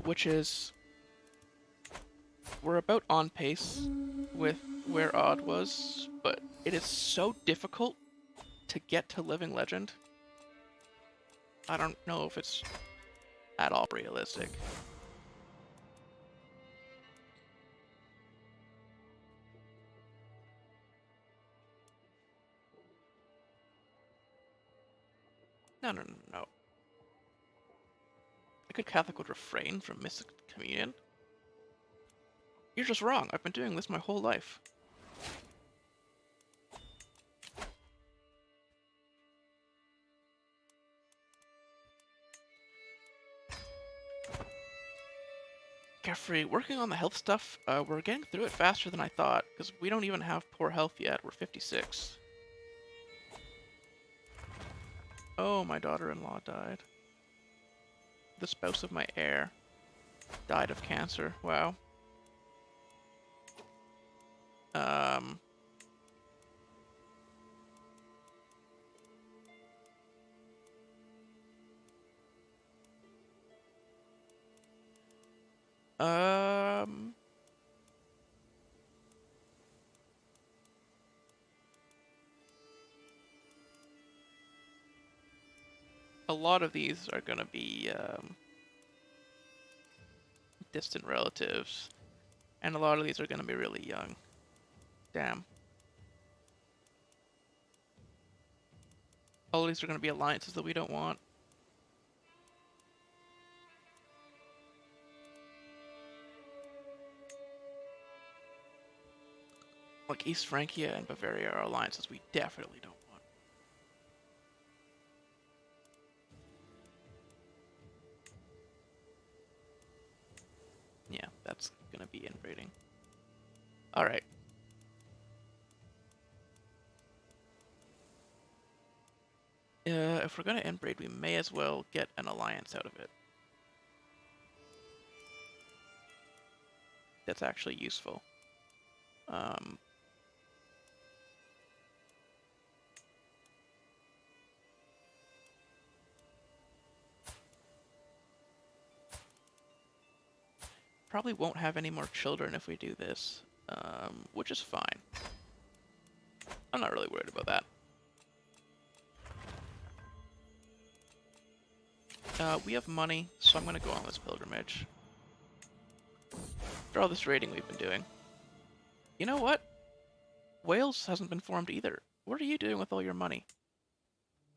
Speaker 1: which is... We're about on pace with where Aud was, but it is so difficult to get to Living Legend. I don't know if it's at all realistic. No. A good Catholic would refrain from missing communion. You're just wrong. I've been doing this my whole life. Carefree, working on the health stuff, we're getting through it faster than I thought, because we don't even have poor health yet. We're 56. Oh, my daughter-in-law died. The spouse of my heir died of cancer. Wow. a lot of these are going to be distant relatives, and a lot of these are going to be really young. Damn. All of these are going to be alliances that we don't want. Like East Francia and Bavaria are alliances we definitely don't want. Yeah, that's gonna be inbreeding. Alright. If we're gonna inbreed, we may as well get an alliance out of it. That's actually useful. Probably won't have any more children if we do this, which is fine. I'm not really worried about that. We have money, so I'm going to go on this pilgrimage. After all this raiding we've been doing. You know what? Wales hasn't been formed either. What are you doing with all your money?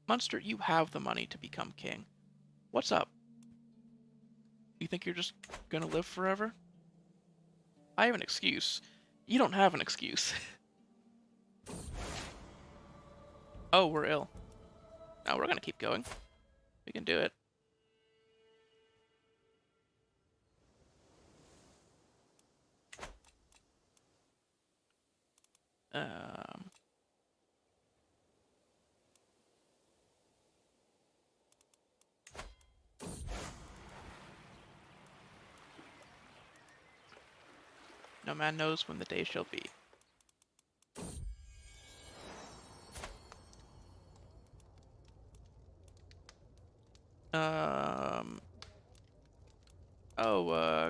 Speaker 1: Munster, you have the money to become king. What's up? You think you're just gonna live forever? I have an excuse. You don't have an excuse. Oh, we're ill. No, we're gonna keep going. We can do it. No man knows when the day shall be.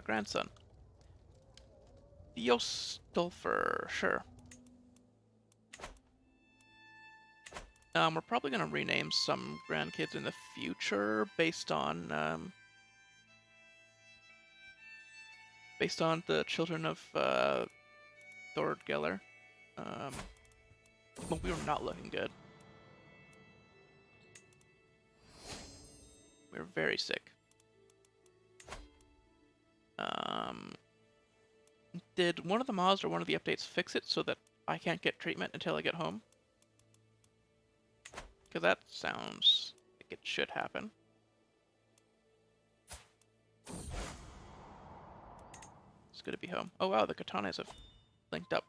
Speaker 1: Grandson. Theostolfer, sure. We're probably gonna rename some grandkids in the future based on the children of Thord Geller. But we were not looking good. We were very sick. Did one of the mods or one of the updates fix it so that I can't get treatment until I get home? Because that sounds like it should happen. It's good to be home. Oh wow, the katanas have linked up.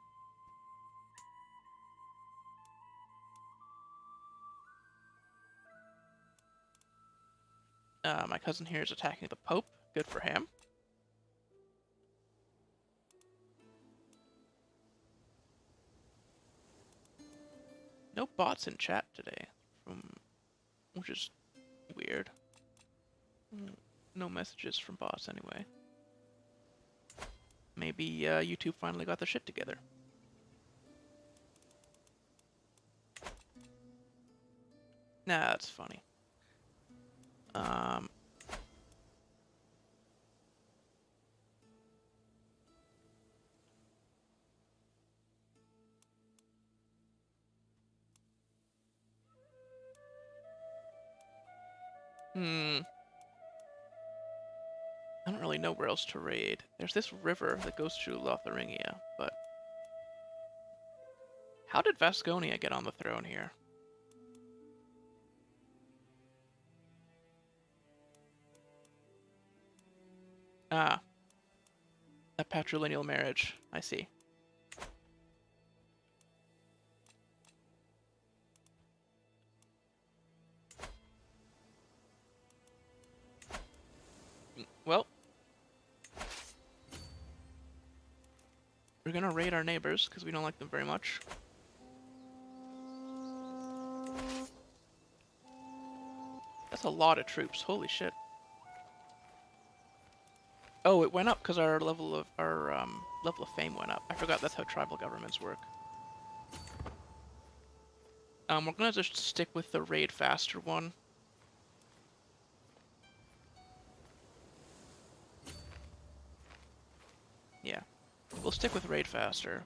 Speaker 1: My cousin here is attacking the Pope. Good for him. No bots in chat today, which is weird. No messages from bots anyway. Maybe YouTube finally got their shit together. Nah, that's funny. I don't really know where else to raid. There's this river that goes through Lotharingia, but... How did Vasconia get on the throne here? Ah. A patrilineal marriage. I see. Well, we're gonna raid our neighbors because we don't like them very much. That's a lot of troops. Holy shit. Oh, it went up because our level of fame went up. I forgot that's how tribal governments work. We're gonna just stick with the raid faster one. Yeah. We'll stick with raid faster.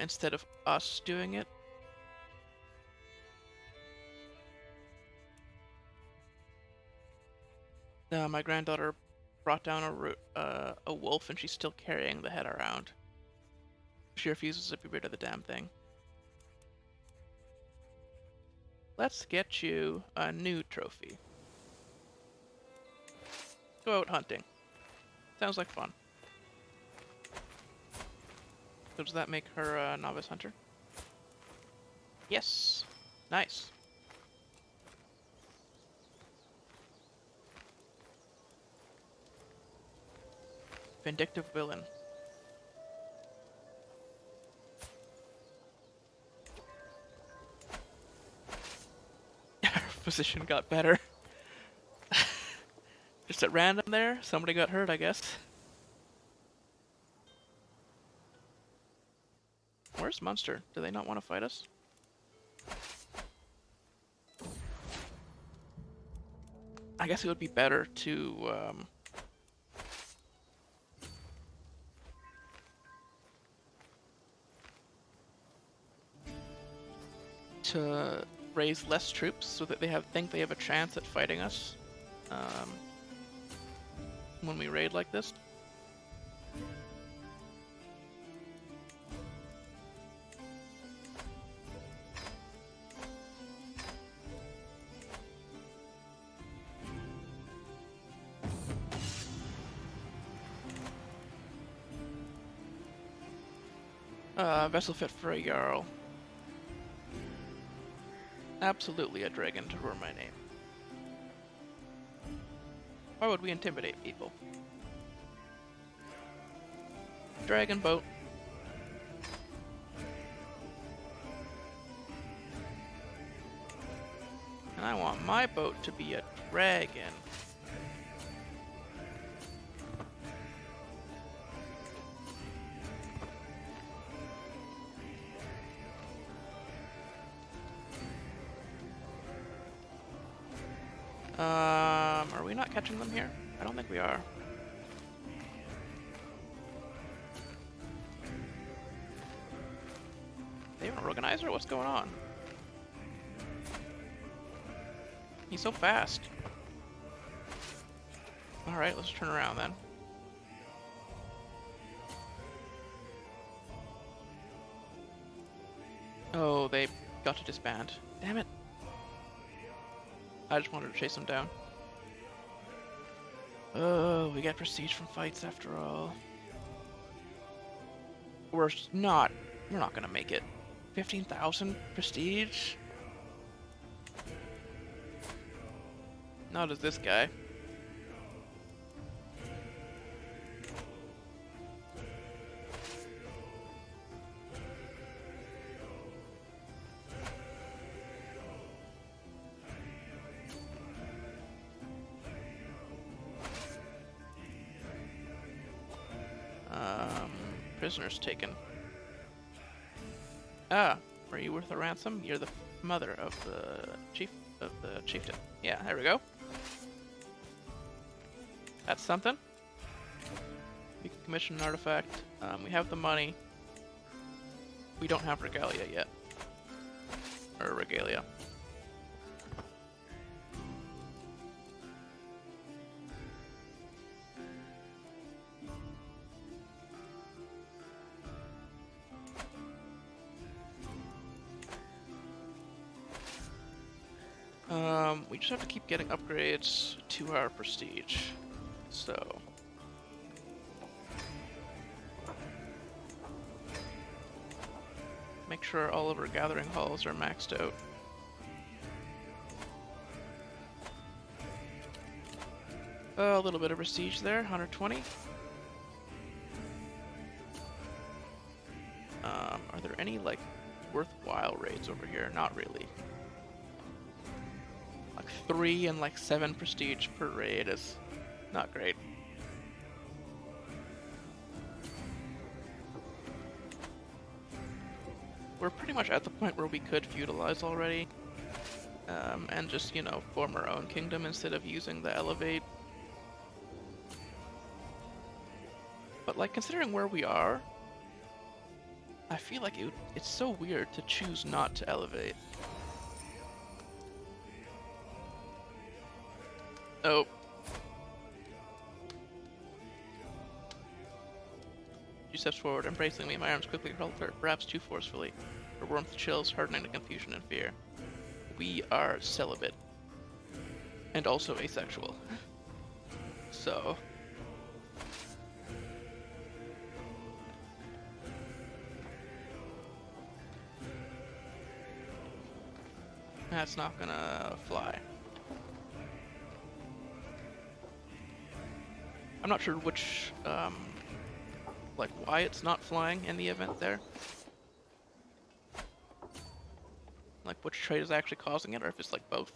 Speaker 1: Instead of us doing it. My granddaughter brought down a wolf, and she's still carrying the head around. She refuses to be rid of the damn thing. Let's get you a new trophy. Go out hunting. Sounds like fun. So does that make her a novice hunter? Yes. Nice. Vindictive villain. Our position got better. Just at random there, somebody got hurt, I guess. Where's Munster? Do they not want to fight us? I guess it would be better to raise less troops so that they think they have a chance at fighting us when we raid like this. Vessel fit for a Jarl. Absolutely a dragon to ruin my name. Why would we intimidate people? Dragon boat. And I want my boat to be a dragon. Are we not catching them here? I don't think we are. They have an organizer? What's going on? He's so fast. Alright, let's turn around then. Oh, they got to disband. Damn it. I just wanted to chase them down. Oh, we get prestige from fights after all. We're not gonna make it. 15,000 prestige? Not as this guy. Prisoners taken. Ah, are you worth a ransom? You're the mother of the chieftain. Yeah, there we go. That's something. We can commission an artifact. We have the money. We don't have regalia yet. Or regalia. We just have to keep getting upgrades to our prestige. So make sure all of our gathering halls are maxed out. A little bit of prestige there, 120. Are there any like worthwhile raids over here? Not really. 3 and 7 prestige per raid is not great. We're pretty much at the point where we could feudalize already. and just, you know, form our own kingdom instead of using the elevate. But, like, considering where we are, I feel like it's so weird to choose not to elevate. Oh. She steps forward, embracing me. My arms quickly curled her, perhaps too forcefully. Her warmth chills, hardening to confusion and fear. We are celibate. And also asexual. So... that's not gonna fly. I'm not sure which, like, why it's not flying in the event there. Like, which trait is actually causing it, or if it's, like, both.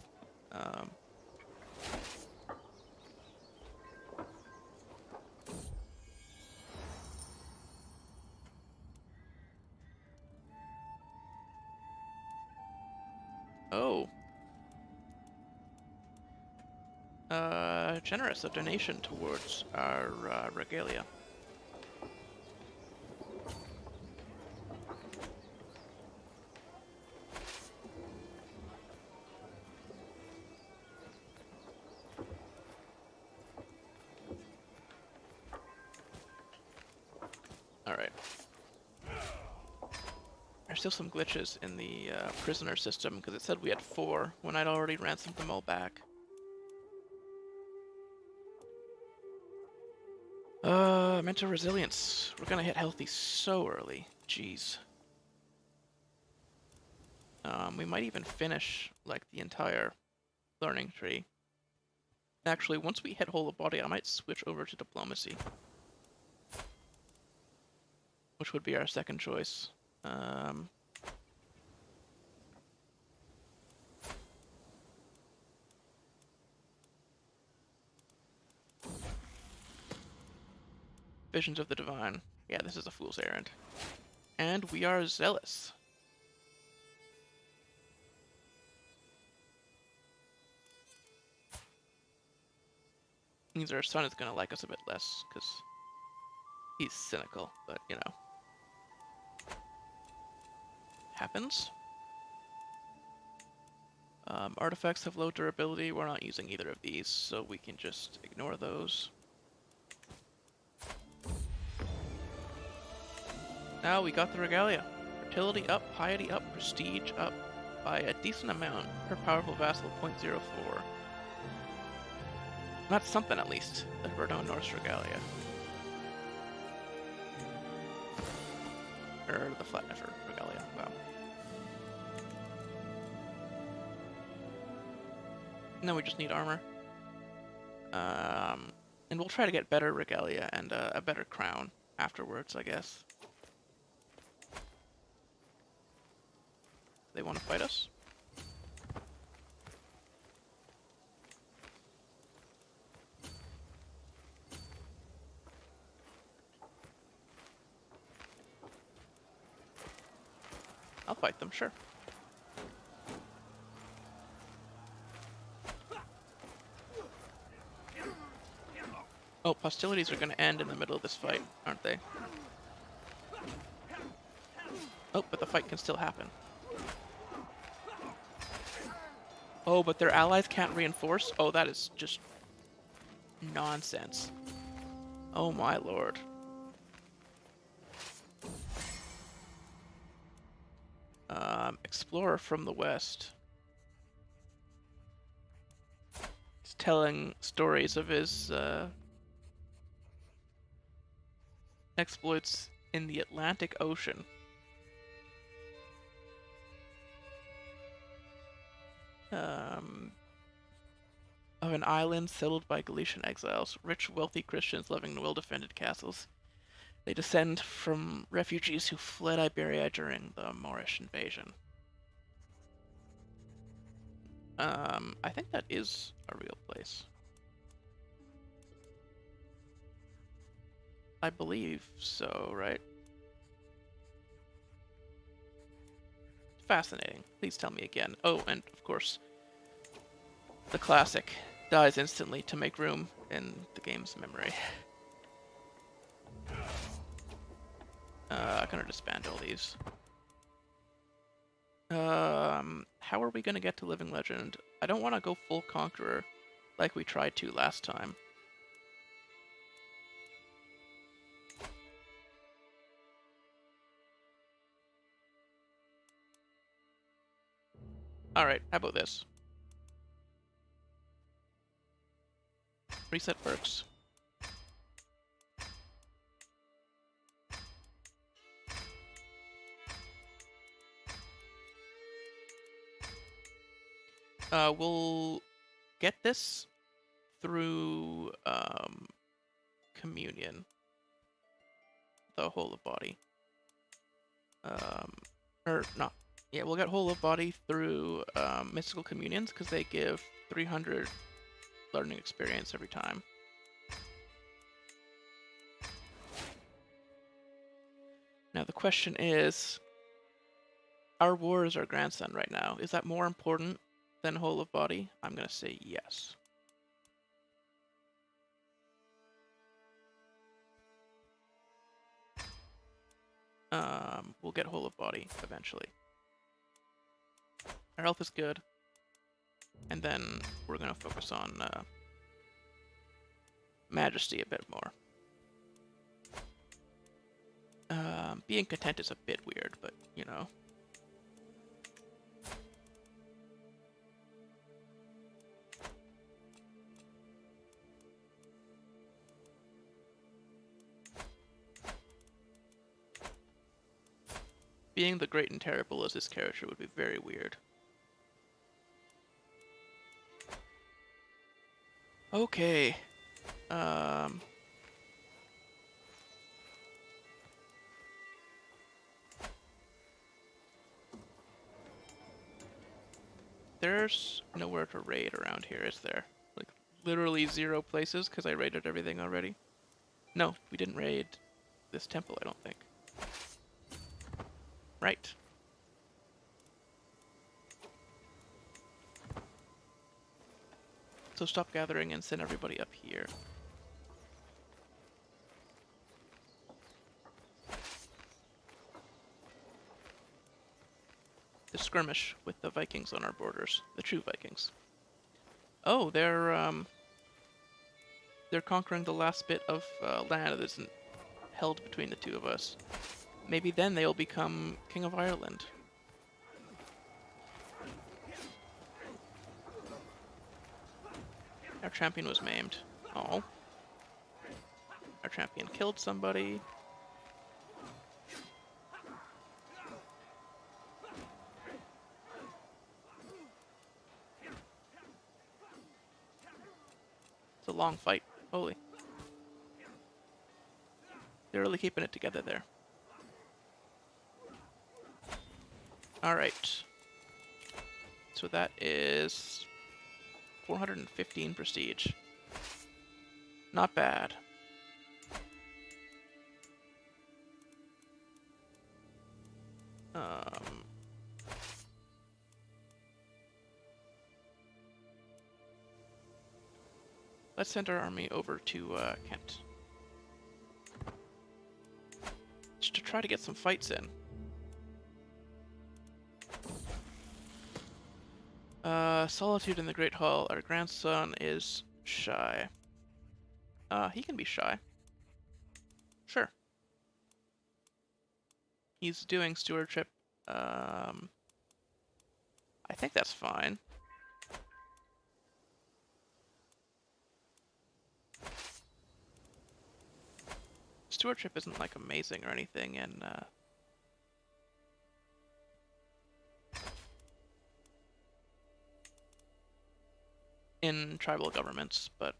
Speaker 1: Oh. Generous, a donation towards our regalia. Alright. There's still some glitches in the prisoner system, because it said we had 4 when I'd already ransomed them all back. Mental resilience. We're gonna hit healthy so early. Jeez. We might even finish, like, the entire learning tree. Actually, once we hit whole of body, I might switch over to diplomacy. Which would be our second choice. Visions of the Divine. Yeah, this is a fool's errand. And we are zealous. Means our son is gonna like us a bit less, because he's cynical, but, you know. Happens. Artifacts have low durability. We're not using either of these, so we can just ignore those. Now we got the regalia. Fertility up, piety up, prestige up by a decent amount per powerful vassal, 0.04. That's something, at least. The Hiberno-Norse regalia. Or the Flat Nefer regalia, wow. Now we just need armor. And we'll try to get better regalia and a better crown afterwards, I guess. They want to fight us? I'll fight them, sure. Oh, hostilities are going to end in the middle of this fight, aren't they? Oh, but the fight can still happen. Oh, but their allies can't reinforce? Oh, that is just nonsense. Oh my lord. Explorer from the west. He's telling stories of his exploits in the Atlantic Ocean. Of an island settled by Galician exiles, rich, wealthy Christians living in well-defended castles. They descend from refugees who fled Iberia during the Moorish invasion. I think that is a real place. I believe so, right? Fascinating. Please tell me again. Oh, and of course, The classic dies instantly to make room in the game's memory. I'm gonna disband all these. How are we gonna get to Living Legend? I don't want to go full Conqueror like we tried to last time. Alright, how about this? Reset perks. We'll get this through communion. The whole of body. Or not. Yeah, we'll get whole of body through mystical communions because they give 300 learning experience every time. Now the question is, our war is our grandson right now. Is that more important than whole of body? I'm gonna say yes. We'll get whole of body eventually. Our health is good. And then we're gonna focus on majesty a bit more. Being content is a bit weird, but you know. Being the great and terrible as this character would be very weird. Okay. There's nowhere to raid around here, is there? Like, literally 0 places, because I raided everything already. No, we didn't raid this temple, I don't think. Right. So stop gathering and send everybody up here. To skirmish with the Vikings on our borders. The true Vikings. Oh, they're conquering the last bit of land that isn't held between the two of us. Maybe then they'll become King of Ireland. Our champion was maimed. Oh. Our champion killed somebody. It's a long fight. Holy. They're really keeping it together there. Alright. So that is 415 prestige. Not bad. Let's send our army over to Kent. Just to try to get some fights in. Solitude in the Great Hall. Our grandson is shy. He can be shy. Sure. He's doing stewardship. I think that's fine. Stewardship isn't like amazing or anything, and in tribal governments, but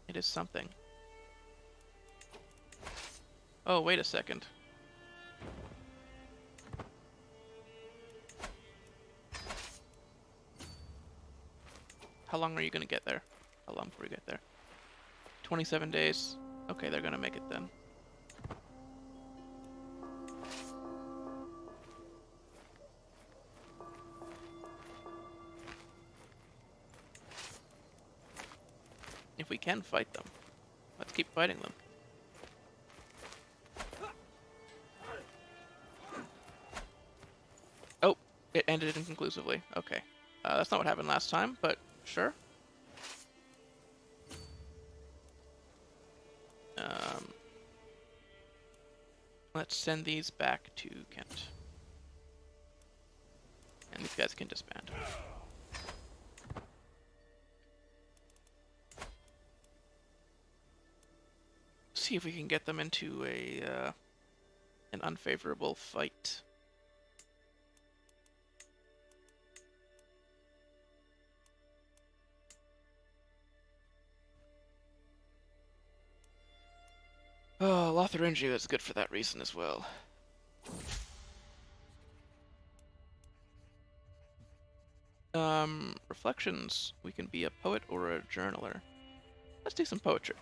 Speaker 1: it is something. Oh, wait a second. How long are you gonna get there? How long before you get there? 27 days. Okay, they're gonna make it then. if we can fight them, let's keep fighting them. Oh, it ended inconclusively. Okay. That's not what happened last time, but sure. Let's send these back to Kent. And these guys can disband. See if we can get them into an unfavorable fight. Oh, Lotharingia is good for that reason as well. Reflections. We can be a poet or a journaler. Let's do some poetry.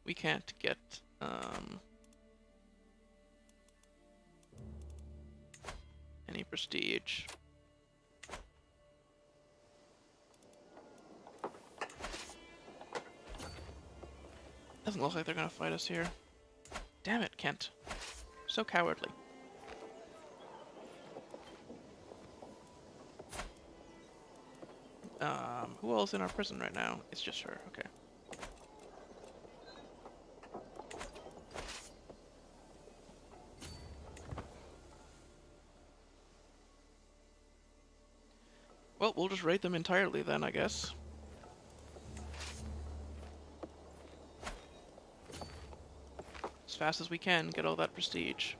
Speaker 1: We can't get, any prestige. Doesn't look like they're gonna fight us here. Damn it, Kent. So cowardly. Who else in our prison right now? It's just her, okay. Well, we'll just raid them entirely then, I guess. As fast as we can, get all that prestige.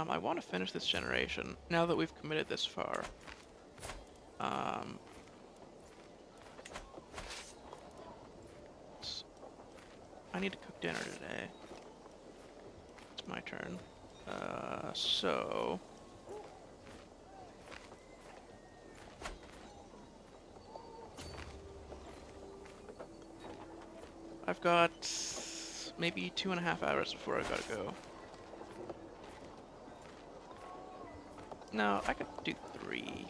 Speaker 1: I want to finish this generation, now that we've committed this far. I need to cook dinner today. It's my turn. So... I've got maybe 2.5 hours before I gotta go. No, I could do 3.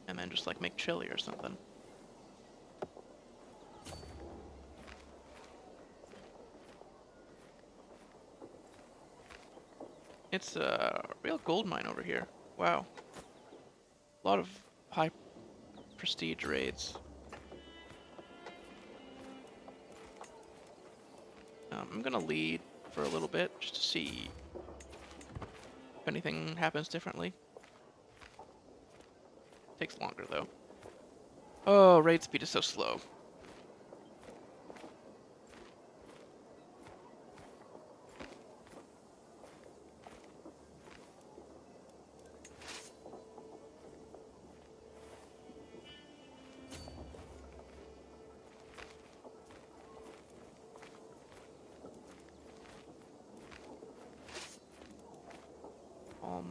Speaker 1: And then just like make chili or something. It's a real gold mine over here. Wow. A lot of high prestige raids. I'm gonna lead for a little bit just to see if anything happens differently. Takes longer though. Oh, raid speed is so slow.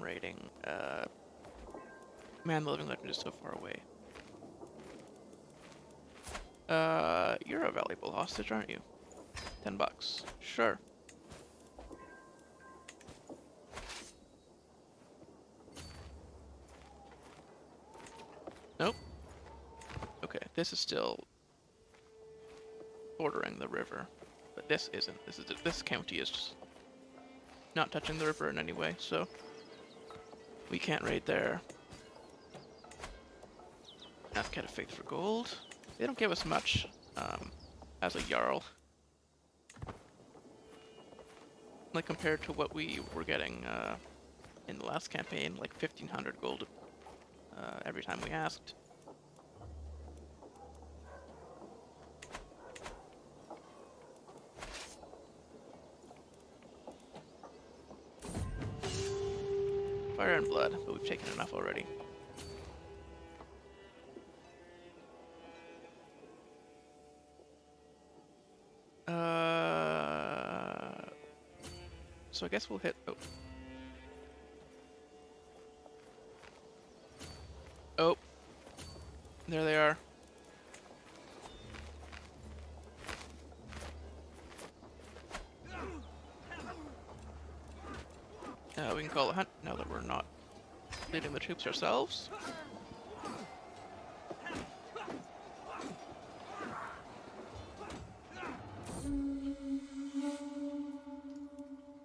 Speaker 1: Rating. Man, the living legend is so far away. You're a valuable hostage, aren't you? $10. Sure. Nope. Okay, this is still bordering the river, but this isn't. This county is just not touching the river in any way, so we can't raid there. Advocate of Faith for gold. They don't give us much as a Jarl. Like compared to what we were getting in the last campaign, like 1,500 gold every time we asked. Bavarian blood, but we've taken enough already. So I guess we'll hit... Oh. Oh. There they are. We can call a hunt now that we're not leading the troops ourselves.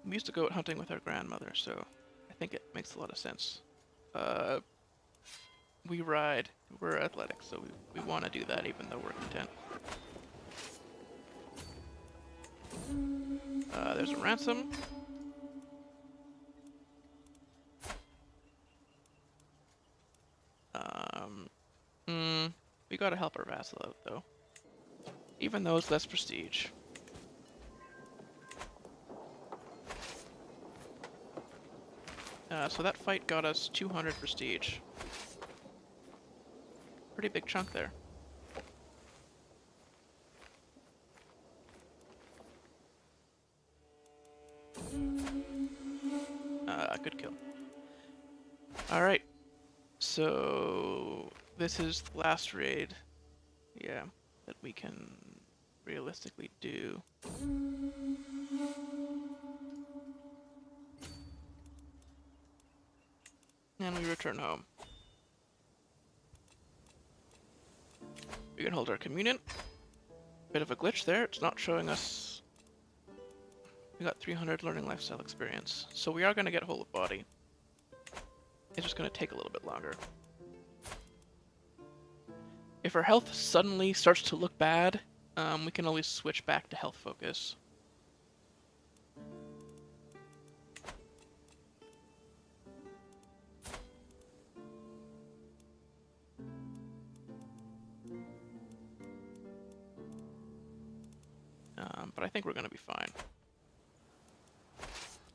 Speaker 1: We used to go out hunting with our grandmother, so I think it makes a lot of sense. We ride. We're athletic, so we want to do that even though we're content. There's a ransom. We gotta help our vassal out, though. Even though it's less prestige. So that fight got us 200 prestige. Pretty big chunk there. Good kill. Alright. So this is the last raid, yeah, that we can realistically do. And we return home. We can hold our communion. Bit of a glitch there, it's not showing us. We got 300 learning lifestyle experience, so we are going to get whole of body. It's just going to take a little bit longer. If our health suddenly starts to look bad, we can always switch back to health focus. But I think we're going to be fine.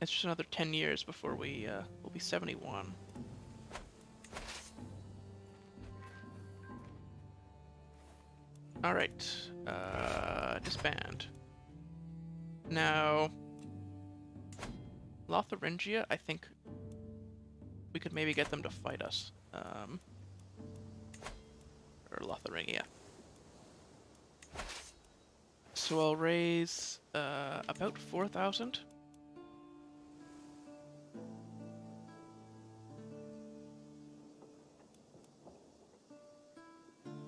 Speaker 1: It's just another 10 years before we'll be 71. Alright, disband. Now, Lotharingia, I think we could maybe get them to fight us. Or Lotharingia. So I'll raise about 4,000.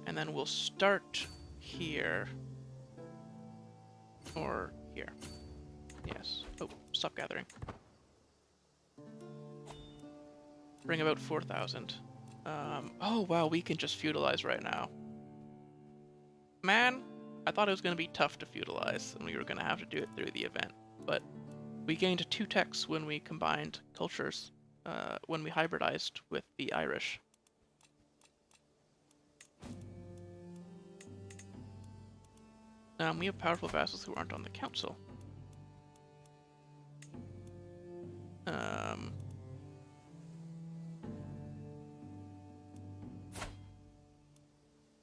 Speaker 1: And then we'll start here. Or here. Yes. Oh, stop gathering. Bring about 4,000. Oh wow, we can just feudalize right now. Man, I thought it was going to be tough to feudalize, and we were going to have to do it through the event. But we gained 2 techs when we combined cultures, when we hybridized with the Irish. We have powerful vassals who aren't on the council.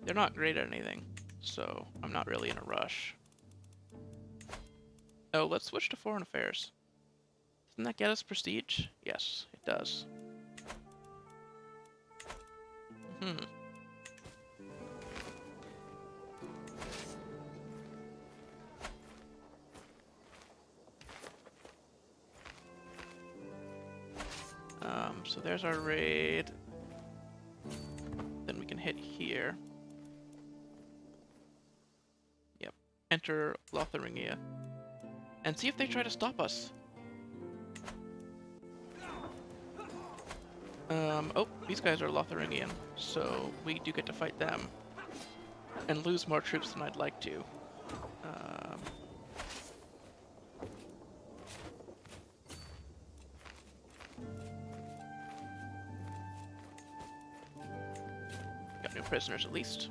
Speaker 1: They're not great at anything, so I'm not really in a rush. Oh, let's switch to foreign affairs. Doesn't that get us prestige? Yes, it does. So there's our raid. Then we can hit here. Yep. Enter Lotharingia. And see if they try to stop us. Oh, these guys are Lotharingian, so we do get to fight them. And lose more troops than I'd like to. Got new prisoners at least.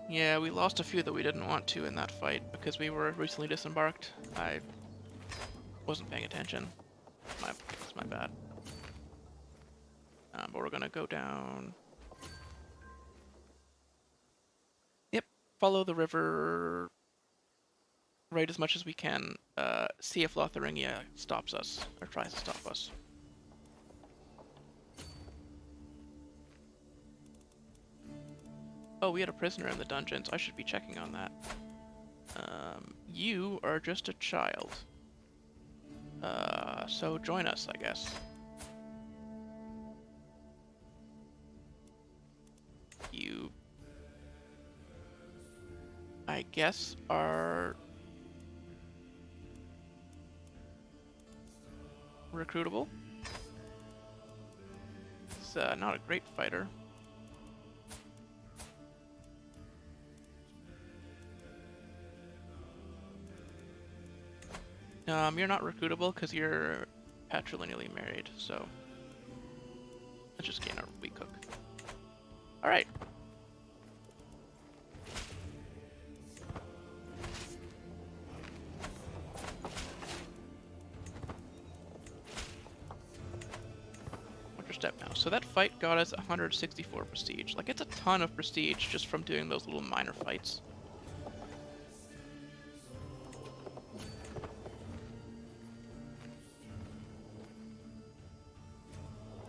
Speaker 1: Yeah, we lost a few that we didn't want to in that fight because we were recently disembarked. Wasn't paying attention. That's my bad. But we're gonna go down. Yep, follow the river right as much as we can. See if Lotharingia stops us, or tries to stop us. Oh, we had a prisoner in the dungeons. I should be checking on that. You are just a child. So join us, I guess. You, I guess, are recruitable. He's not a great fighter. You're not recruitable because you're patrilineally married, so let's just gain our wheat cook. All right. What's your step now? So that fight got us 164 prestige. Like, it's a ton of prestige just from doing those little minor fights.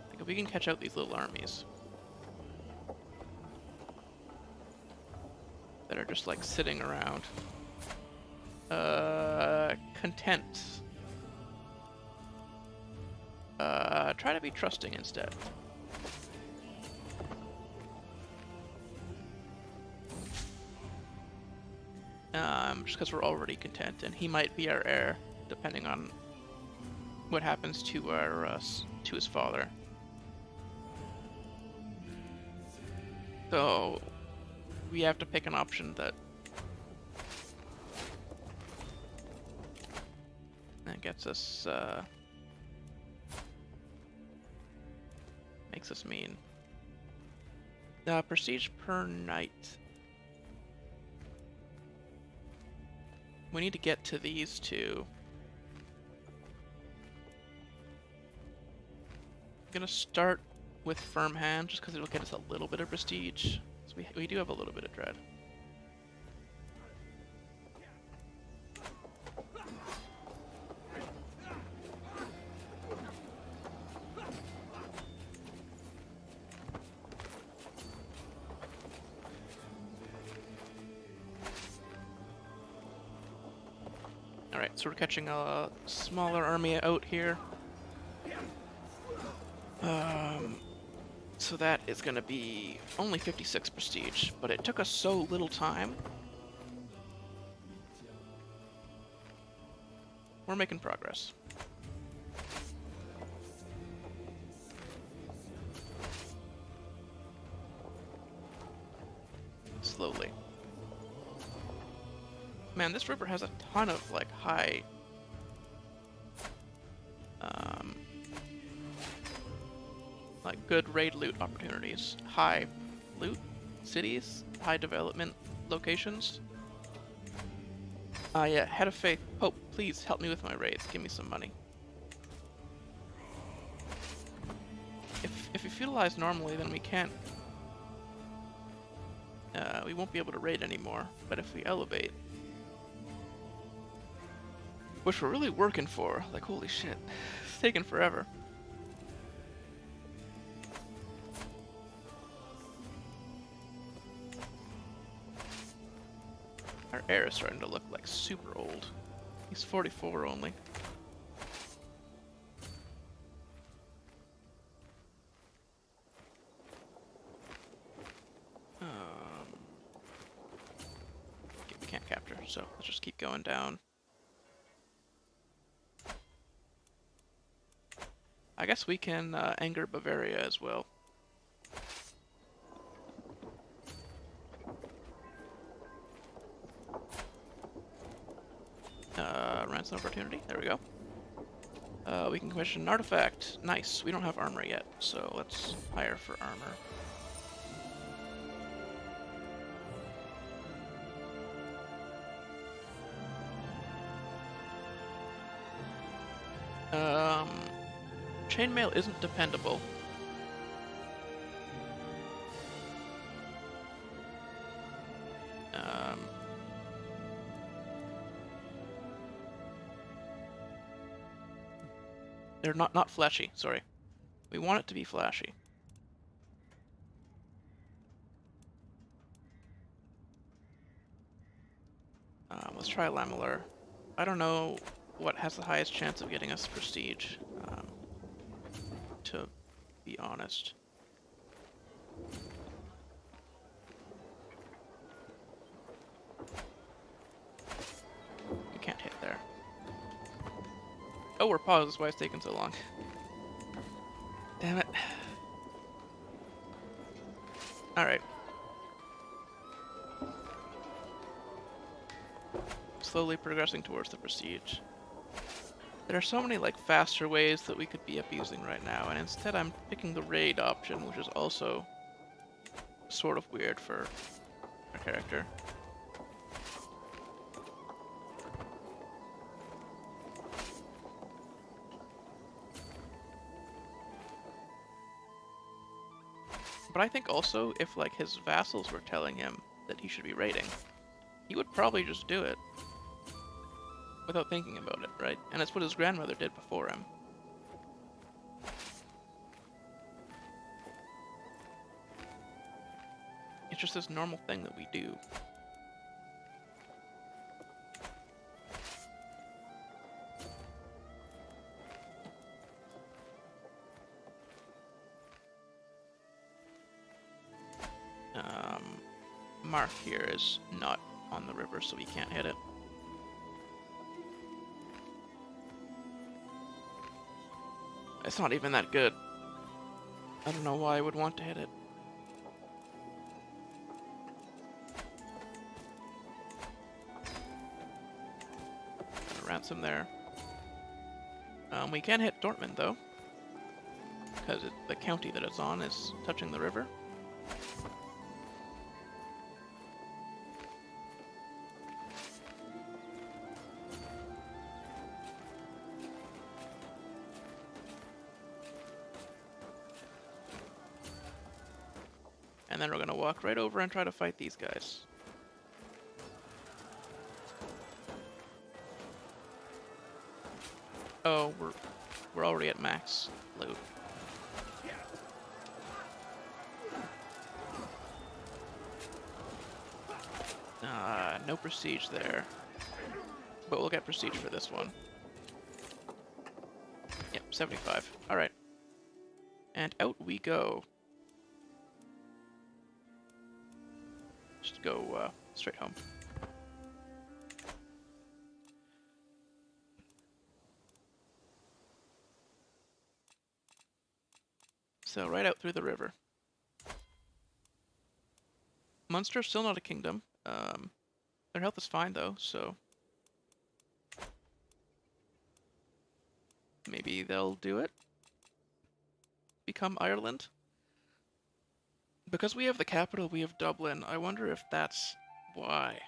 Speaker 1: Like, if we can catch out these little armies that are just like sitting around. Content. Try to be trusting instead. Just because we're already content, and he might be our heir, depending on what happens to our to his father. So we have to pick an option that gets us makes us mean. Prestige per night. We need to get to these two. I'm gonna start with Firm Hand, just because it'll get us a little bit of prestige. So we do have a little bit of dread. Alright, so we're catching a smaller army out here. So that is going to be only 56 prestige, but it took us so little time. We're making progress. Slowly. Man, this river has a ton of, like, high... like, good raid loot opportunities. High loot cities, high development locations. Yeah, Head of Faith. Pope, please help me with my raids. Give me some money. If we feudalize normally, then we can't... we won't be able to raid anymore. But if we elevate... which we're really working for. Like, holy shit. It's taking forever. Our heir is starting to look like super old. He's 44 only. We can't capture, so let's just keep going down. I guess we can anger Bavaria as well. Ransom opportunity. There we go. We can commission an artifact. Nice. We don't have armor yet, so let's hire for armor. chainmail isn't dependable. They're not fleshy, sorry. We want it to be flashy. Let's try lamellar. I don't know what has the highest chance of getting us prestige, to be honest. We can't hit there. Oh, we're paused, that's why it's taking so long. Damn it. Alright. Slowly progressing towards the prestige. There are so many like faster ways that we could be abusing right now, and instead I'm picking the raid option, which is also sort of weird for our character. But I think also if like his vassals were telling him that he should be raiding, he would probably just do it without thinking about it, right? And that's what his grandmother did before him. It's just this normal thing that we do. Mark here is not on the river, so we can't hit it. It's not even that good. I don't know why I would want to hit it. Got a ransom there. We can hit Dortmund though, because the county that it's on is touching the river. And then we're gonna walk right over and try to fight these guys. Oh, we're already at max loot. No prestige there. But we'll get prestige for this one. Yep, 75. Alright. And out we go. Just go straight home. So right out through the river. Munster's still not a kingdom. Their health is fine though, so maybe they'll do it. Become Ireland. Because we have the capital, we have Dublin. I wonder if that's why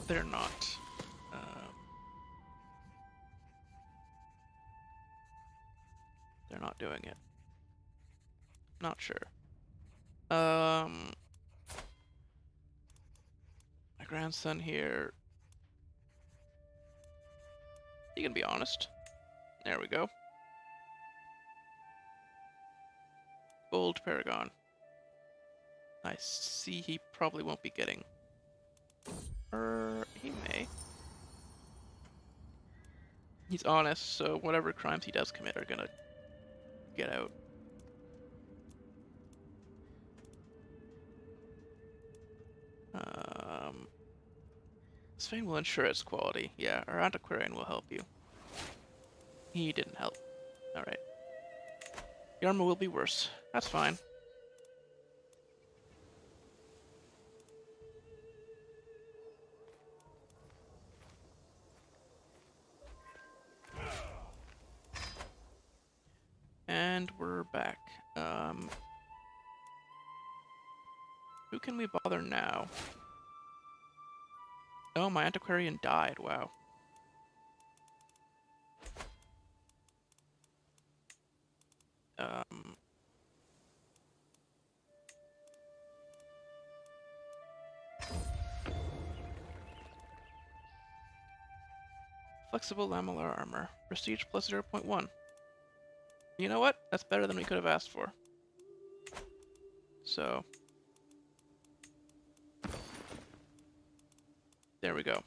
Speaker 1: they're not. They're not doing it. Not sure. My grandson here. You can be honest. There we go. Gold Paragon. I see he probably won't be getting. He may. He's honest, so whatever crimes he does commit are gonna get out. Spain will ensure its quality. Yeah, our antiquarian will help you. He didn't help. Alright. The armor will be worse. That's fine. And we're back. Who can we bother now? Oh, my antiquarian died. Wow. Flexible lamellar armor. Prestige plus 0.1. You know what? That's better than we could have asked for. So, there we go.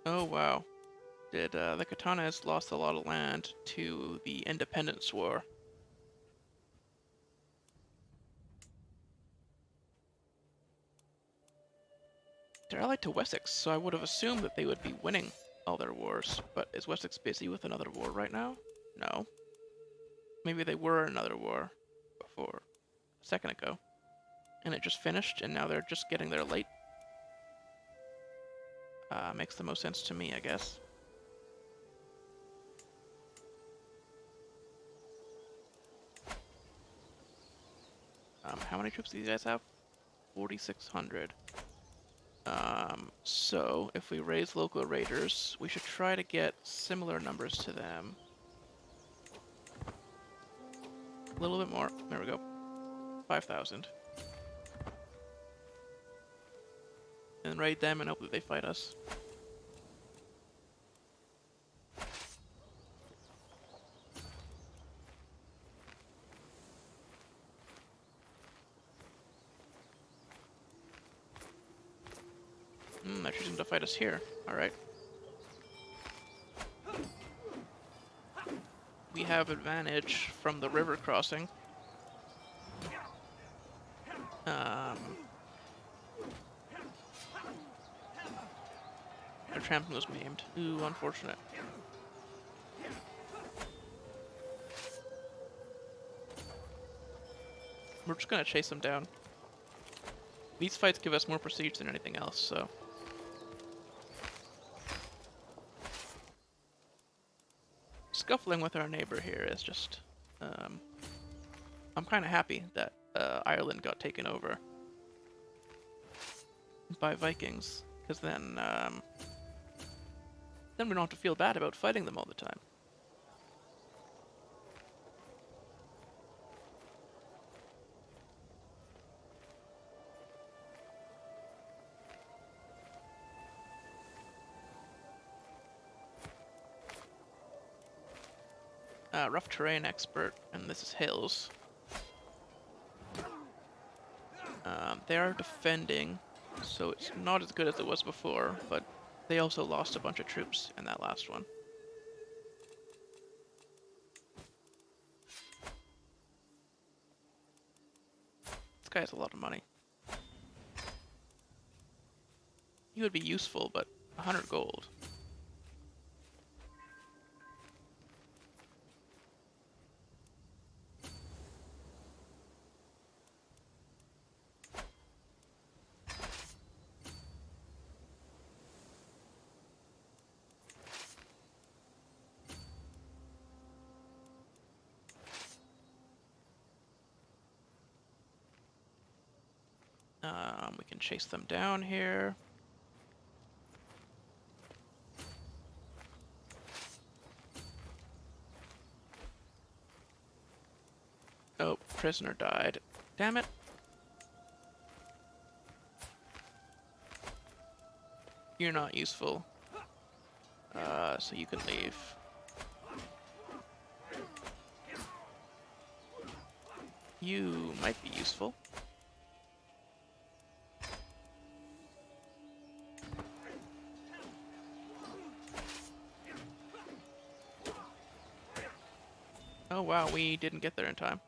Speaker 1: Oh wow. The Katana has lost a lot of land to the Independence War. They're allied to Wessex, so I would have assumed that they would be winning all their wars. But is Wessex busy with another war right now? No. Maybe they were in another war before, a second ago. And it just finished, and now they're just getting there late. Makes the most sense to me, I guess. How many troops do you guys have? 4,600. So if we raise local raiders, we should try to get similar numbers to them. A little bit more. There we go. 5,000. And raid them and hope that they fight us. They're choosing to fight us here. Alright. We have advantage from the river crossing. Our champion was maimed. Ooh, unfortunate. We're just gonna chase them down. These fights give us more prestige than anything else, so... Scuffling with our neighbor here is just... I'm kind of happy that Ireland got taken over by Vikings, because then we don't have to feel bad about fighting them all the time. Rough terrain expert, and this is hills. They are defending, so it's not as good as it was before, but they also lost a bunch of troops in that last one. This guy has a lot of money. He would be useful, but 100 gold. We can chase them down here. Oh, prisoner died. Damn it. You're not useful. So you can leave. You might be useful. Oh wow, we didn't get there in time.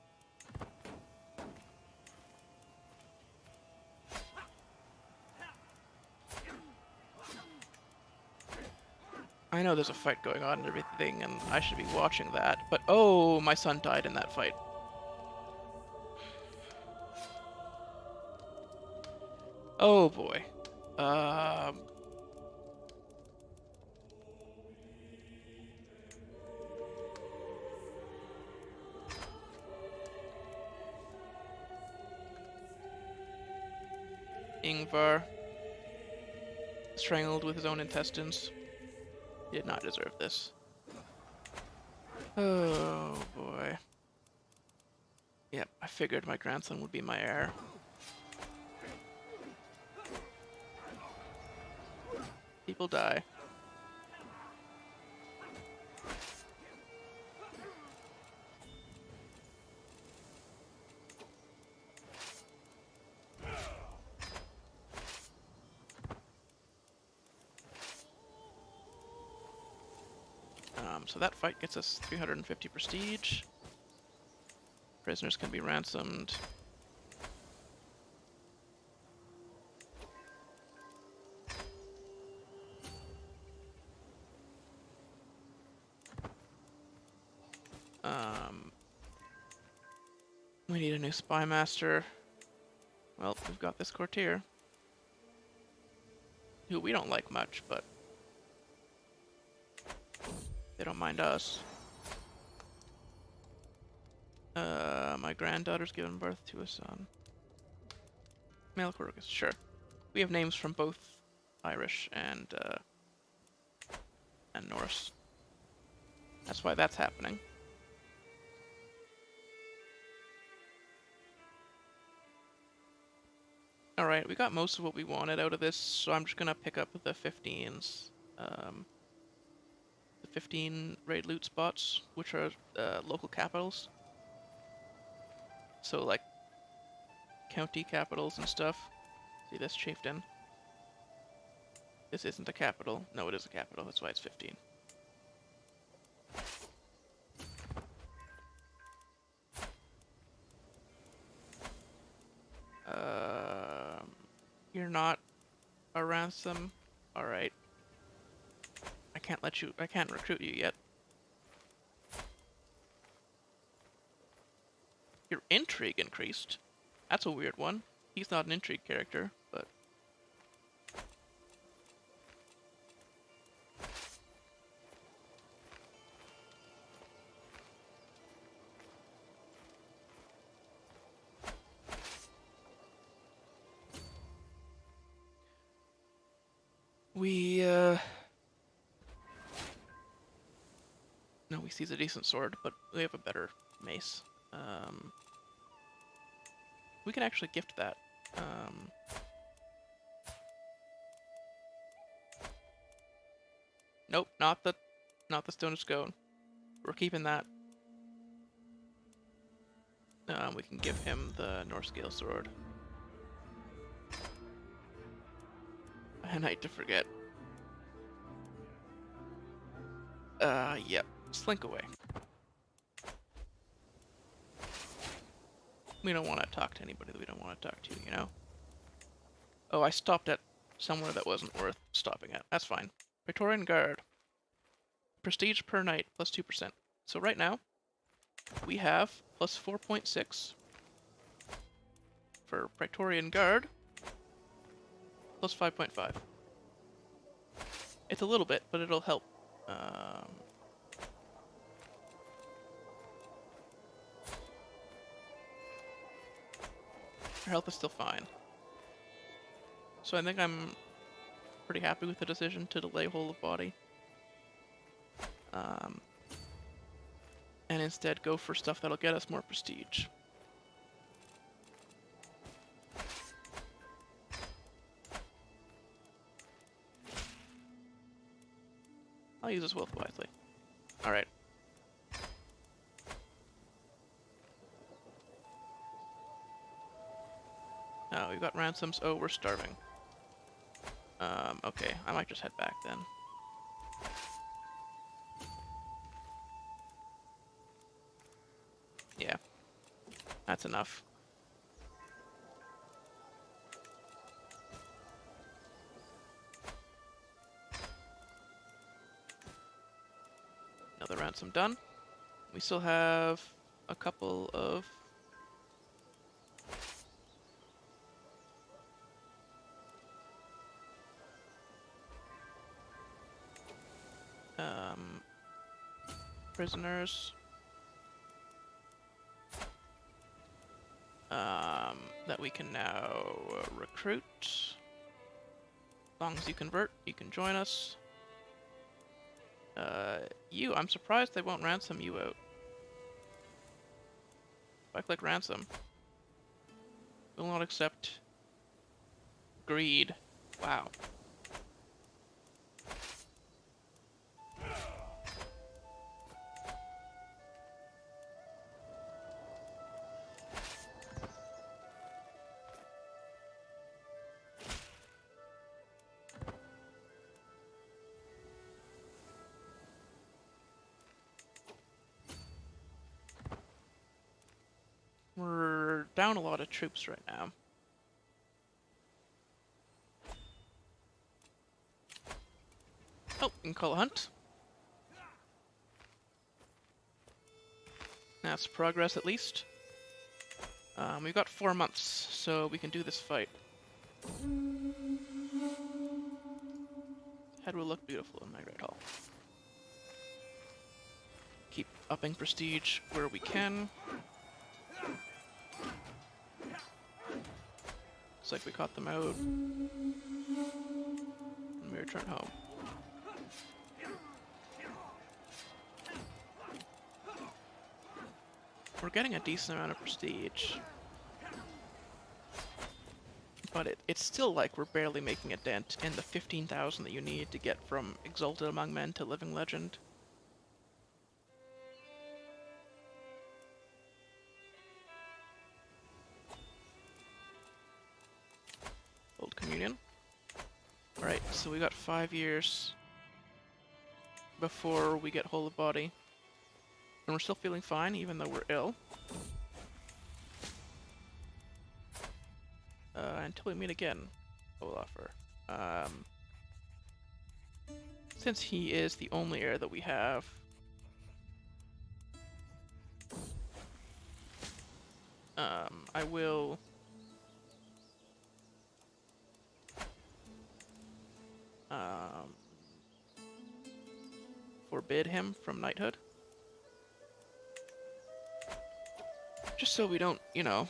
Speaker 1: I know there's a fight going on and everything, and I should be watching that, but oh, my son died in that fight. Oh boy. Ingvar strangled with his own intestines. Did not deserve this. Oh boy. Yep, I figured my grandson would be my heir. People die. So that fight gets us 350 prestige. Prisoners can be ransomed. We need a new spy master. Well, we've got this courtier, who we don't like much, but they don't mind us. My granddaughter's given birth to a son. Male Corgus, sure. We have names from both Irish and Norse. That's why that's happening. Alright, we got most of what we wanted out of this, so I'm just gonna pick up the 15s. The 15 raid loot spots, which are local capitals. So, like, county capitals and stuff. See this, Chieftain? This isn't a capital. No, it is a capital, that's why it's 15. You're not a ransom? Alright. I can't recruit you yet. Your intrigue increased? That's a weird one. He's not an intrigue character, but... No, we seize a decent sword, but we have a better mace. We can actually gift that. Nope, not the Stone of Scone. We're keeping that. We can give him the Norse Scale Sword. A night to forget. Yep. Slink away. We don't want to talk to anybody that we don't want to talk to, you know? Oh, I stopped at somewhere that wasn't worth stopping at. That's fine. Praetorian Guard. Prestige per night, plus 2%. So right now, we have plus 4.6 for Praetorian Guard, plus 5.5. It's a little bit, but it'll help. Our health is still fine. So I think I'm pretty happy with the decision to delay Whole of Body. And instead go for stuff that'll get us more prestige. I'll use this wealth wisely. Alright. Oh, we've got ransoms. Oh, we're starving. Okay, I might just head back then. Yeah, that's enough. Another ransom done. We still have a couple of... prisoners. That we can now recruit. As long as you convert, you can join us. I'm surprised they won't ransom you out. If I click ransom, will not accept greed. Wow. We're down a lot of troops right now. Oh, we can call a hunt. That's progress at least. We've got 4 months, so we can do this fight. Head will look beautiful in my great hall. Keep upping prestige where we can. Looks like we caught them out. And we return home. We're getting a decent amount of prestige. But it's still like we're barely making a dent in the 15,000 that you need to get from Exalted Among Men to Living Legend. Old Communion. Alright, so we got 5 years before we get Whole of Body. And we're still feeling fine, even though we're ill. Until we meet again, Olafur. Since he is the only heir that we have, I will forbid him from knighthood. Just so we don't, you know,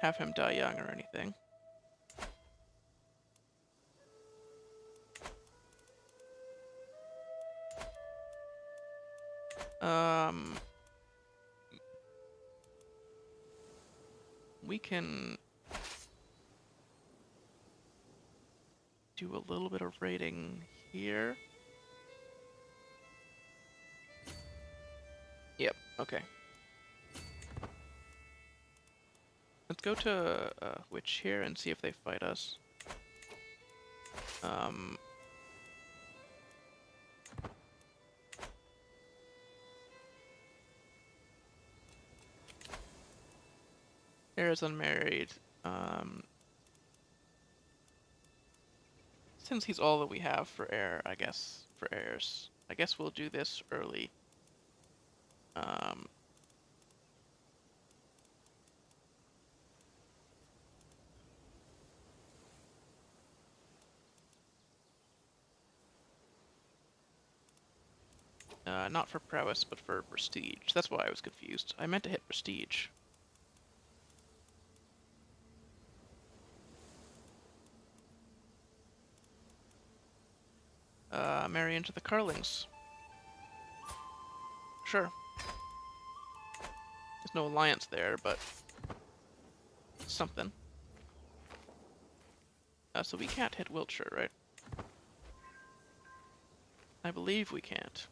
Speaker 1: have him die young or anything. We can do a little bit of raiding here. Yep, okay. Let's go to Witch here and see if they fight us. Heir is unmarried. Since he's all that we have for heir, I guess, for heirs, I guess we'll do this early. Not for prowess, but for prestige. That's why I was confused. I meant to hit prestige. Marry into the Carlings. Sure. There's no alliance there, but something. So we can't hit Wiltshire, right? I believe we can't.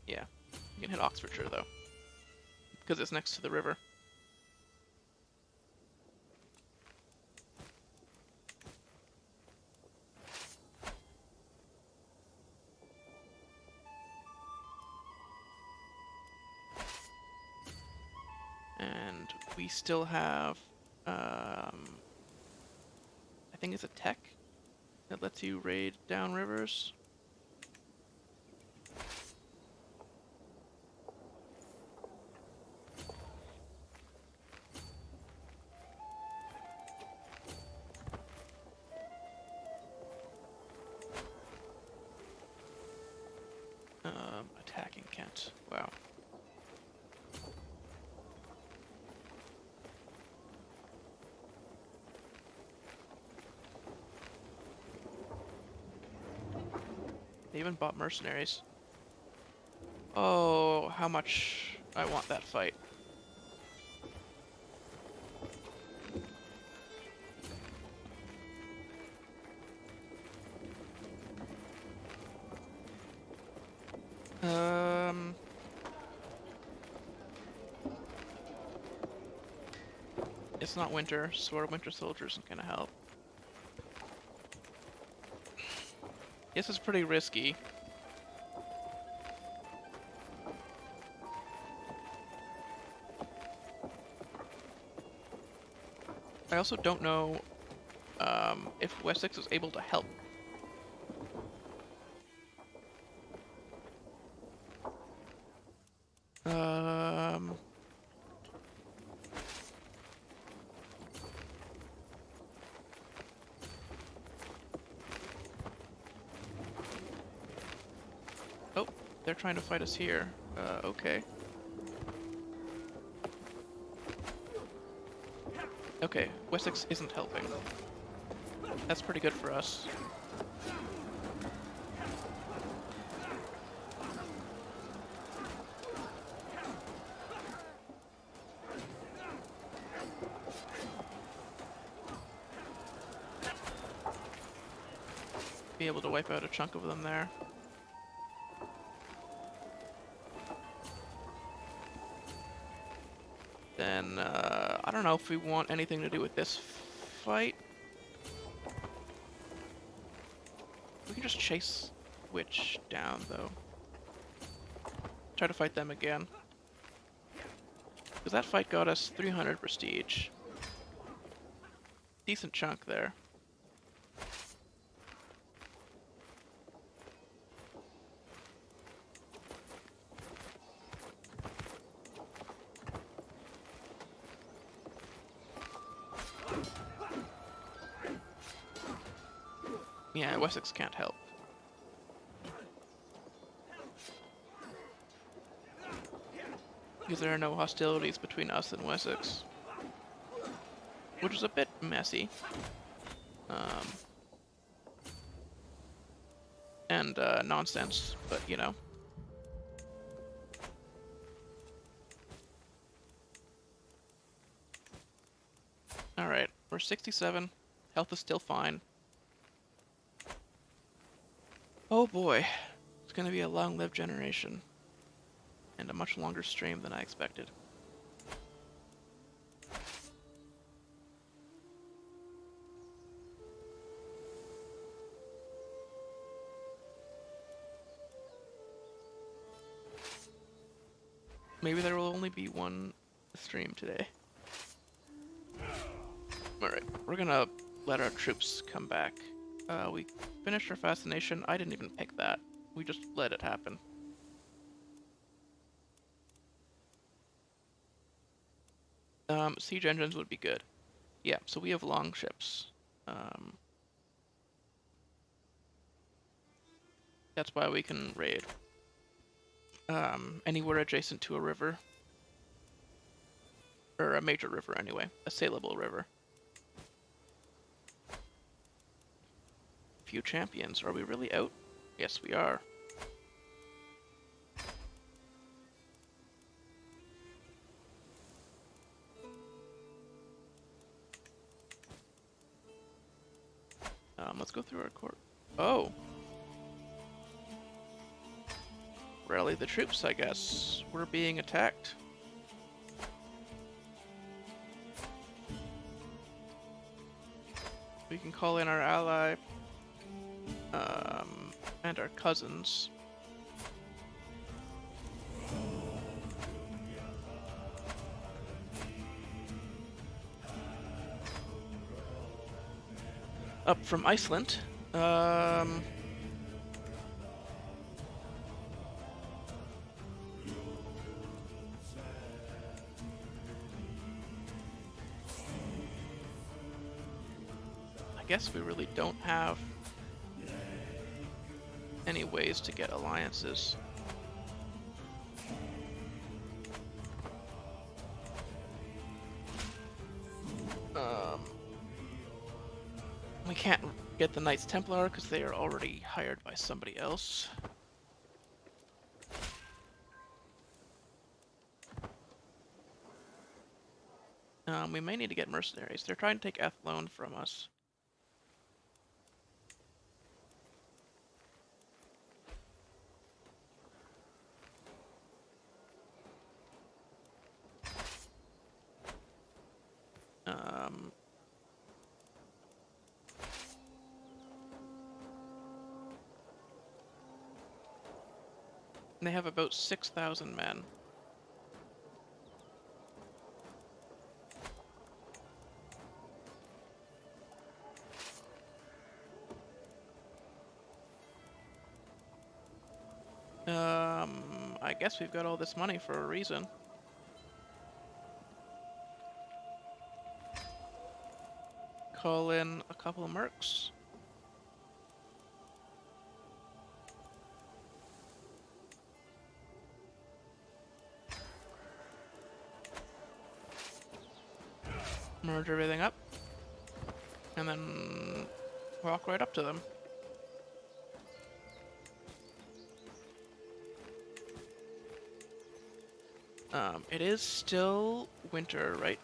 Speaker 1: Yeah, we can hit Oxfordshire though, because it's next to the river. And we still have, I think it's a tech that lets you raid down rivers. Attacking Kent. Wow. They even bought mercenaries. Oh, how much I want that fight. It's not winter, so our winter soldiers isn't gonna help. This is pretty risky. I also don't know if Wessex is able to help. Oh, they're trying to fight us here. Okay. Okay, Wessex isn't helping. That's pretty good for us. Be able to wipe out a chunk of them there. Then, I don't know if we want anything to do with this fight. We can just chase Witch down, though. Try to fight them again. Because that fight got us 300 prestige. Decent chunk there. Yeah, Wessex can't help. Because there are no hostilities between us and Wessex. Which is a bit messy. And nonsense, but you know. Alright, we're 67. Health is still fine. Oh boy, it's gonna be a long-lived generation. And a much longer stream than I expected. Maybe there will only be one stream today. Alright, we're gonna let our troops come back. We finished our fascination. I didn't even pick that. We just let it happen. Siege engines would be good. Yeah, so we have long ships. That's why we can raid. Anywhere adjacent to a river. Or a major river anyway. A sailable river. Few champions. Are we really out? Yes, we are. Let's go through our court. Oh! Rally the troops, I guess. We're being attacked. We can call in our ally. And our cousins. Up from Iceland. I guess we really don't have any ways to get alliances. We Get the Knights Templar because they are already hired by somebody else. We may need to get mercenaries. They're trying to take Athlone from us. They have about 6,000 men. I guess we've got all this money for a reason. Call in a couple of mercs. Merge everything up. And then walk right up to them. It is still winter, right?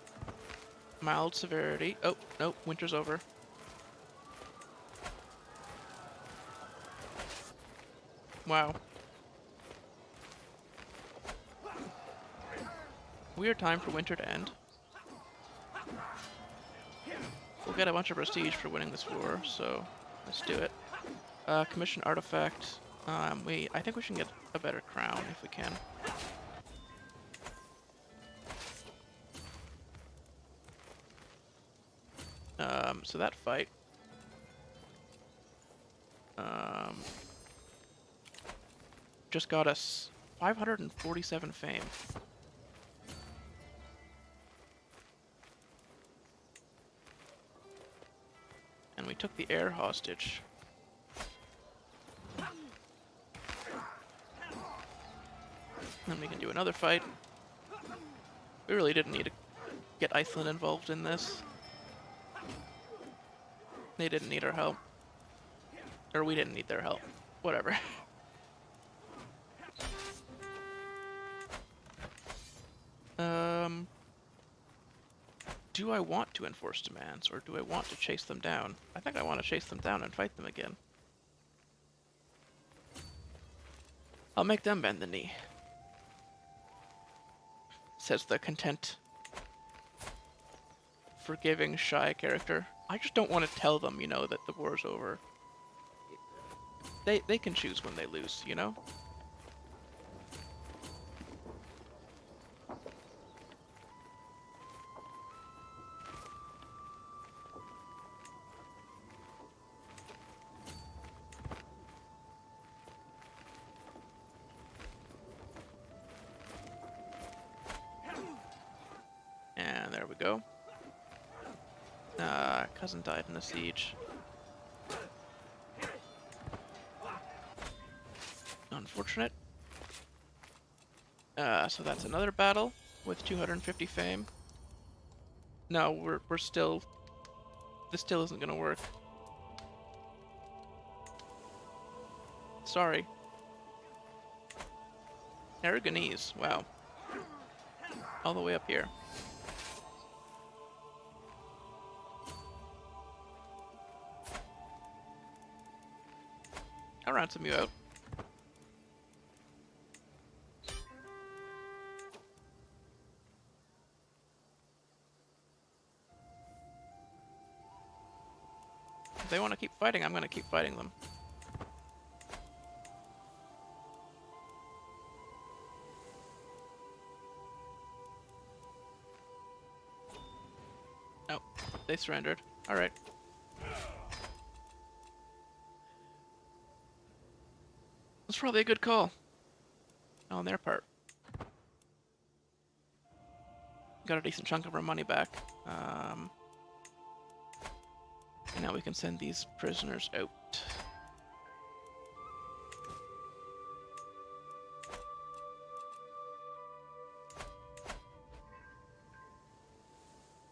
Speaker 1: Mild severity. Oh, no, winter's over. Wow. Weird time for winter to end. We'll get a bunch of prestige for winning this war, so let's do it. Commission artifact. I think we should get a better crown if we can. So that fight. Just got us 547 fame. And we took the air hostage. Then we can do another fight. We really didn't need to get Iceland involved in this. They didn't need our help. Or we didn't need their help. Whatever. Do I want to enforce demands, or do I want to chase them down? I think I want to chase them down and fight them again. I'll make them bend the knee. Says the content, forgiving, shy character. I just don't want to tell them, you know, that the war's over. They can choose when they lose, you know? And there we go. Cousin died in the siege. Unfortunate. So that's another battle with 250 fame. No, we're still... This still isn't gonna work. Sorry. Aragonese, wow. All the way up here. I'll ransom you out. If they want to keep fighting, I'm going to keep fighting them. Oh, they surrendered. Alright. That's probably a good call on their part. Got a decent chunk of our money back. And now we can send these prisoners out.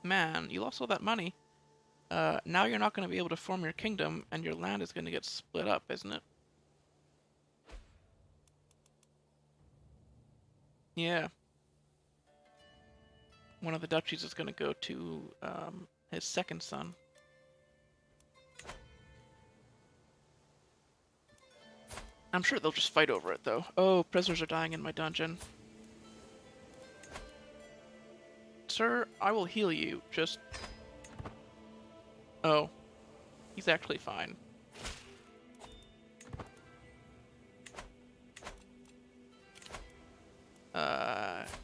Speaker 1: Man, you lost all that money. Now you're not going to be able to form your kingdom, and your land is going to get split up, isn't it? Yeah. One of the duchies is going to go to his second son. I'm sure they'll just fight over it, though. Oh, prisoners are dying in my dungeon. Sir, I will heal you. Just... Oh. He's actually fine.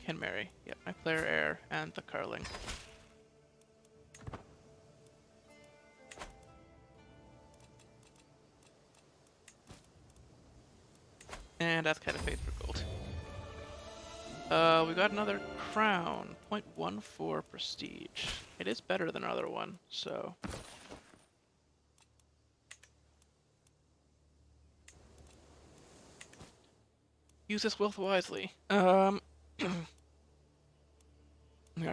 Speaker 1: Can marry. Yep, my player heir and the Carling. And that's kind of faith for gold. We got another crown. 0.14 prestige. It is better than another one, so... Use this wealth wisely. We are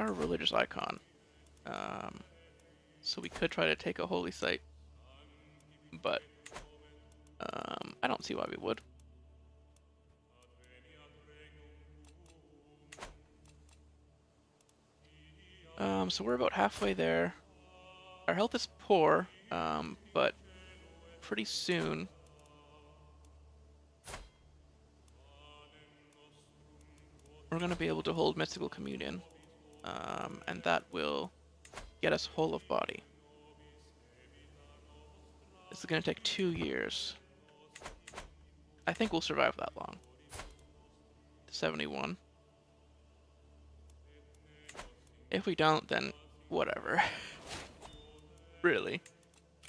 Speaker 1: a religious icon. So we could try to take a holy site. But, I don't see why we would. So we're about halfway there. Our health is poor, but pretty soon... we're going to be able to hold mystical communion, and that will get us whole of body. This is going to take 2 years. I think we'll survive that long. 71. If we don't, then whatever. Really.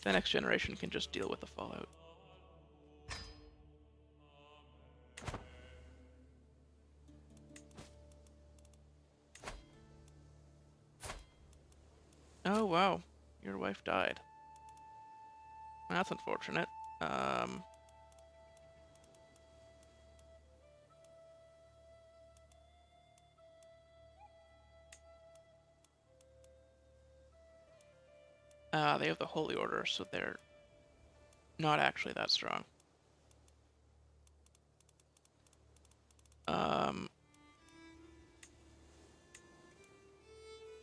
Speaker 1: The next generation can just deal with the fallout. Oh, wow. Your wife died. That's unfortunate. They have the Holy Order, so they're not actually that strong.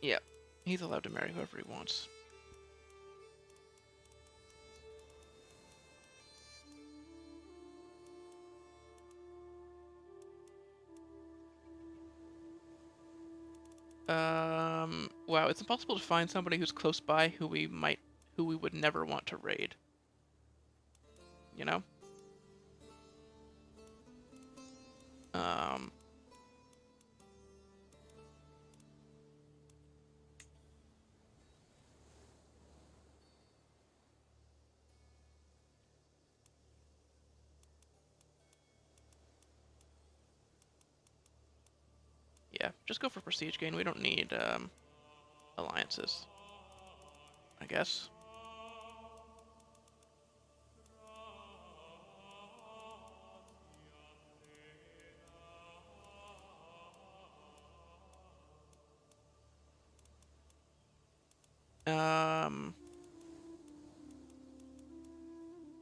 Speaker 1: Yeah. He's allowed to marry whoever he wants. Wow, it's impossible to find somebody who's close by who we would never want to raid. You know? Yeah, just go for prestige gain. We don't need, alliances, I guess.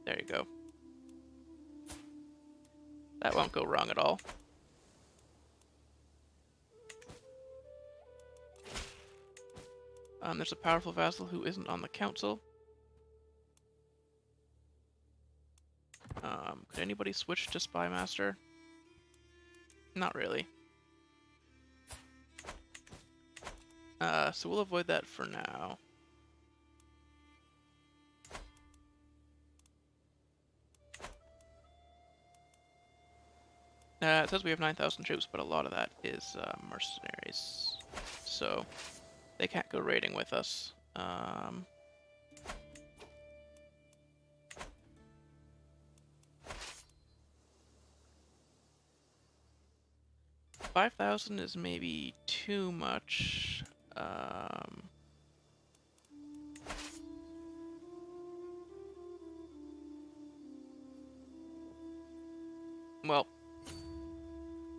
Speaker 1: There you go. That won't go wrong at all. There's a powerful vassal who isn't on the council. Could anybody switch to Spy Master? Not really. So we'll avoid that for now. It says we have 9,000 troops, but a lot of that is mercenaries. So they can't go raiding with us. 5,000 is maybe too much. Well,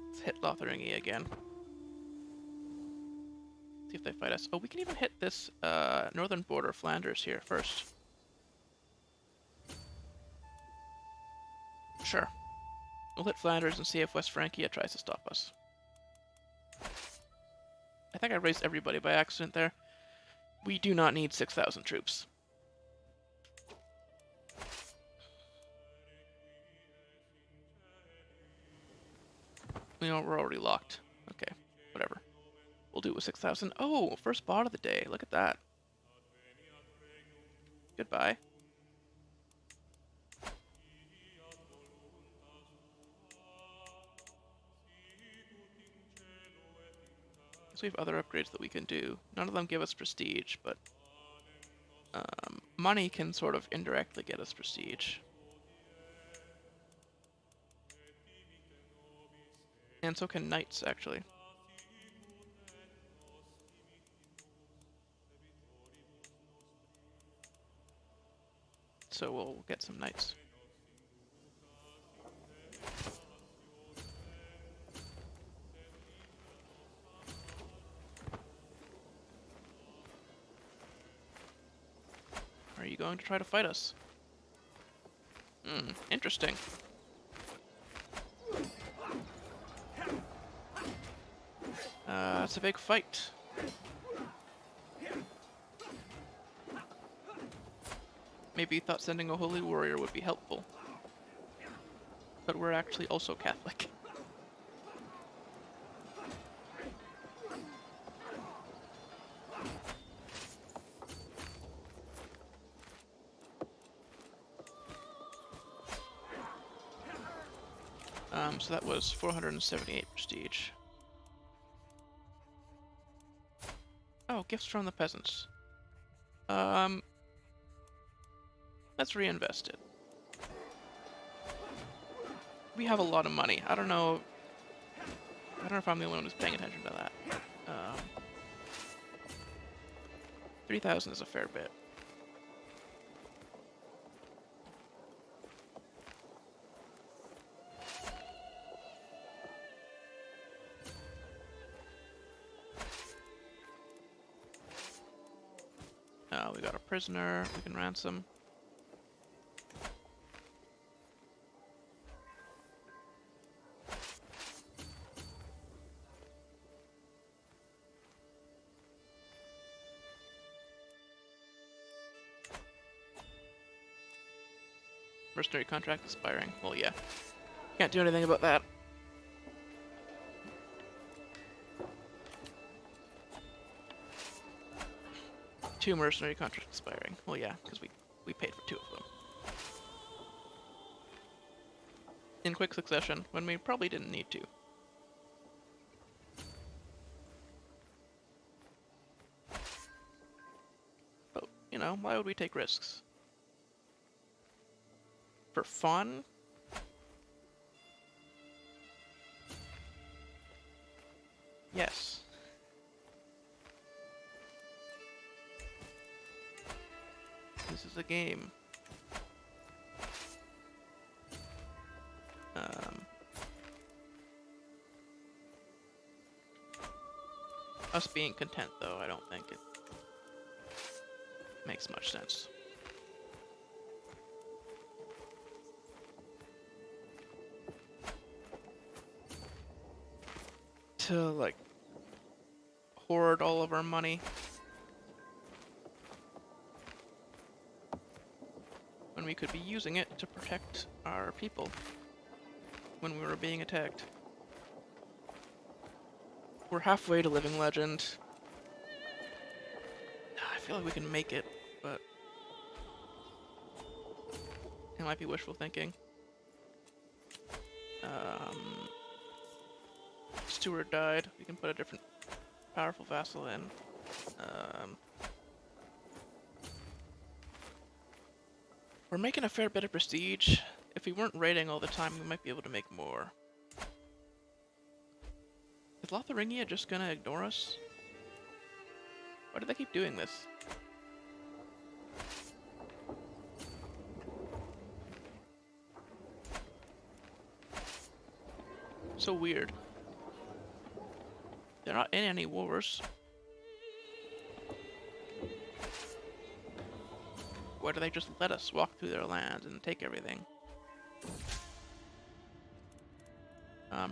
Speaker 1: let's hit Lothringi again. See See if they fight us. Oh, we can even hit this northern border, Flanders, here first. Sure. We'll hit Flanders and see if West Francia tries to stop us. I think I raised everybody by accident there. We do not need 6,000 troops. You know, we're already locked. Okay, whatever. We'll do it with 6,000. Oh, first bot of the day. Look at that. Goodbye. So we have other upgrades that we can do. None of them give us prestige, but money can sort of indirectly get us prestige. And so can knights, actually. So we'll get some knights. Are you going to try to fight us? Interesting. It's a big fight. Maybe you thought sending a holy warrior would be helpful. But we're actually also Catholic. So that was 478 prestige. Oh, gifts from the peasants. Let's reinvest it. We have a lot of money. I don't know if I'm the only one who's paying attention to that. 3,000 is a fair bit. We got a prisoner we can ransom. Mercenary contract expiring. Well, yeah. Can't do anything about that. Two mercenary contracts expiring. Well, yeah, because we paid for 2 of them. In quick succession, when we probably didn't need to. But, you know, why would we take risks? For fun? Yes. This is a game. Us being content, though, I don't think it makes much sense. To, like, hoard all of our money. When we could be using it to protect our people when we were being attacked. We're halfway to Living Legend. I feel like we can make it, but it might be wishful thinking. Steward died. We can put a different powerful vassal in. We're making a fair bit of prestige. If we weren't raiding all the time, we might be able to make more. Is Lotharingia just gonna ignore us? Why do they keep doing this? So weird. They're not in any wars. Why do they just let us walk through their land and take everything?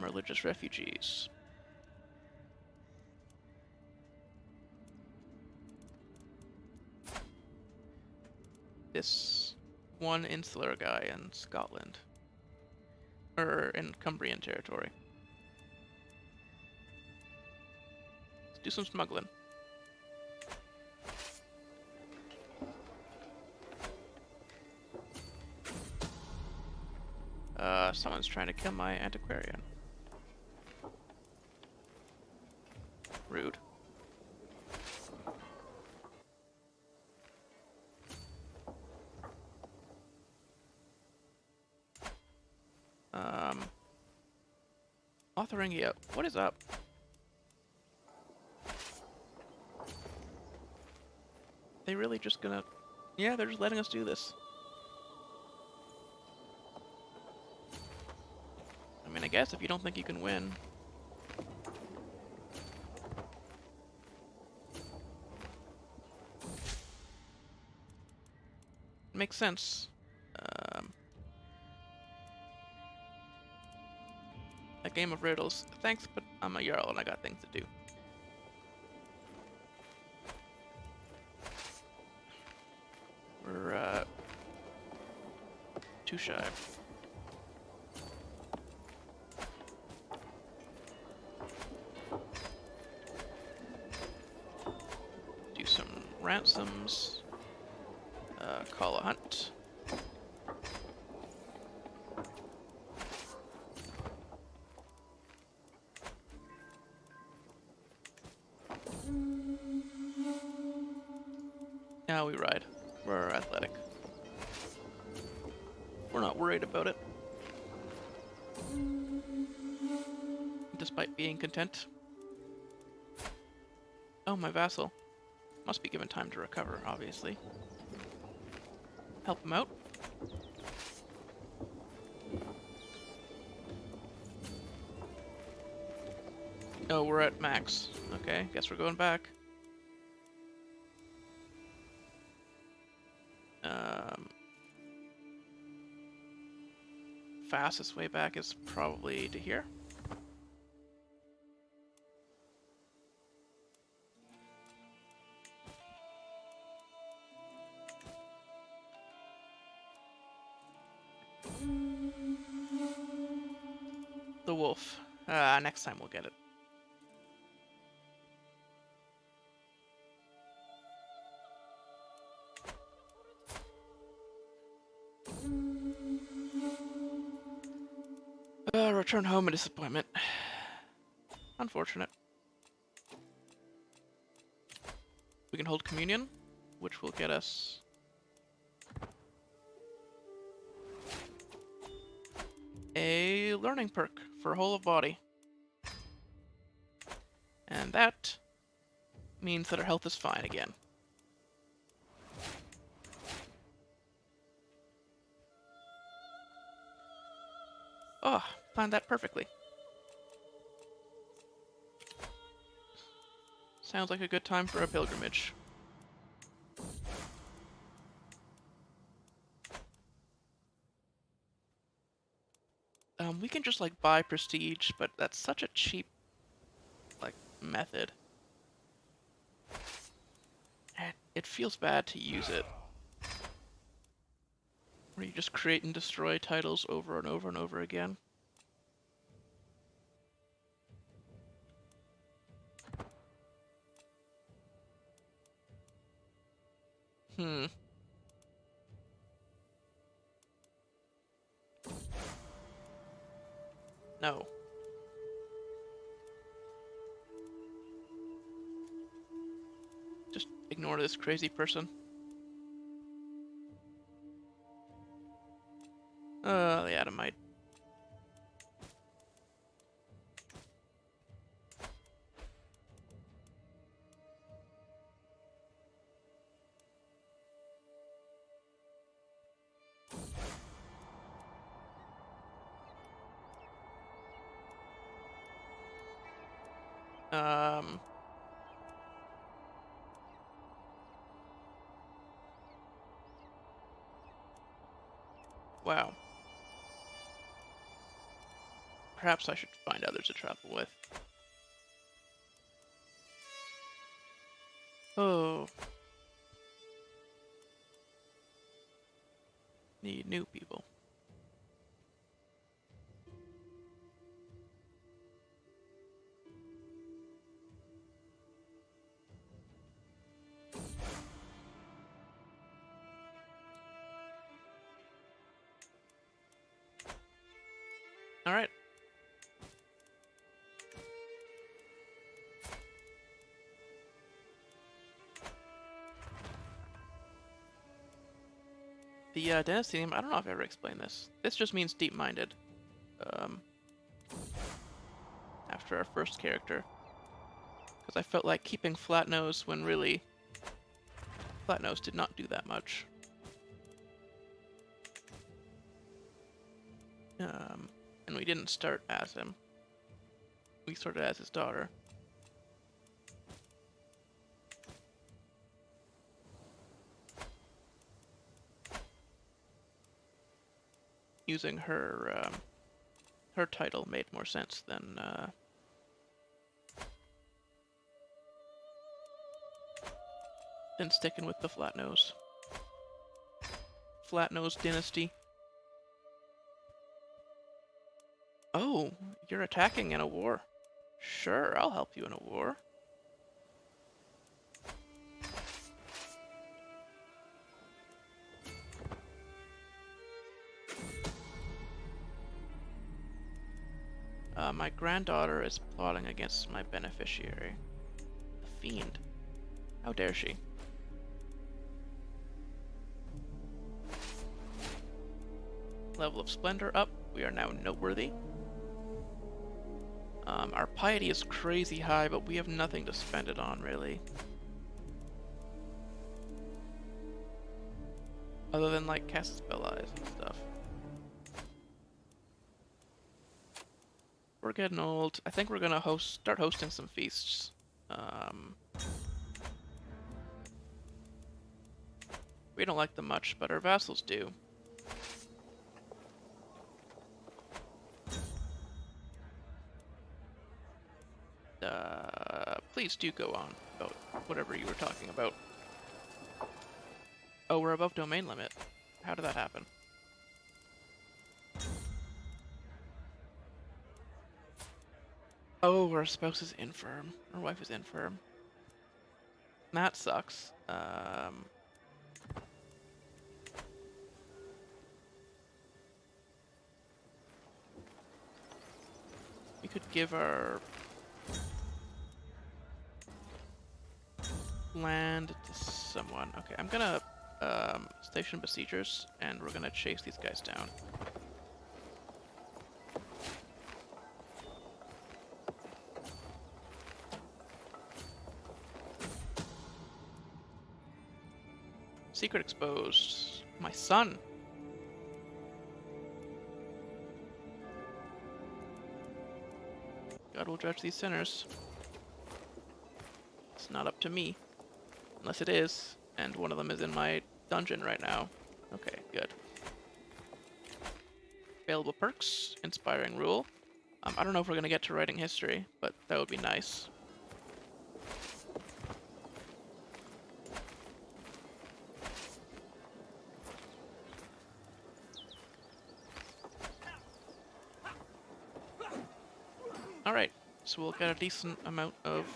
Speaker 1: Religious refugees. This one insular guy in Scotland. Or in Cumbrian territory. Let's do some smuggling. Someone's trying to kill my antiquarian. Rude. Authoring you. What is up? They really just gonna... Yeah, they're just letting us do this. I mean, I guess if you don't think you can win... Makes sense. A game of riddles. Thanks, but I'm a Jarl and I got things to do. We're, too shy. Do some ransoms. Call a hunt. Now we ride. We're athletic. We're not worried about it. Despite being content. Oh, my vassal. Must be given time to recover, obviously. Help him out. Oh, we're at max. Okay, guess we're going back. Fastest way back is probably to here. The wolf. Next time we'll get it. Return home a disappointment. Unfortunate. We can hold communion, which will get us a learning perk for whole of body. And that means that our health is fine again. Oh, planned that perfectly. Sounds like a good time for a pilgrimage. We can just, like, buy prestige, but that's such a cheap, like, method. And it feels bad to use it. Where you just create and destroy titles over and over and over again. No. Just ignore this crazy person. The Adamite. Wow. Perhaps I should find others to travel with. Oh. Need new people. Alright. The dynasty name, I don't know if I ever explained this. This just means deep-minded. After our first character. Because I felt like keeping Flatnose when really Flatnose did not do that much. And we didn't start as him. We started as his daughter. Using her her title made more sense than sticking with the Flatnose. Flatnose dynasty. Oh, you're attacking in a war. Sure, I'll help you in a war. My granddaughter is plotting against my beneficiary. The fiend. How dare she? Level of splendor up. We are now noteworthy. Our piety is crazy high, but we have nothing to spend it on, really. Other than, like, Feudalize and stuff. We're getting old. I think we're gonna start hosting some feasts. We don't like them much, but our vassals do. Please do go on about whatever you were talking about. Oh, we're above domain limit. How did that happen? Oh, our spouse is infirm. Our wife is infirm. That sucks. We could give our land to someone. Okay, I'm gonna station besiegers, and we're gonna chase these guys down. Secret exposed. My son. God will judge these sinners. It's not up to me. Unless it is, and one of them is in my dungeon right now. Okay, good. Available perks. Inspiring rule. I don't know if we're gonna get to writing history, but that would be nice. Alright, so we'll get a decent amount of,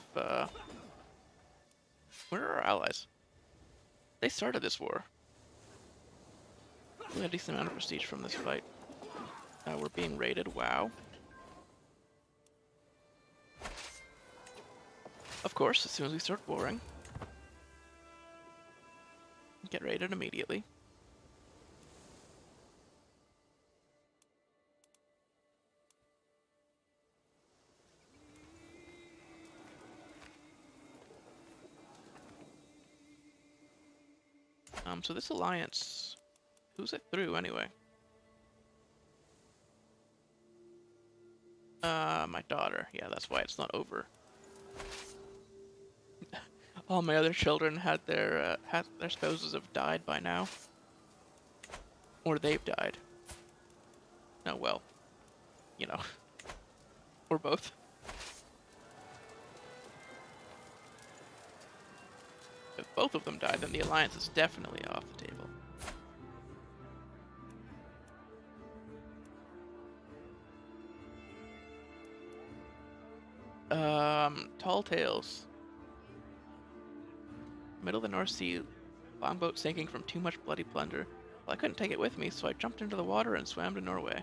Speaker 1: where are our allies? They started this war. We had a decent amount of prestige from this fight. We're being raided, wow. Of course, as soon as we start warring. Get raided immediately. So this alliance, who's it through anyway? My daughter. Yeah, that's why it's not over. All my other children had their spouses have died by now. Or they've died. Oh, well, you know, or both. If both of them die, then the alliance is definitely off the table. Tall Tales. Middle of the North Sea, longboat sinking from too much bloody plunder. Well, I couldn't take it with me, so I jumped into the water and swam to Norway.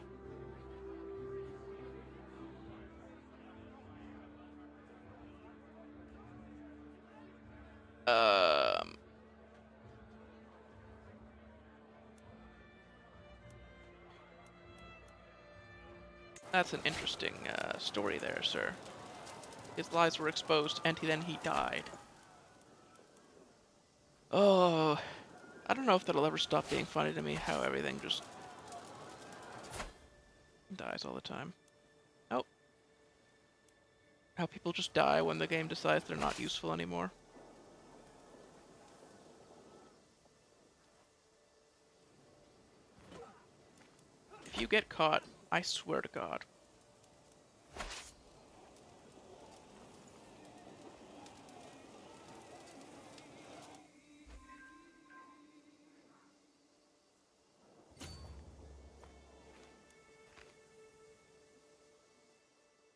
Speaker 1: That's an interesting story there, sir. His lies were exposed, and then he died. Oh, I don't know if that'll ever stop being funny to me, how everything just dies all the time. Oh. How people just die when the game decides they're not useful anymore. If you get caught, I swear to God.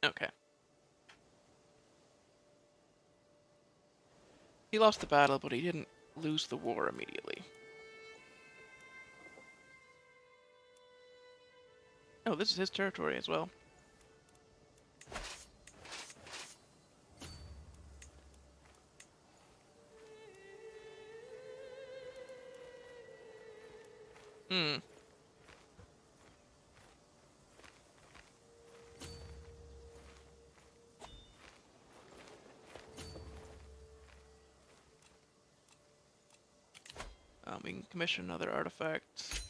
Speaker 1: Okay. He lost the battle, but he didn't lose the war immediately. Oh, this is his territory as well. We can commission another artifact.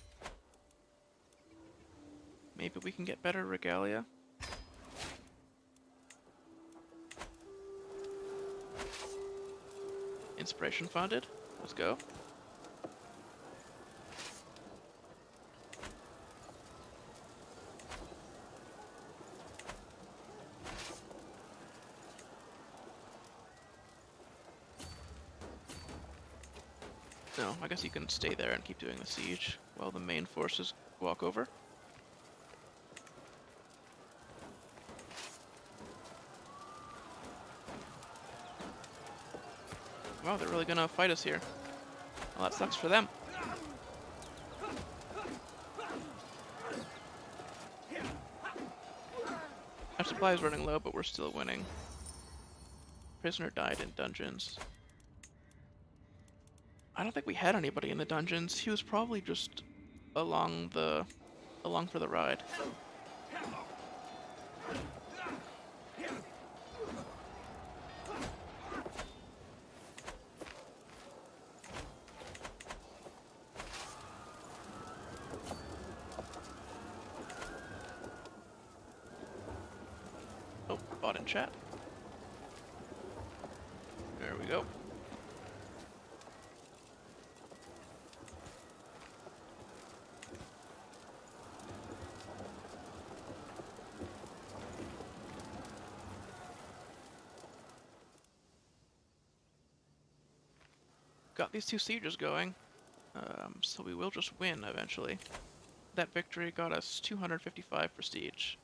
Speaker 1: Maybe we can get better regalia. Inspiration funded. Let's go. No, I guess you can stay there and keep doing the siege while the main forces walk over. Wow, they're really gonna fight us here. Well, that sucks for them. Our supply is running low, but we're still winning. Prisoner died in dungeons. I don't think we had anybody in the dungeons. He was probably just along for the ride. Oh, bot in chat. There we go. Got these two sieges going, so we will just win eventually. That victory got us 255 prestige.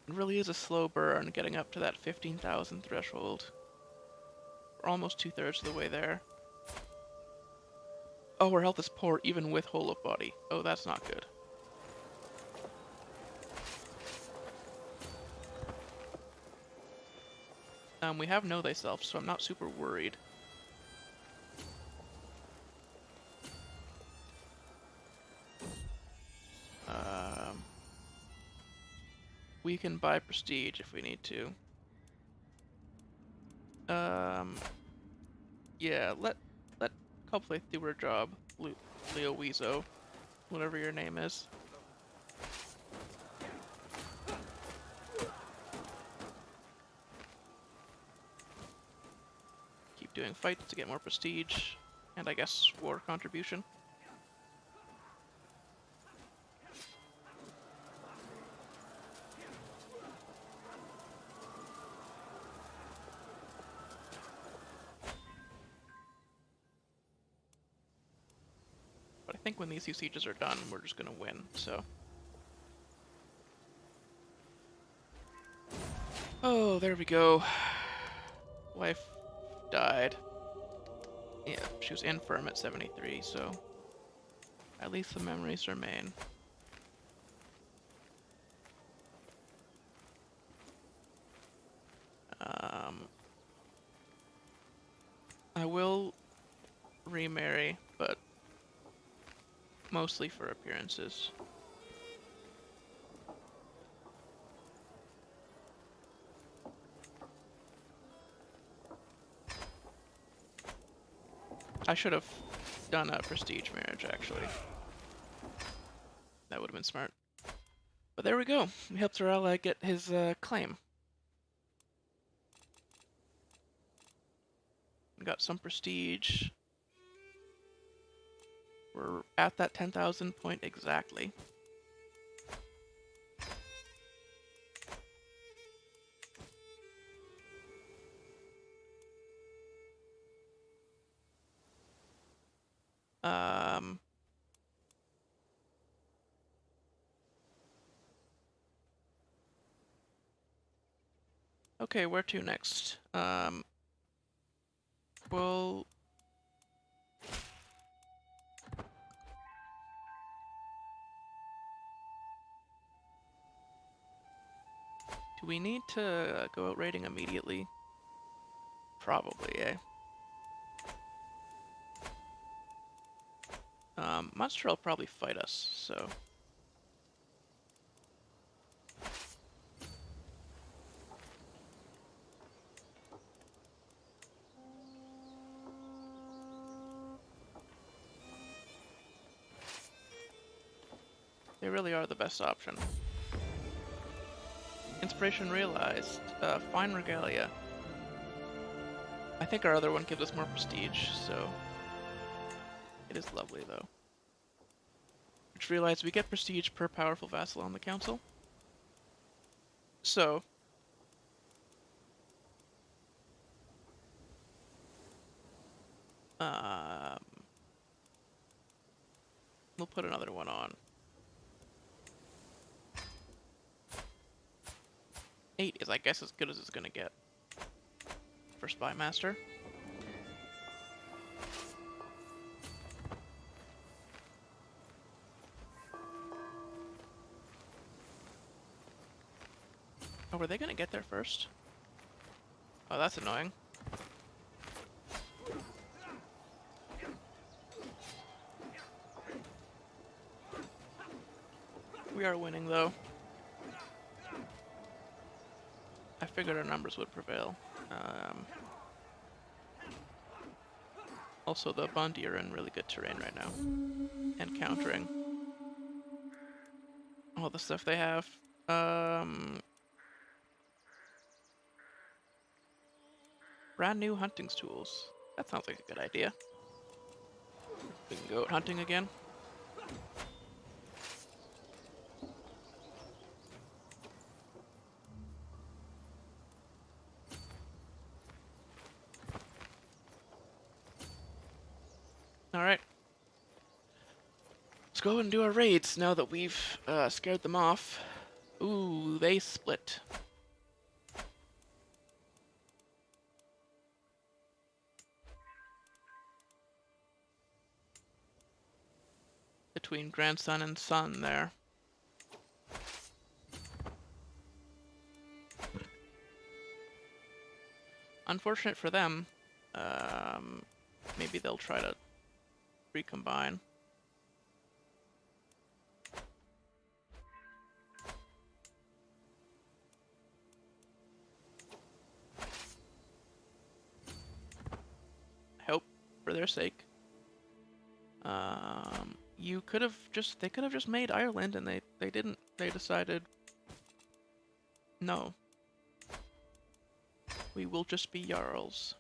Speaker 1: It really is a slow burn getting up to that 15,000 threshold. We're almost 2/3 of the way there. Oh, our health is poor even with whole of body. Oh, that's not good. We have Know Thyself, so I'm not super worried. We can buy prestige if we need to. Yeah, let Copley do her job, Leo Weezo, whatever your name is. Keep doing fights to get more prestige, and I guess war contribution. think when these two sieges are done, we're just gonna win, so. Oh, there we go. Wife died. Yeah, she was infirm at 73, so at least the memories remain. I will remarry, but mostly for appearances. I should have done a prestige marriage, actually. That would have been smart. But there we go. We helped our ally get his claim. We got some prestige. We're at that 10,000 point exactly. Okay, where to next? Well, do we need to go out raiding immediately? Probably, eh? Munster will probably fight us, so. They really are the best option. Inspiration realized. Fine regalia. I think our other one gives us more prestige, so it is lovely though. Which realized we get prestige per powerful vassal on the council. So we'll put another one on. 8 is, I guess, as good as it's gonna get for Spy Master. Oh, were they gonna get there first? Oh, that's annoying. We are winning, though. I figured our numbers would prevail. Also, the Bondi are in really good terrain right now. And countering all the stuff they have. Brand new hunting tools. That sounds like a good idea. We can go out hunting again. Alright. Let's go and do our raids now that we've scared them off. Ooh, they split. Between grandson and son there. Unfortunate for them. Maybe they'll try to recombine. I hope for their sake. You could have just, they could have just made Ireland, and they didn't. They decided, no. We will just be Jarls.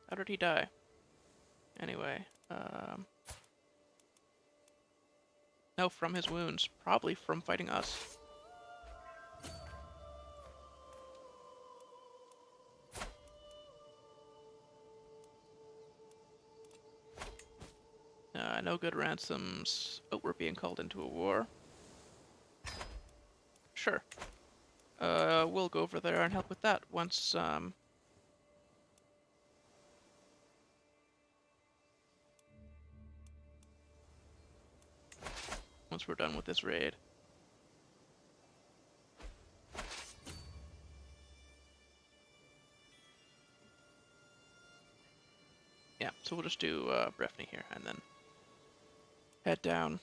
Speaker 1: How did he die? Anyway, no, from his wounds. Probably from fighting us. No good ransoms. Oh, we're being called into a war. Sure. We'll go over there and help with that once we're done with this raid. Yeah, so we'll just do Breffni here and then head down.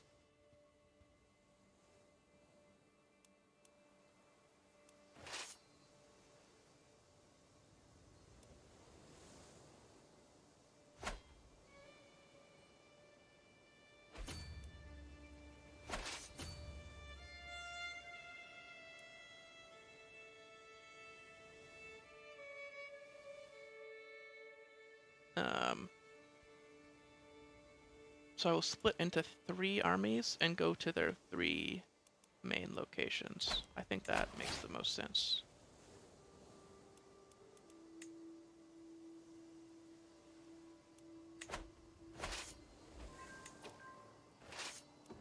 Speaker 1: So I will split into 3 armies and go to their 3 main locations. I think that makes the most sense.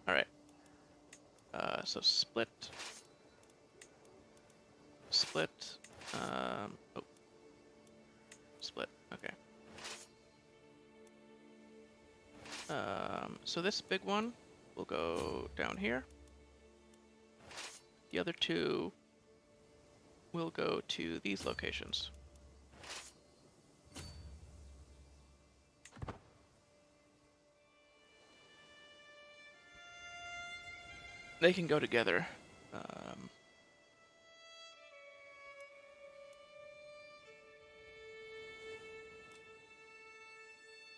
Speaker 1: Alright. So split. Split. Oh. Split. Okay. So this big one will go down here. The other 2 will go to these locations. They can go together.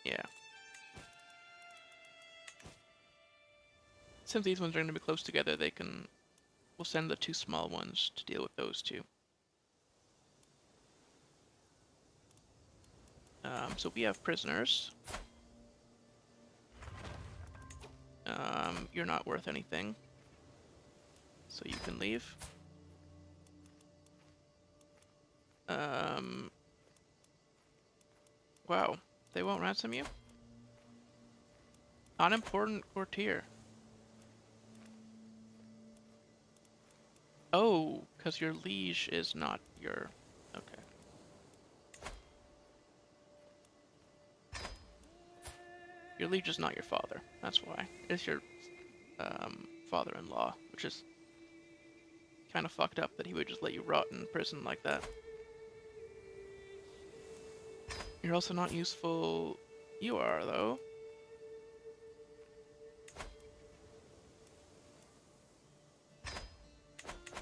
Speaker 1: Yeah. Since these ones are going to be close together, we'll send the 2 small ones to deal with those 2. So we have prisoners. You're not worth anything, so you can leave. Wow, they won't ransom you? Unimportant courtier. Oh, because your liege is not your... Okay. Your liege is not your father. That's why. It's your father-in-law, which is kind of fucked up that he would just let you rot in prison like that. You're also not useful. You are, though.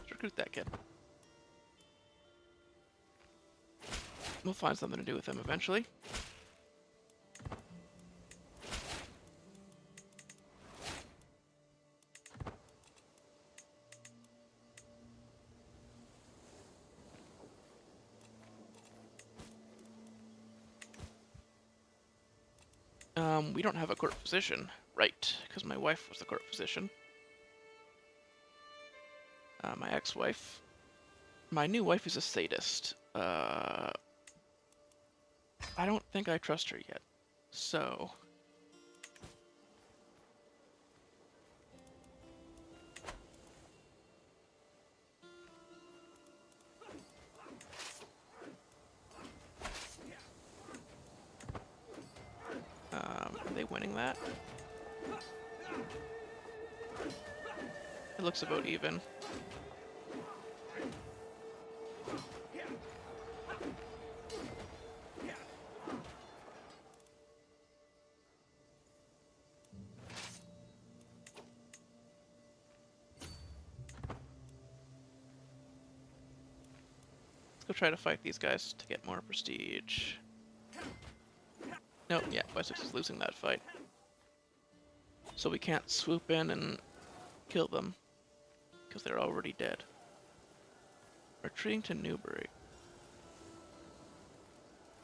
Speaker 1: Recruit that kid. We'll find something to do with him eventually. We don't have a court physician. Right, because my wife was the court physician. My ex-wife. My new wife is a sadist. I don't think I trust her yet. So... are they winning that? It looks about even. Let's go try to fight these guys to get more prestige. Nope, yeah, Wessex is losing that fight. So we can't swoop in and kill them, because they're already dead. Retreating to Newbury.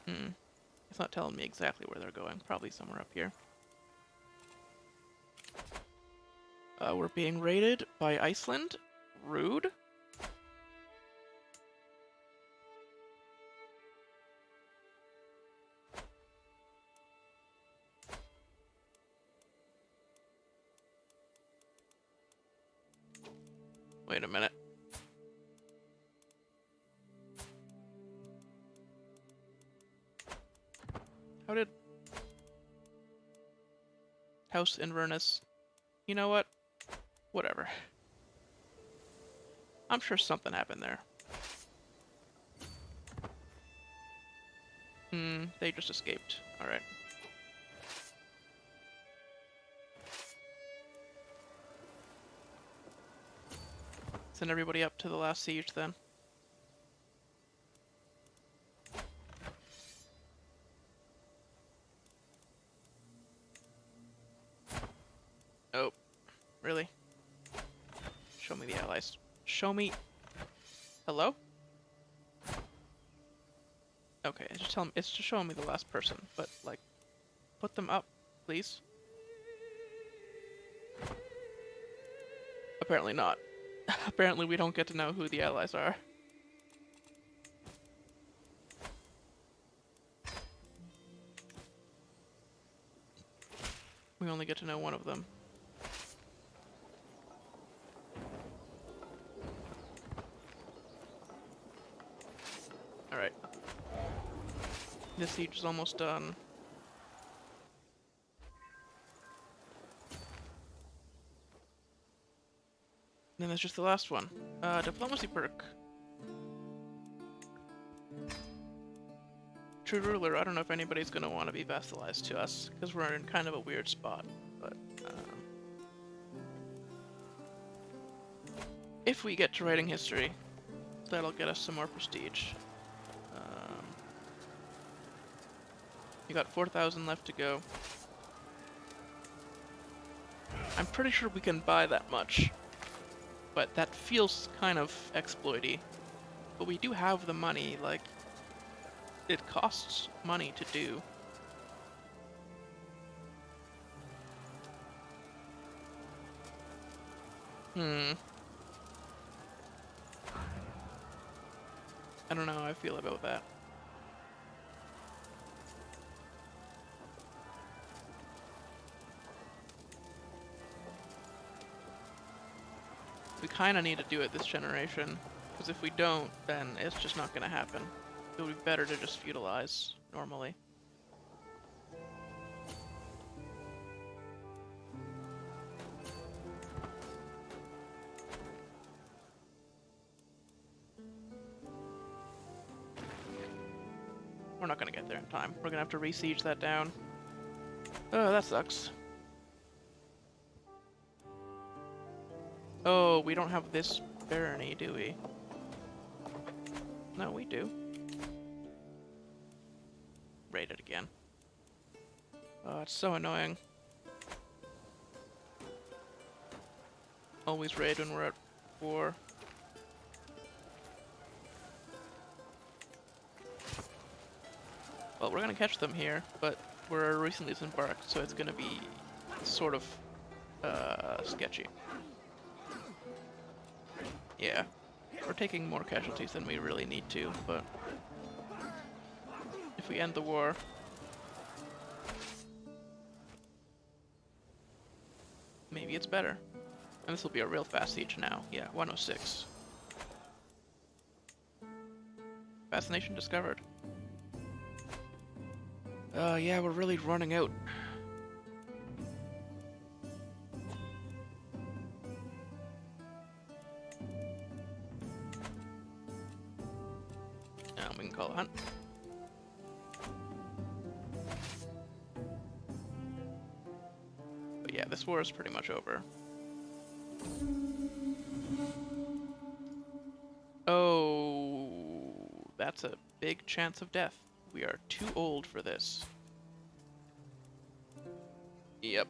Speaker 1: It's not telling me exactly where they're going. Probably somewhere up here. We're being raided by Iceland. Rude. Wait a minute. How did... House Inverness... You know what? Whatever. I'm sure something happened there. They just escaped. Alright. Send everybody up to the last siege then. Oh, really? Show me the allies. Show me... Hello? Okay, just tell them, it's just showing me the last person, but, like, put them up, please. Apparently not. Apparently we don't get to know who the allies are. We only get to know one of them. Alright. This siege is almost done. Then there's just the last one. Diplomacy perk. True ruler, I don't know if anybody's gonna want to be vassalized to us, because we're in kind of a weird spot, but if we get to writing history, that'll get us some more prestige. You got 4,000 left to go. I'm pretty sure we can buy that much, but that feels kind of exploity. But we do have the money, like, it costs money to do. I don't know how I feel about that. We kind of need to do it this generation, because if we don't, then it's just not going to happen. It would be better to just feudalize normally. We're not going to get there in time. We're going to have to re-siege that down. Oh, that sucks. Oh, we don't have this barony, do we? No, we do. Raid it again. Oh, it's so annoying. Always raid when we're at war. Well, we're gonna catch them here, but we're recently disembarked, so it's gonna be sort of sketchy. Yeah, we're taking more casualties than we really need to, but if we end the war, maybe it's better. And this will be a real fast siege now. Yeah, 106. Fascination discovered. Yeah, we're really running out. We can call a hunt. But yeah, this war is pretty much over. Oh, that's a big chance of death. We are too old for this. Yep.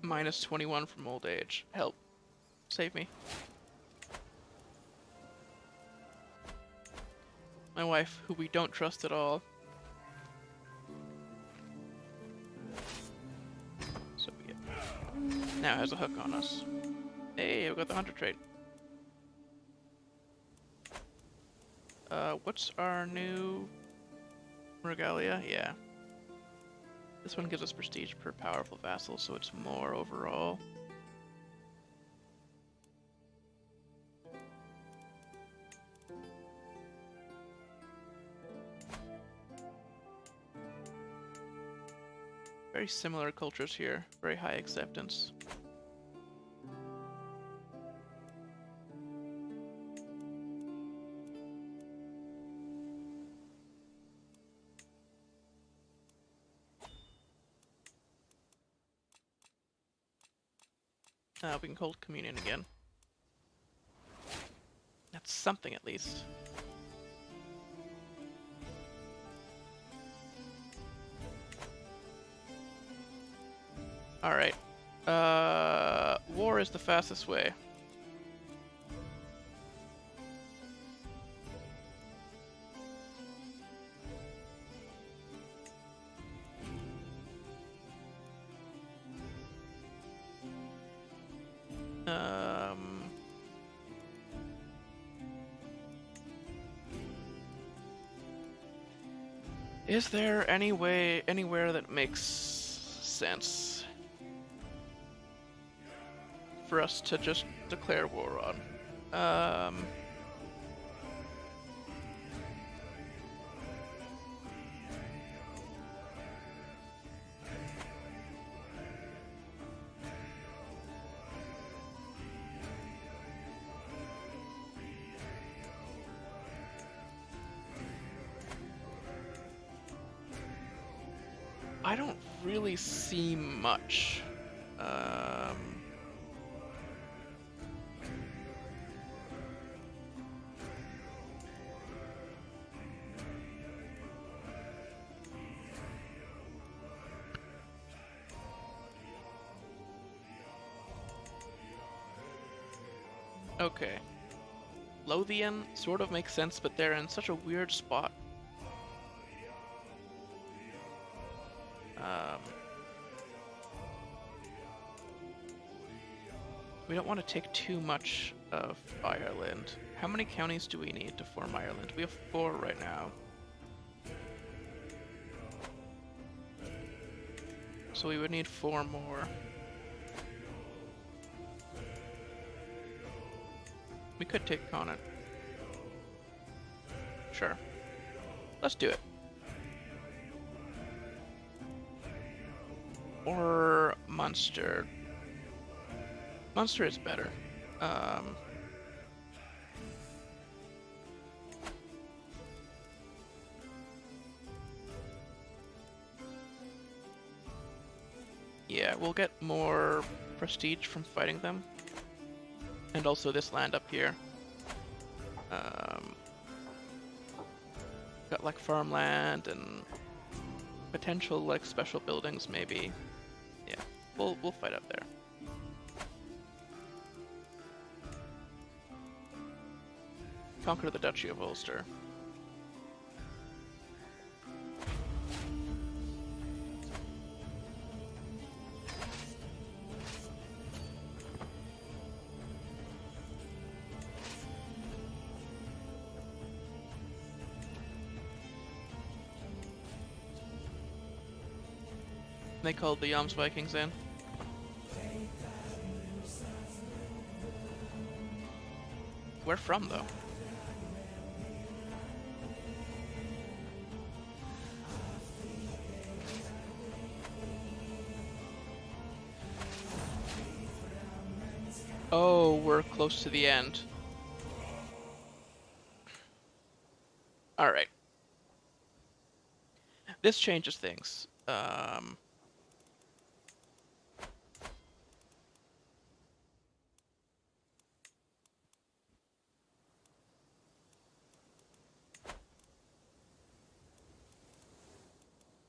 Speaker 1: Minus 21 from old age. Help. Save me. My wife, who we don't trust at all. So be it. Now has a hook on us. Hey, we got the hunter trait. What's our new regalia? Yeah. This one gives us prestige per powerful vassal, so it's more overall. Very similar cultures here. Very high acceptance. We can hold communion again. That's something at least. Alright. War is the fastest way. Is there any way, anywhere that makes sense for us to just declare war on? I don't really see much. Okay. Lothian sort of makes sense, but they're in such a weird spot. We don't want to take too much of Ireland. How many counties do we need to form Ireland? We have 4 right now. So we would need 4 more. We could take Connaught. Sure. Let's do it. Or Munster. Munster is better. Yeah, we'll get more prestige from fighting them. And also this land up here. Got like farmland and potential like special buildings maybe. Yeah, we'll fight up there. Conquer the Duchy of Ulster. They called the Yams Vikings in. Where from, though? Oh, we're close to the end. Alright. This changes things.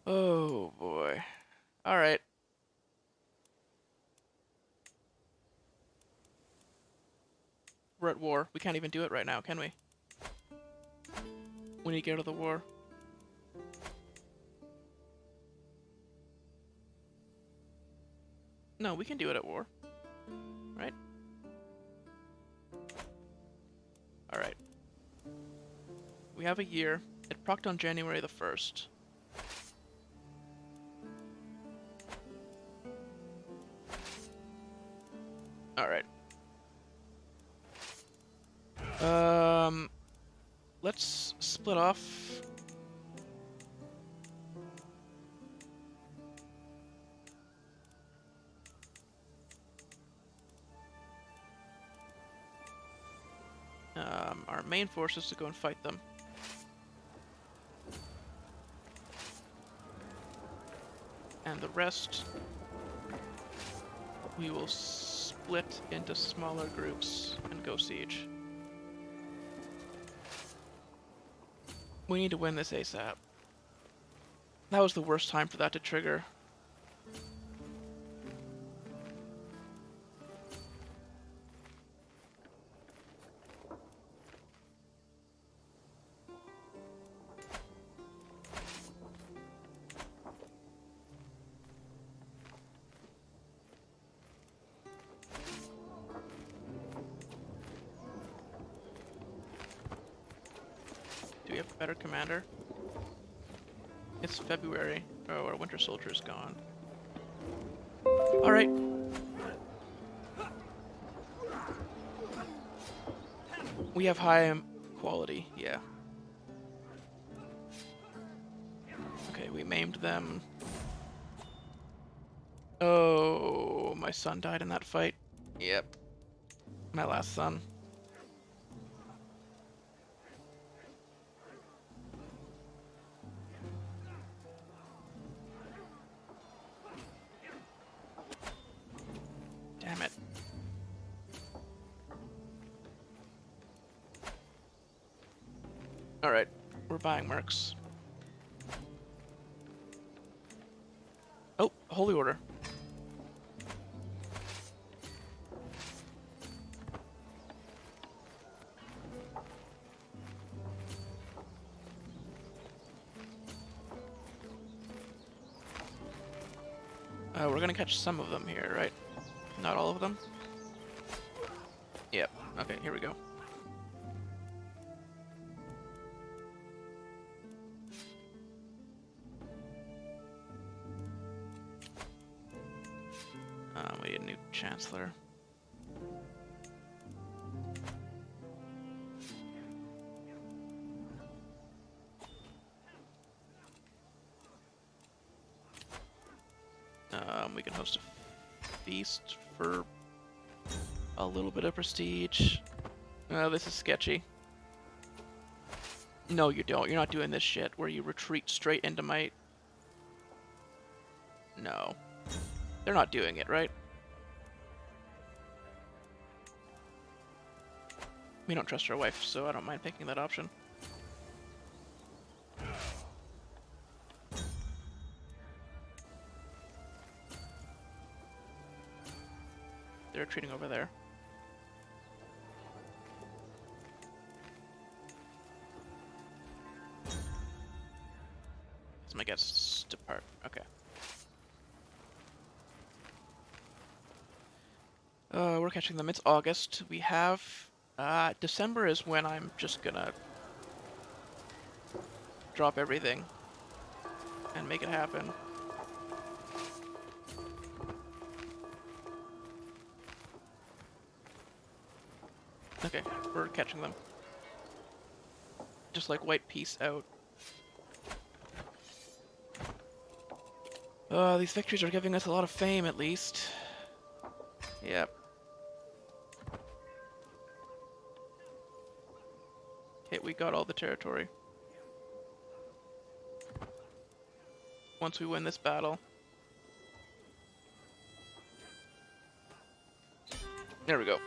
Speaker 1: Oh boy. Alright. We're at war. We can't even do it right now, can we? We need to get out of the war. No, we can do it at war. Right? Alright. We have a year. It procced on January the 1st. Alright. Let's split off. our main forces to go and fight them. And the rest we will split into smaller groups and go siege. We need to win this ASAP. That was the worst time for that to trigger. Do we have a better commander? It's February. Oh, our winter soldier is gone. Alright. We have high quality, yeah. Okay, we maimed them. Oh, my son died in that fight. Yep. My last son. Damn it. Alright, we're buying mercs. Oh, Holy Order. We're gonna catch some of them here, right? Not all of them? Yep. Okay, here we go. We need a new chancellor. We can host a feast for a little bit of prestige. This is sketchy. No, you don't. You're not doing this shit where you retreat straight into my... No. They're not doing it, right? We don't trust our wife, so I don't mind picking that option. They're retreating over there. Let's my guests depart. Okay. We're catching them. It's August. We have... December is when I'm just gonna drop everything and make it happen. Okay, we're catching them. Just like white peace out. These victories are giving us a lot of fame, at least. Yep. Okay, we got all the territory. Once we win this battle. There we go.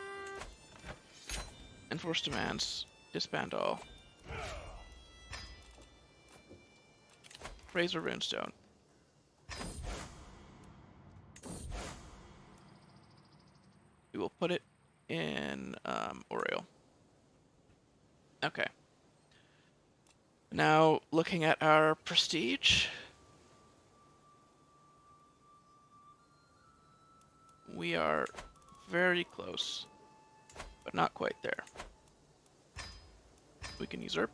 Speaker 1: Enforce demands. Disband all. Raise a runestone. We will put it in Oriel. Okay. Now, looking at our prestige. We are very close, but not quite there. We can usurp.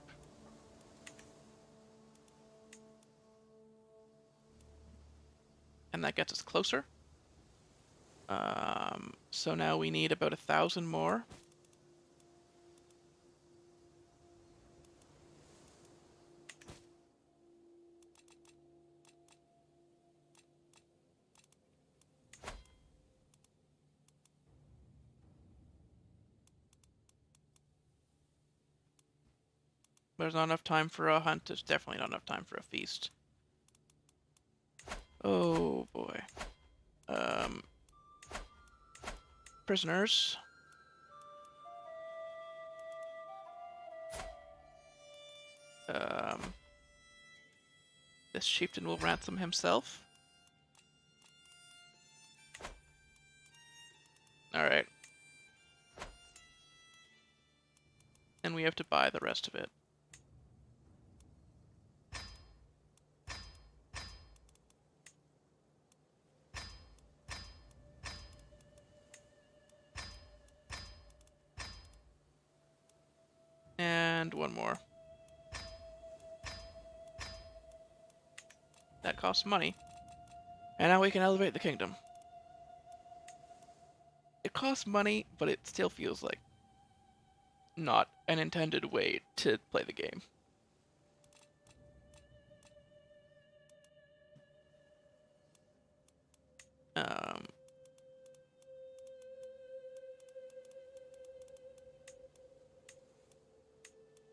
Speaker 1: And that gets us closer. So now we need about 1,000 more. There's not enough time for a hunt. There's definitely not enough time for a feast. Oh boy. Prisoners. This chieftain will ransom himself. Alright. And we have to buy the rest of it. And one more. That costs money. And now we can elevate the kingdom. It costs money, but it still feels like not an intended way to play the game.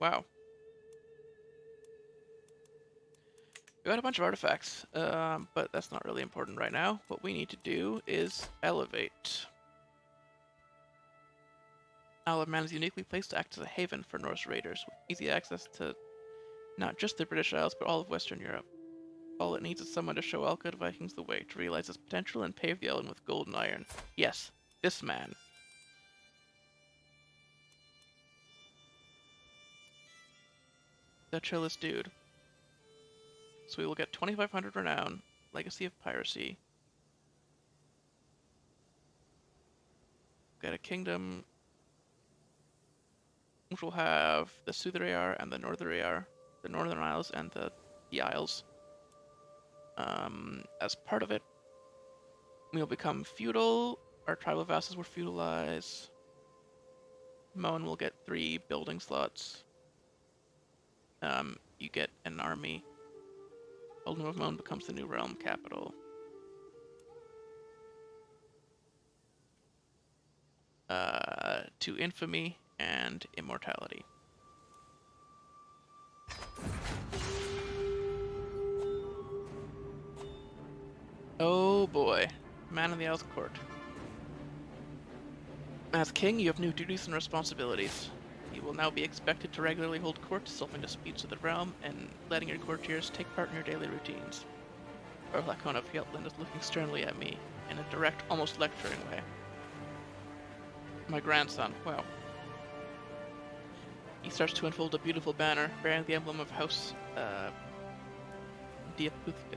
Speaker 1: Wow. We got a bunch of artifacts, but that's not really important right now. What we need to do is elevate. Isle of Man is uniquely placed to act as a haven for Norse raiders, with easy access to not just the British Isles, but all of Western Europe. All it needs is someone to show all good Vikings the way, to realize its potential and pave the island with gold and iron. Yes, this man. The chillest dude. So we will get 2,500 renown, Legacy of Piracy. Get a kingdom, which will have the Suðuroyar and the Norðuroyar, the Northern Isles and the Isles. As part of it, we'll become feudal. Our tribal vassals will feudalize. Moen will get 3 building slots. You get an army. Eldom of Moen becomes the new realm capital. To infamy and immortality. Oh boy, man in the Owl's court. As king, you have new duties and responsibilities. You will now be expected to regularly hold court, solving disputes of the realm, and letting your courtiers take part in your daily routines. Orlakon of Hjeltland is looking sternly at me, in a direct, almost lecturing way. My grandson, wow. He starts to unfold a beautiful banner, bearing the emblem of House Diaputhka.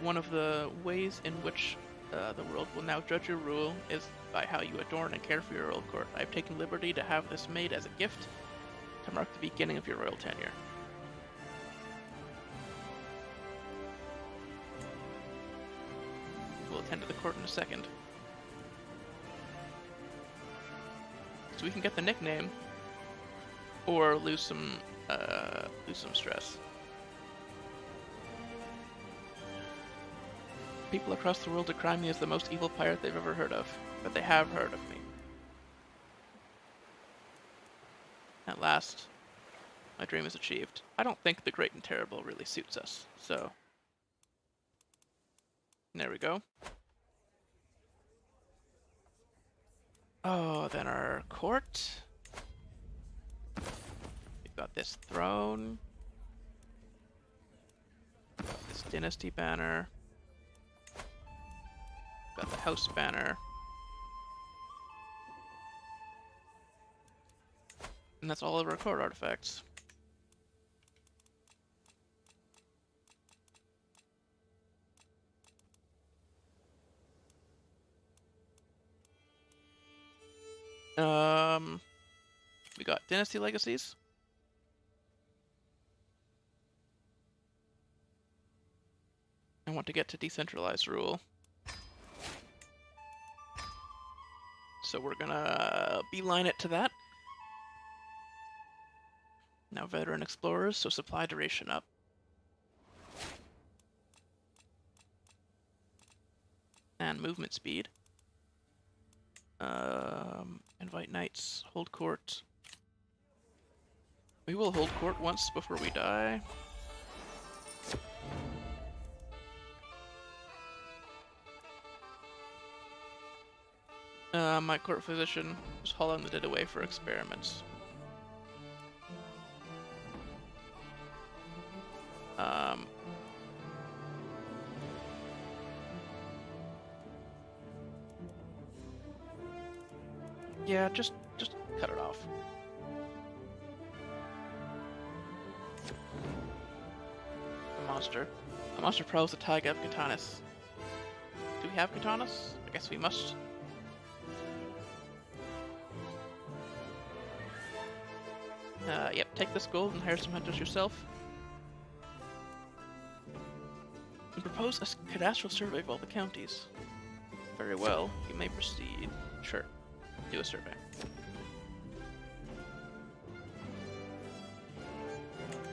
Speaker 1: One of the ways in which the world will now judge your rule is by how you adorn and care for your royal court. I have taken liberty to have this made as a gift to mark the beginning of your royal tenure. We'll attend to the court in a second. So we can get the nickname, or lose some stress. People across the world decry me as the most evil pirate they've ever heard of, but they have heard of me. At last, my dream is achieved. I don't think the Great and Terrible really suits us, so... There we go. Oh, then our court. We've got this throne. Got this dynasty banner. Got the house banner. And that's all of our court artifacts. We got dynasty legacies. I want to get to decentralized rule. So we're gonna beeline it to that. Now veteran explorers, so supply duration up. And movement speed. Invite knights, hold court. We will hold court once before we die. My court physician is hauling the dead away for experiments. Yeah, just cut it off. A monster prowls the taiga of katanas. Do we have katanas? I guess we must. Yep, take this gold and hire some hunters yourself. And propose a cadastral survey of all the counties. Very well, you may proceed. Sure, do a survey.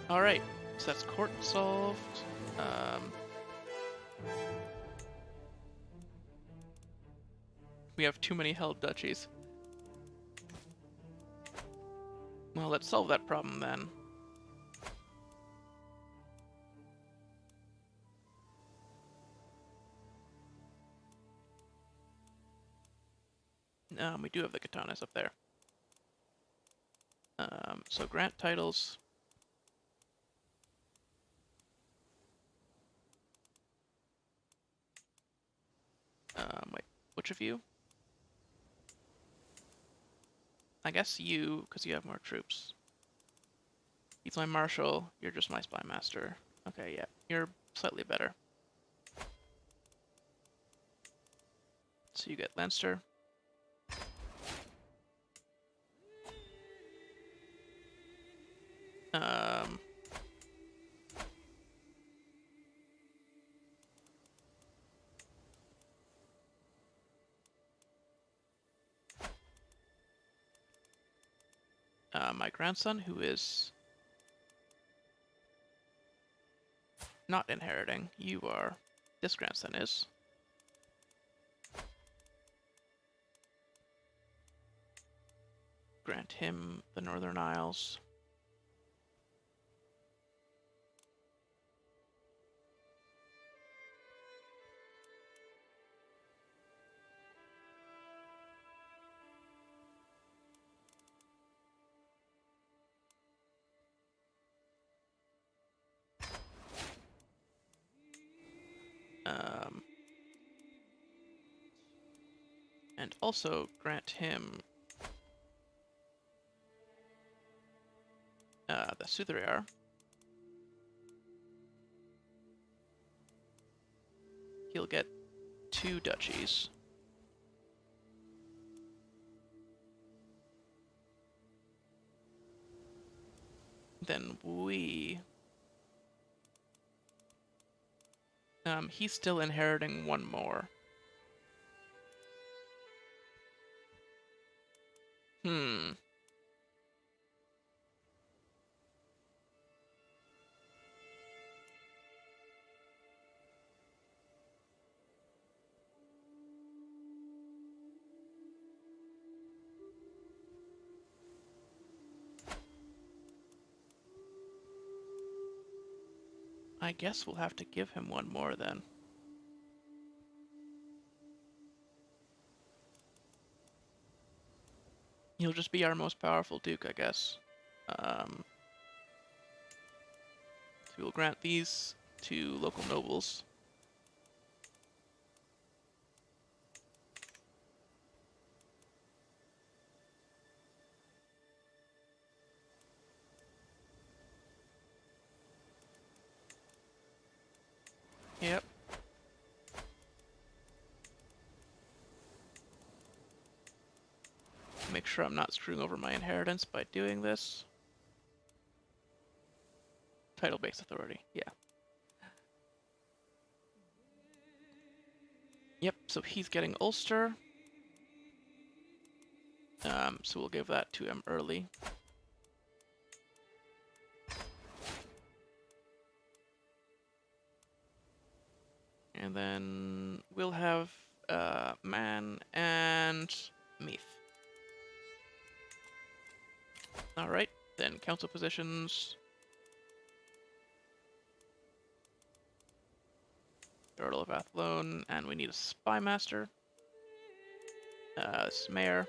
Speaker 1: Alright, so that's court solved. We have too many held duchies. Well, let's solve that problem then. We do have the katanas up there. So grant titles. Wait, which of you? I guess you, because you have more troops. He's my marshal, you're just my spy master. Okay, yeah, you're slightly better. So you get Leinster. My grandson, who is not inheriting. You are. This grandson is. Grant him the Northern Isles. And also grant him the Sutherere. He'll get 2 duchies. Then we... he's still inheriting 1 more. I guess we'll have to give him 1 more then. He'll just be our most powerful duke, I guess. So we'll grant these to local nobles. Yep. Make sure I'm not screwing over my inheritance by doing this. Title-based authority, yeah. Yep, so he's getting Ulster. So we'll give that to him early. And then we'll have Man and Meath. Alright, then council positions. Earl of Athlone, and we need a spy master. This is mayor.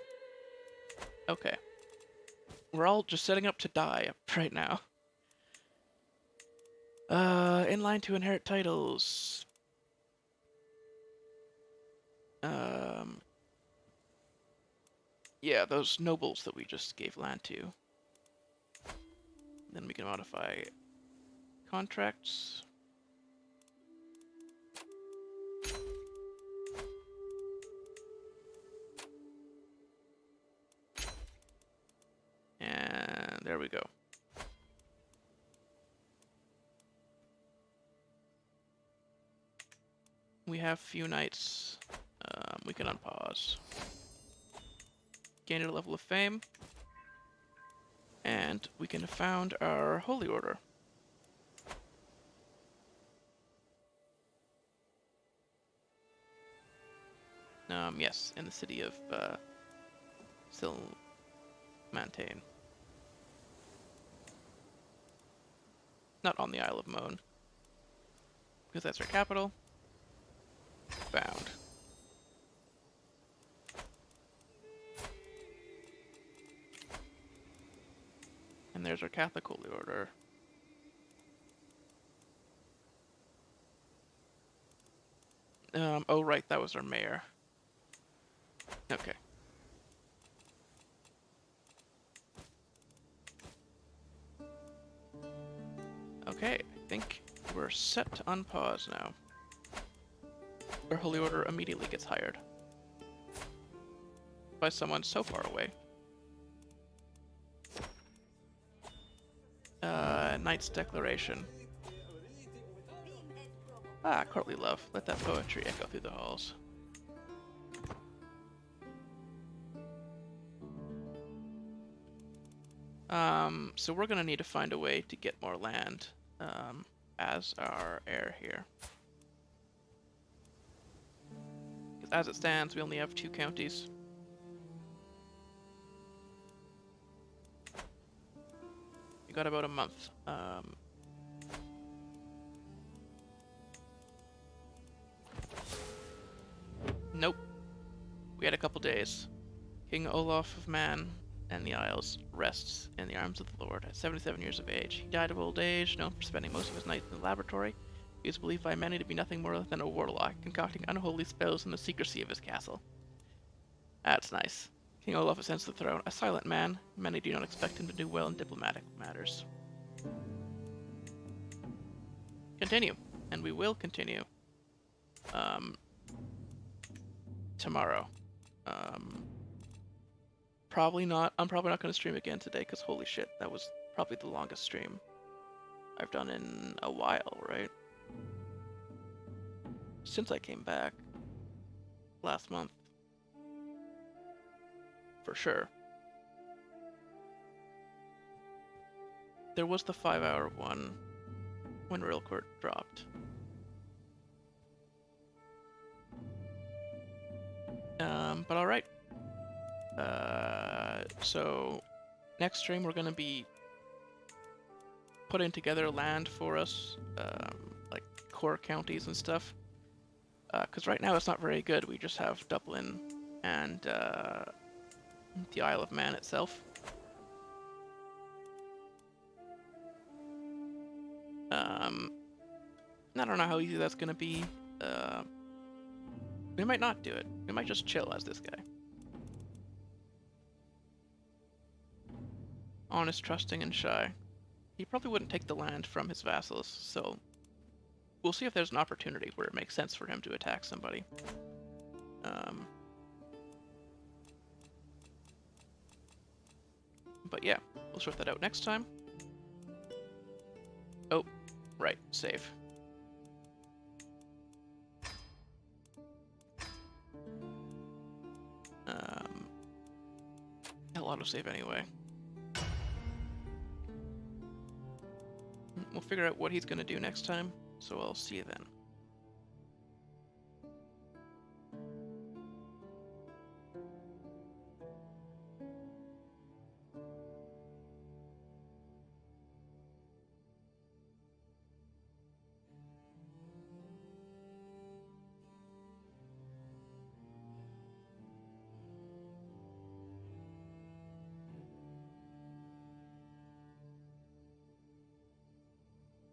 Speaker 1: Okay. We're all just setting up to die right now. In line to inherit titles. Yeah, those nobles that we just gave land to. Then we can modify contracts. And there we go. We have few knights. We can unpause. Gain a level of fame. And we can found our holy order. Yes, in the city of Silmantain. Not on the Isle of Moan. Because that's our capital. Found. And there's our Catholic Holy Order. Oh right, that was our mayor. Okay. Okay, I think we're set to unpause now. Our Holy Order immediately gets hired. By someone so far away. Knight's Declaration. Ah, courtly love. Let that poetry echo through the halls. So we're gonna need to find a way to get more land, as our heir here. As it stands, we only have 2 counties. We got about a month. Nope. We had a couple days. King Olaf of Man and the Isles rests in the arms of the Lord at 77 years of age. He died of old age, known for spending most of his nights in the laboratory. He is believed by many to be nothing more than a warlock, concocting unholy spells in the secrecy of his castle. That's nice. King Olaf ascends to the throne, a silent man. Many do not expect him to do well in diplomatic matters. Continue. And we will continue. Tomorrow. Probably not. I'm probably not going to stream again today, because holy shit, that was probably the longest stream I've done in a while, right? Since I came back last month. For sure. There was the 5-hour one when Real Court dropped. But alright. So next stream we're gonna be putting together land for us, like core counties and stuff. Because right now it's not very good. We just have Dublin and the Isle of Man itself. I don't know how easy that's gonna be. We might not do it. We might just chill as this guy. Honest, trusting, and shy. He probably wouldn't take the land from his vassals, so we'll see if there's an opportunity where it makes sense for him to attack somebody. But yeah, we'll sort that out next time. Oh, right, save. I'll autosave anyway. We'll figure out what he's gonna do next time, so I'll see you then.